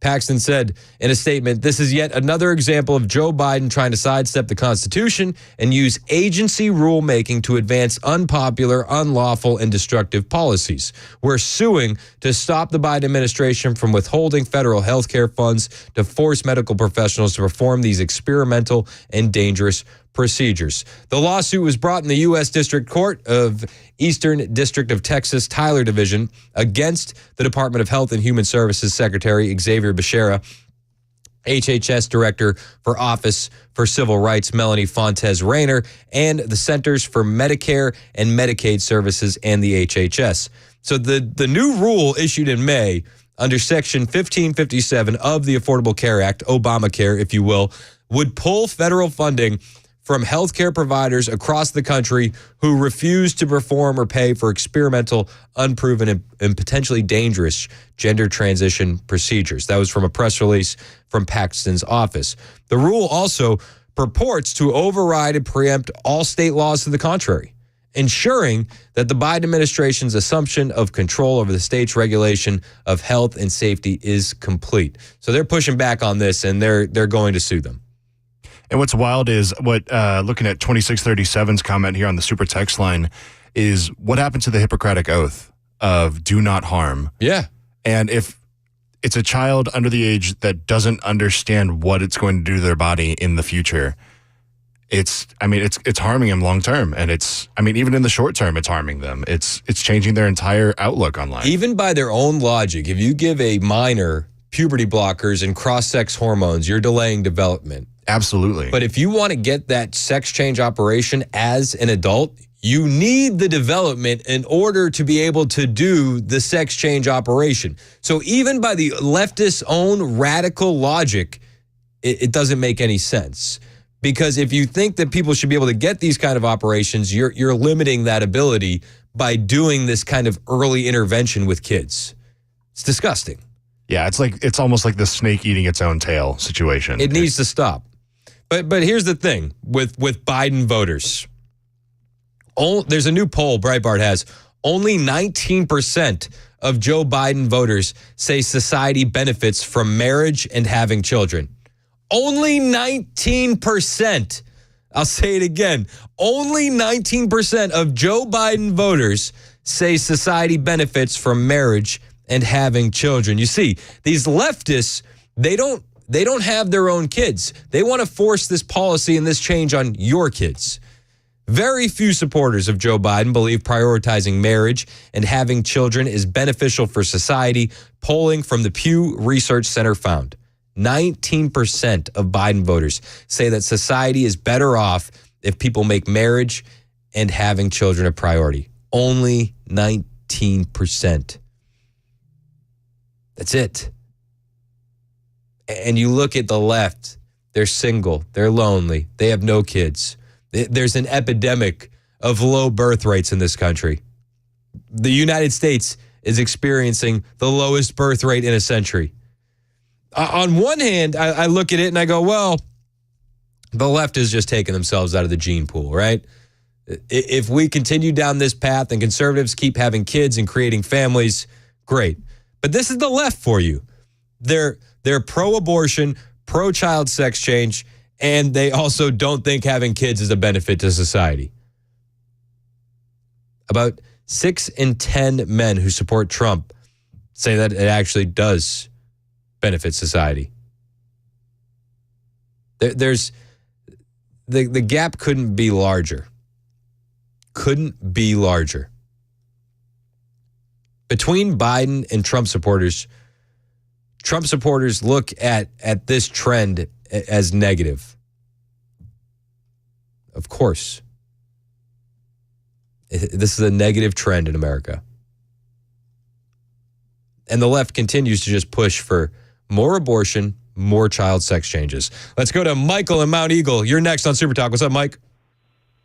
Paxton said in a statement, "This is yet another example of Joe Biden trying to sidestep the Constitution and use agency rulemaking to advance unpopular, unlawful, and destructive policies. We're suing to stop the Biden administration from withholding federal health care funds to force medical professionals to perform these experimental and dangerous procedures." The lawsuit was brought in the U.S. District Court of Eastern District of Texas, Tyler Division, against the Department of Health and Human Services Secretary Xavier Becerra, HHS Director for Office for Civil Rights Melanie Fontes Rayner, and the Centers for Medicare and Medicaid Services and the HHS. So the new rule issued in May under Section 1557 of the Affordable Care Act, Obamacare, if you will, would pull federal funding from healthcare providers across the country who refuse to perform or pay for experimental, unproven, and potentially dangerous gender transition procedures. That was from a press release from Paxton's office. The rule also purports to override and preempt all state laws to the contrary, ensuring that the Biden administration's assumption of control over the state's regulation of health and safety is complete. So they're pushing back on this, and they're going to sue them. And what's wild is looking at 2637's comment here on the super text line is what happened to the Hippocratic Oath of do not harm. Yeah. And if it's a child under the age that doesn't understand what it's going to do to their body in the future, it's harming them long term, and even in the short term, it's harming them. It's changing their entire outlook on life. Even by their own logic, if you give a minor puberty blockers and cross-sex hormones, you're delaying development. Absolutely. But if you want to get that sex change operation as an adult, you need the development in order to be able to do the sex change operation. So even by the leftist own radical logic, it doesn't make any sense. Because if you think that people should be able to get these kind of operations, you're limiting that ability by doing this kind of early intervention with kids. It's disgusting. Yeah, it's almost like the snake eating its own tail situation. It needs to stop. But here's the thing with Biden voters. There's a new poll Breitbart has. Only 19% of Joe Biden voters say society benefits from marriage and having children. Only 19%. I'll say it again. Only 19% of Joe Biden voters say society benefits from marriage and having children. You see, these leftists, they don't have their own kids. They want to force this policy and this change on your kids. Very few supporters of Joe Biden believe prioritizing marriage and having children is beneficial for society. Polling from the Pew Research Center found 19% of Biden voters say that society is better off if people make marriage and having children a priority. Only 19%. That's it. And you look at the left, they're single, they're lonely, they have no kids. There's an epidemic of low birth rates in this country. The United States is experiencing the lowest birth rate in a century. On one hand, I look at it and I go, well, the left is just taking themselves out of the gene pool, right? If we continue down this path and conservatives keep having kids and creating families, great. But this is the left for you. They're pro-abortion, pro-child sex change, and they also don't think having kids is a benefit to society. About 6 in 10 men who support Trump say that it actually does benefit society. There's the gap couldn't be larger. Couldn't be larger. Between Biden and Trump supporters look at this trend as negative. Of course. This is a negative trend in America. And the left continues to just push for more abortion, more child sex changes. Let's go to Michael in Mount Eagle. You're next on Super Talk. What's up, Mike?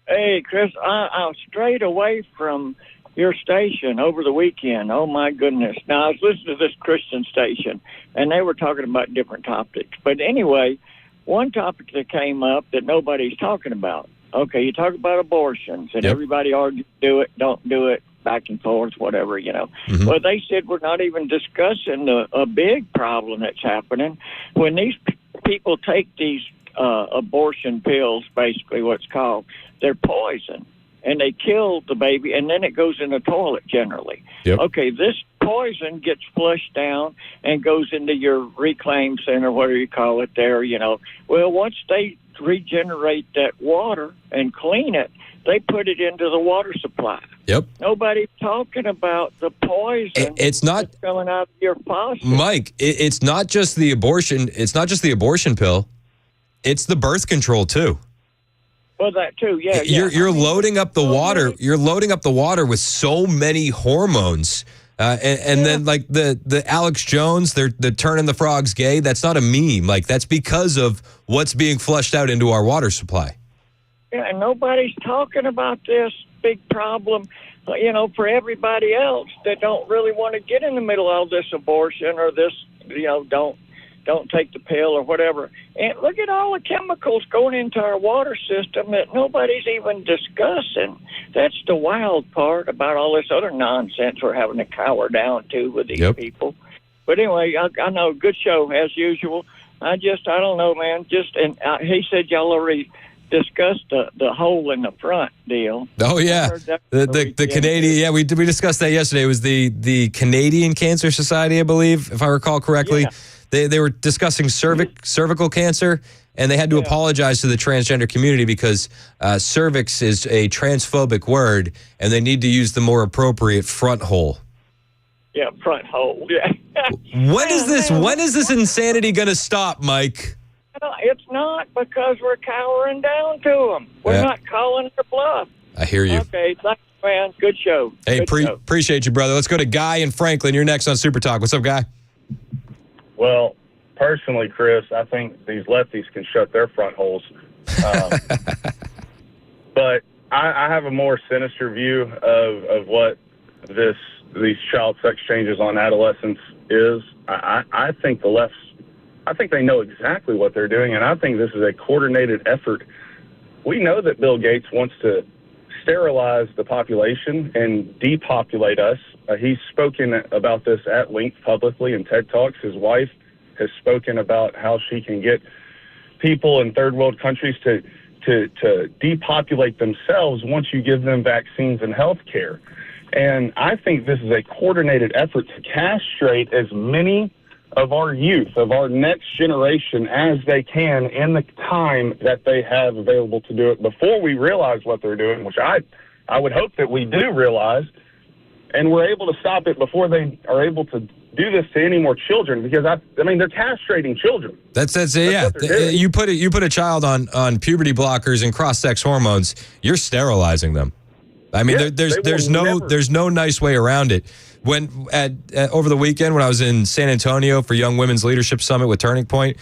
Hey, Chris, I strayed away from your station over the weekend. Oh, my goodness. Now, I was listening to this Christian station, and they were talking about different topics. But anyway, one topic that came up that nobody's talking about. Okay, you talk about abortions, and everybody argues, do it, don't do it, back and forth, whatever, you know. Mm-hmm. Well, they said we're not even discussing a big problem that's happening. When these people take these abortion pills, basically what's called, they're poison, and they kill the baby, and then it goes in the toilet generally. Yep. Okay, this poison gets flushed down and goes into your reclaim center, whatever you call it there, you know. Well, once they regenerate that water and clean it, they put it into the water supply. Yep. Nobody's talking about the poison it's not that's coming out of your faucet. Mike, it's not just the abortion. It's not just the abortion pill. It's the birth control too. Well, that too, yeah. You're loading up the water. You're loading up the water with so many hormones. And then like the Alex Jones, they're turning the frogs gay. That's not a meme. Like that's because of what's being flushed out into our water supply. Yeah, and nobody's talking about this big problem, you know, for everybody else that don't really want to get in the middle of all this abortion or this, you know, don't take the pill or whatever. And look at all the chemicals going into our water system that nobody's even discussing. That's the wild part about all this other nonsense we're having to cower down to with these people. But anyway, I know, good show as usual. I don't know, man. He said y'all already discussed the hole in the front deal. Oh yeah, the Canadian. Yeah, we discussed that yesterday. It was the Canadian Cancer Society, I believe, if I recall correctly. Yeah. They were discussing cervical cancer, and they had to apologize to the transgender community because cervix is a transphobic word, and they need to use the more appropriate front hole. Yeah, front hole. Yeah. When is this insanity going to stop, Mike? It's not, because we're cowering down to them. We're not calling their bluff. I hear you. Okay, thanks, man. Good show. Hey, Good show. appreciate you, brother. Let's go to Guy in Franklin. You're next on Super Talk. What's up, Guy? Well, personally, Chris, I think these lefties can shut their front holes. But I have a more sinister view of what these child sex changes on adolescents is. I think the left, I think they know exactly what they're doing, and I think this is a coordinated effort. We know that Bill Gates wants to sterilize the population and depopulate us. He's spoken about this at length publicly in TED Talks. His wife has spoken about how she can get people in third world countries to depopulate themselves once you give them vaccines and health care. And I think this is a coordinated effort to castrate as many of our youth, of our next generation, as they can in the time that they have available to do it before we realize what they're doing, which I would hope that we do realize, and we're able to stop it before they are able to do this to any more children, because I mean they're castrating children. That's yeah. You put a child on puberty blockers and cross-sex hormones, you're sterilizing them. I mean, there's no nice way around it. When over the weekend when I was in San Antonio for Young Women's Leadership Summit with Turning Point,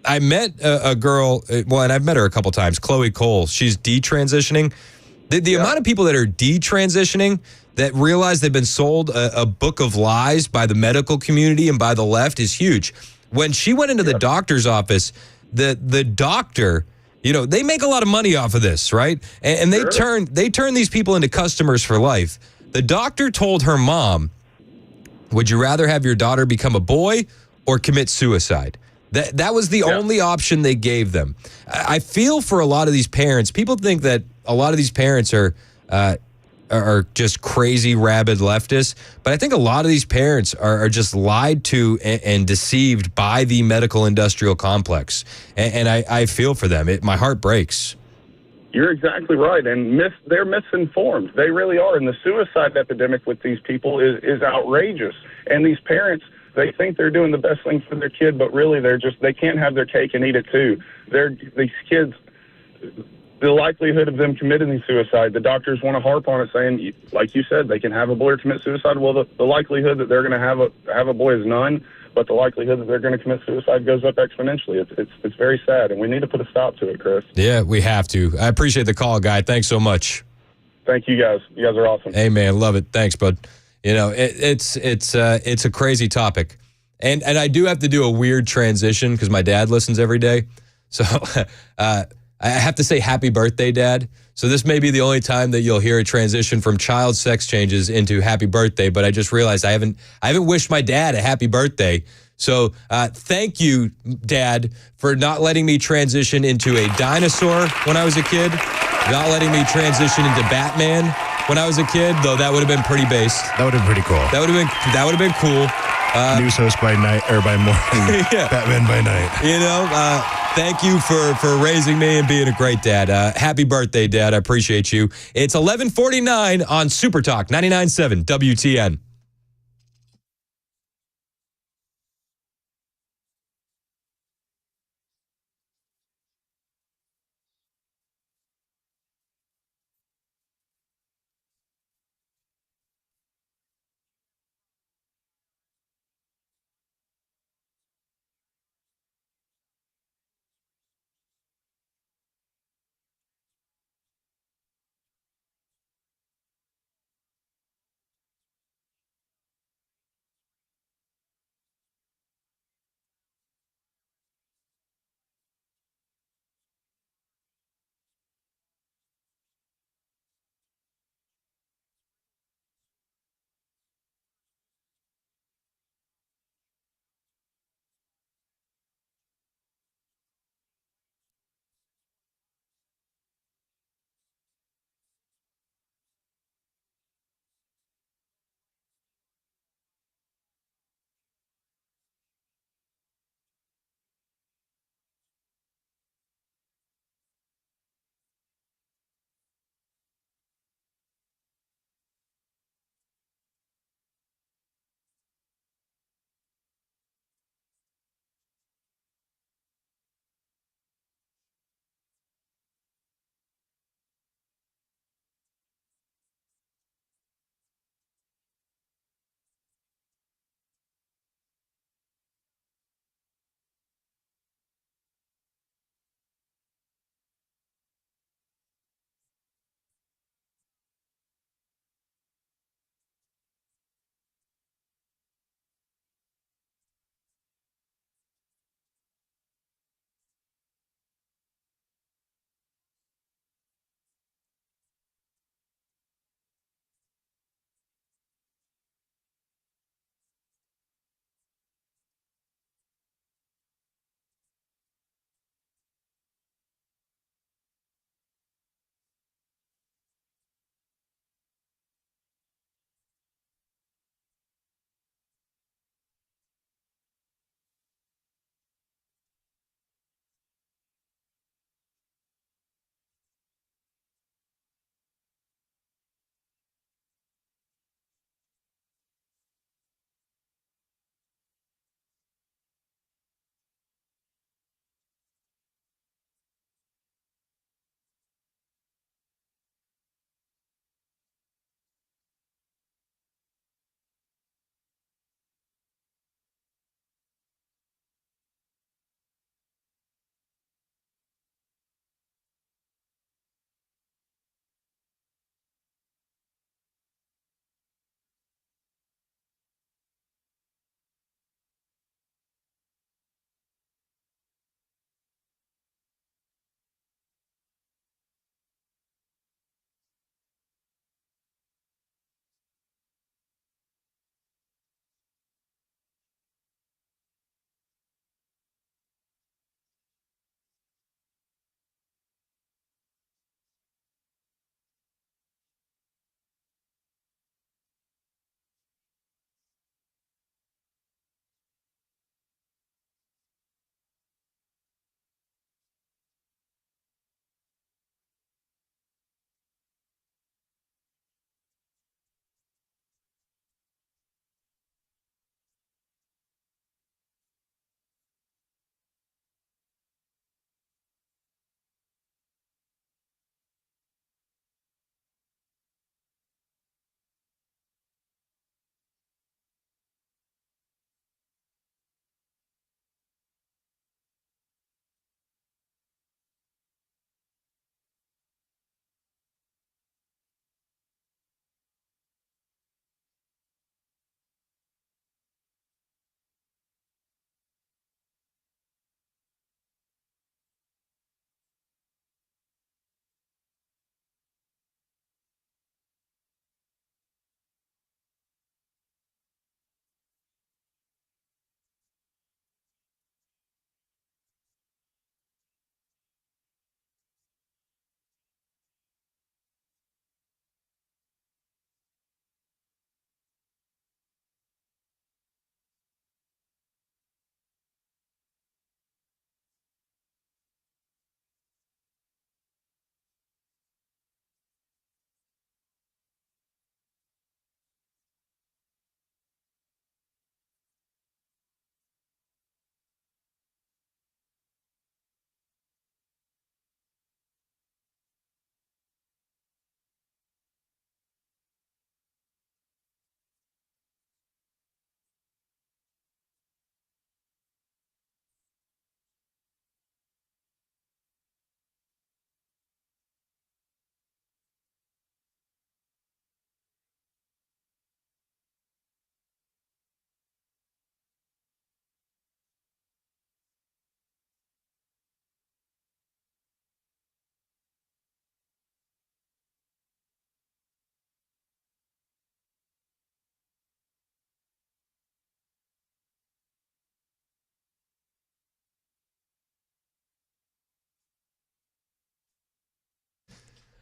I met a girl. Well, and I've met her a couple times. Chloe Cole. She's detransitioning. The amount of people that are detransitioning that realize they've been sold a book of lies by the medical community and by the left is huge. When she went into the doctor's office, the doctor, you know, they make a lot of money off of this, right? And they turn these people into customers for life. The doctor told her mom, would you rather have your daughter become a boy or commit suicide? That was the only option they gave them. I feel for a lot of these parents. People think that a lot of these parents are just crazy, rabid leftists. But I think a lot of these parents are just lied to and deceived by the medical industrial complex. And I feel for them. My heart breaks. You're exactly right, and they're misinformed. They really are, and the suicide epidemic with these people is outrageous. And these parents, they think they're doing the best thing for their kid, but really they can't have their cake and eat it too. These kids, the likelihood of them committing suicide, the doctors want to harp on it, saying, like you said, they can have a boy or commit suicide. Well, the likelihood that they're going to have a boy is none, but the likelihood that they're going to commit suicide goes up exponentially. It's very sad, and we need to put a stop to it, Chris. Yeah, we have to. I appreciate the call, Guy. Thanks so much. Thank you, guys. You guys are awesome. Hey, man, love it. Thanks, bud. You know, it's a crazy topic, and I do have to do a weird transition because my dad listens every day, so I have to say happy birthday, Dad. So this may be the only time that you'll hear a transition from child sex changes into happy birthday, but I just realized I haven't wished my dad a happy birthday. So thank you, Dad, for not letting me transition into a dinosaur when I was a kid, not letting me transition into Batman when I was a kid, though that would have been pretty based. That would have been pretty cool. That would have been cool. News host by night or by morning, Batman by night. You know, thank you for raising me and being a great dad. Happy birthday, Dad. I appreciate you. It's 11:49 on Super Talk 99.7 WTN.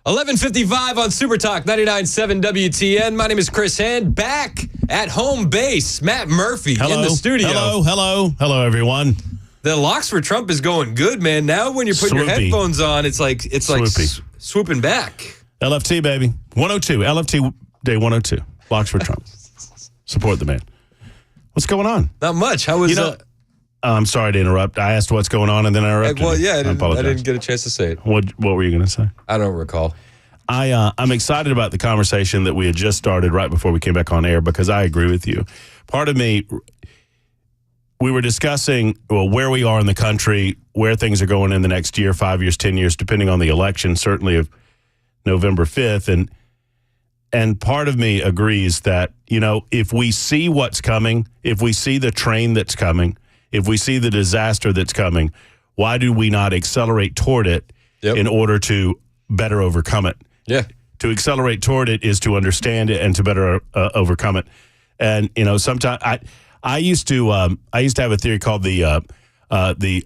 11:55 on Super Talk 99.7 WTN. My name is Chris Hand. Back at home base, Matt Murphy in the studio. Hello, everyone. The locks for Trump is going good, man. Now when you're putting your headphones on, it's like swooping back. LFT, baby. 102. LFT day 102. Locks for Trump. Support the man. What's going on? Not much. How was I'm sorry to interrupt. I asked what's going on and then I interrupted. Well, yeah, I didn't get a chance to say it. What were you going to say? I don't recall. I'm excited about the conversation that we had just started right before we came back on air because I agree with you. Part of me, we were discussing where we are in the country, where things are going in the next year, 5 years, 10 years, depending on the election, certainly of November 5th. And part of me agrees that, if we see what's coming, if we see the train that's coming, if we see the disaster that's coming, why do we not accelerate toward it in order to better overcome it? Yeah. To accelerate toward it is to understand it and to better overcome it. And, sometimes I used to have a theory called the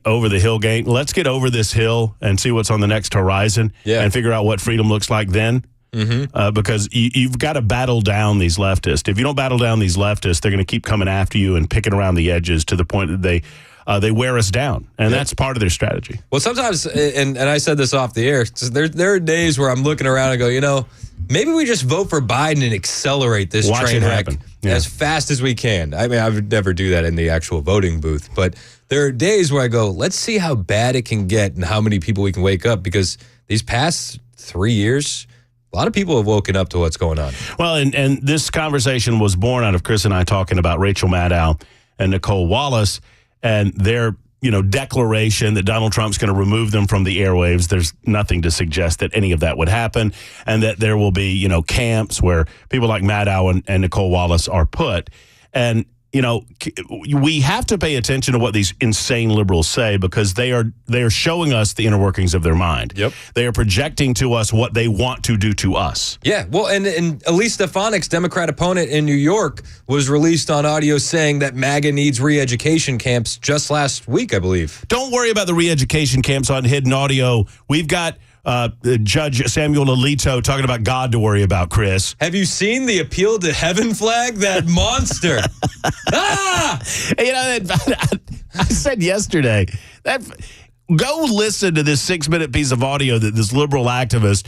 over the hill game. Let's get over this hill and see what's on the next horizon and figure out what freedom looks like then. Mm-hmm. Because you've got to battle down these leftists. If you don't battle down these leftists, they're going to keep coming after you and picking around the edges to the point that they wear us down. And that's part of their strategy. Well, sometimes, and I said this off the air, there are days where I'm looking around and go, maybe we just vote for Biden and accelerate this train wreck as fast as we can. I mean, I would never do that in the actual voting booth, but there are days where I go, let's see how bad it can get and how many people we can wake up, because these past 3 years, a lot of people have woken up to what's going on. Well, and this conversation was born out of Chris and I talking about Rachel Maddow and Nicole Wallace and their declaration that Donald Trump's going to remove them from the airwaves. There's nothing to suggest that any of that would happen, and that there will be camps where people like Maddow and Nicole Wallace are put. And we have to pay attention to what these insane liberals say, because they are showing us the inner workings of their mind. Yep. They are projecting to us what they want to do to us. Yeah, well, and Elise Stefanik's Democrat opponent in New York was released on audio saying that MAGA needs re-education camps just last week, I believe. Don't worry about the re-education camps on hidden audio. We've got Judge Samuel Alito talking about God to worry about, Chris. Have you seen the appeal to heaven flag? That monster. I said yesterday that go listen to this 6-minute piece of audio that this liberal activist,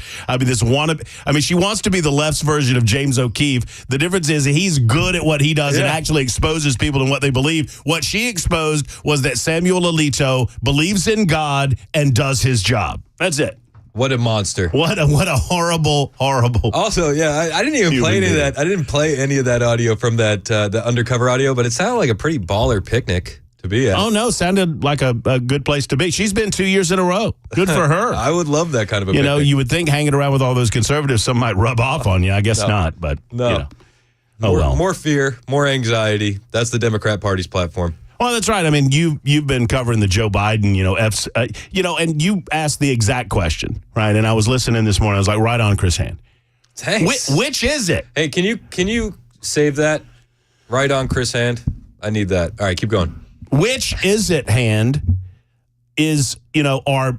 she wants to be the left's version of James O'Keefe. The difference is he's good at what he does and actually exposes people to what they believe. What she exposed was that Samuel Alito believes in God and does his job. That's it. What a monster. What a horrible. Also, I didn't even play any of that. I didn't play any of that audio from that the undercover audio, but it sounded like a pretty baller picnic to be at. Oh, no, sounded like a good place to be. She's been 2 years in a row. Good for her. I would love that kind of a picnic. You would think hanging around with all those conservatives, some might rub off on you. I guess not, but, no. More fear, more anxiety. That's the Democrat Party's platform. Well, that's right. I mean, you've been covering the Joe Biden, and you asked the exact question, right? And I was listening this morning. I was like, right on, Chris Hand. Thanks. Which is it? Hey, can you save that? Right on, Chris Hand. I need that. All right, keep going. Which is it, Hand? Is our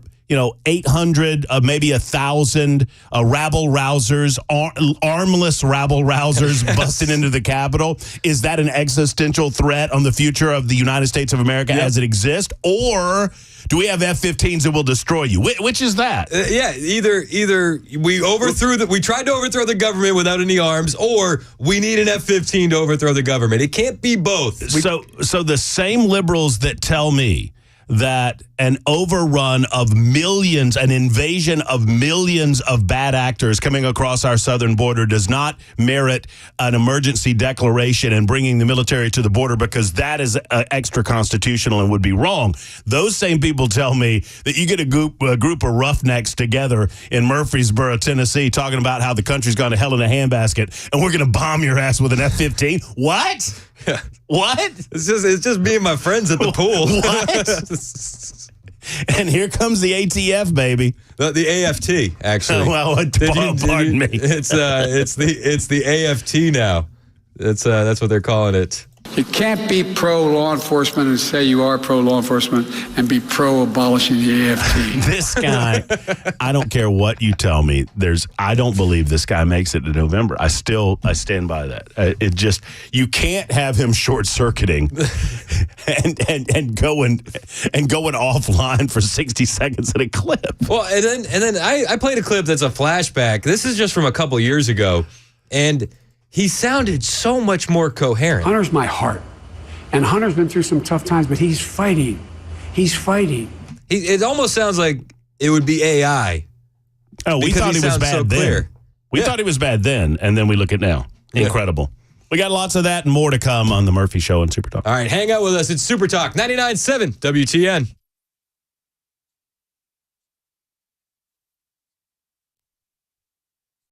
800, maybe 1,000 rabble-rousers, armless rabble-rousers busting into the Capitol? Is that an existential threat on the future of the United States of America as it exists? Or do we have F-15s that will destroy you? Which is that? Either we tried to overthrow the government without any arms, or we need an F-15 to overthrow the government. It can't be both. So the same liberals that tell me that an overrun of millions, an invasion of millions of bad actors coming across our southern border does not merit an emergency declaration and bringing the military to the border, because that is extra constitutional and would be wrong. Those same people tell me that you get a group of roughnecks together in Murfreesboro, Tennessee, talking about how the country's gone to hell in a handbasket and we're going to bomb your ass with an F-15. What? What? It's just me and my friends at the pool. What? And here comes the ATF, baby. The AFT, actually. Well, pardon me. It's the AFT now. That's what they're calling it. You can't be pro-law enforcement and say you are pro-law enforcement and be pro-abolishing the AFT. This guy, I don't care what you tell me. I don't believe this guy makes it to November. I stand by that. It just, you can't have him short-circuiting and going offline for 60 seconds at a clip. Well, and then I played a clip that's a flashback. This is just from a couple years ago, and he sounded so much more coherent. Hunter's my heart. And Hunter's been through some tough times, but he's fighting. He's fighting. It almost sounds like it would be AI. Oh, we thought he was bad then. We thought he was bad then, and then we look at now. Incredible. We got lots of that and more to come on The Murphy Show and Super Talk. All right, hang out with us. It's Super Talk 99.7 WTN.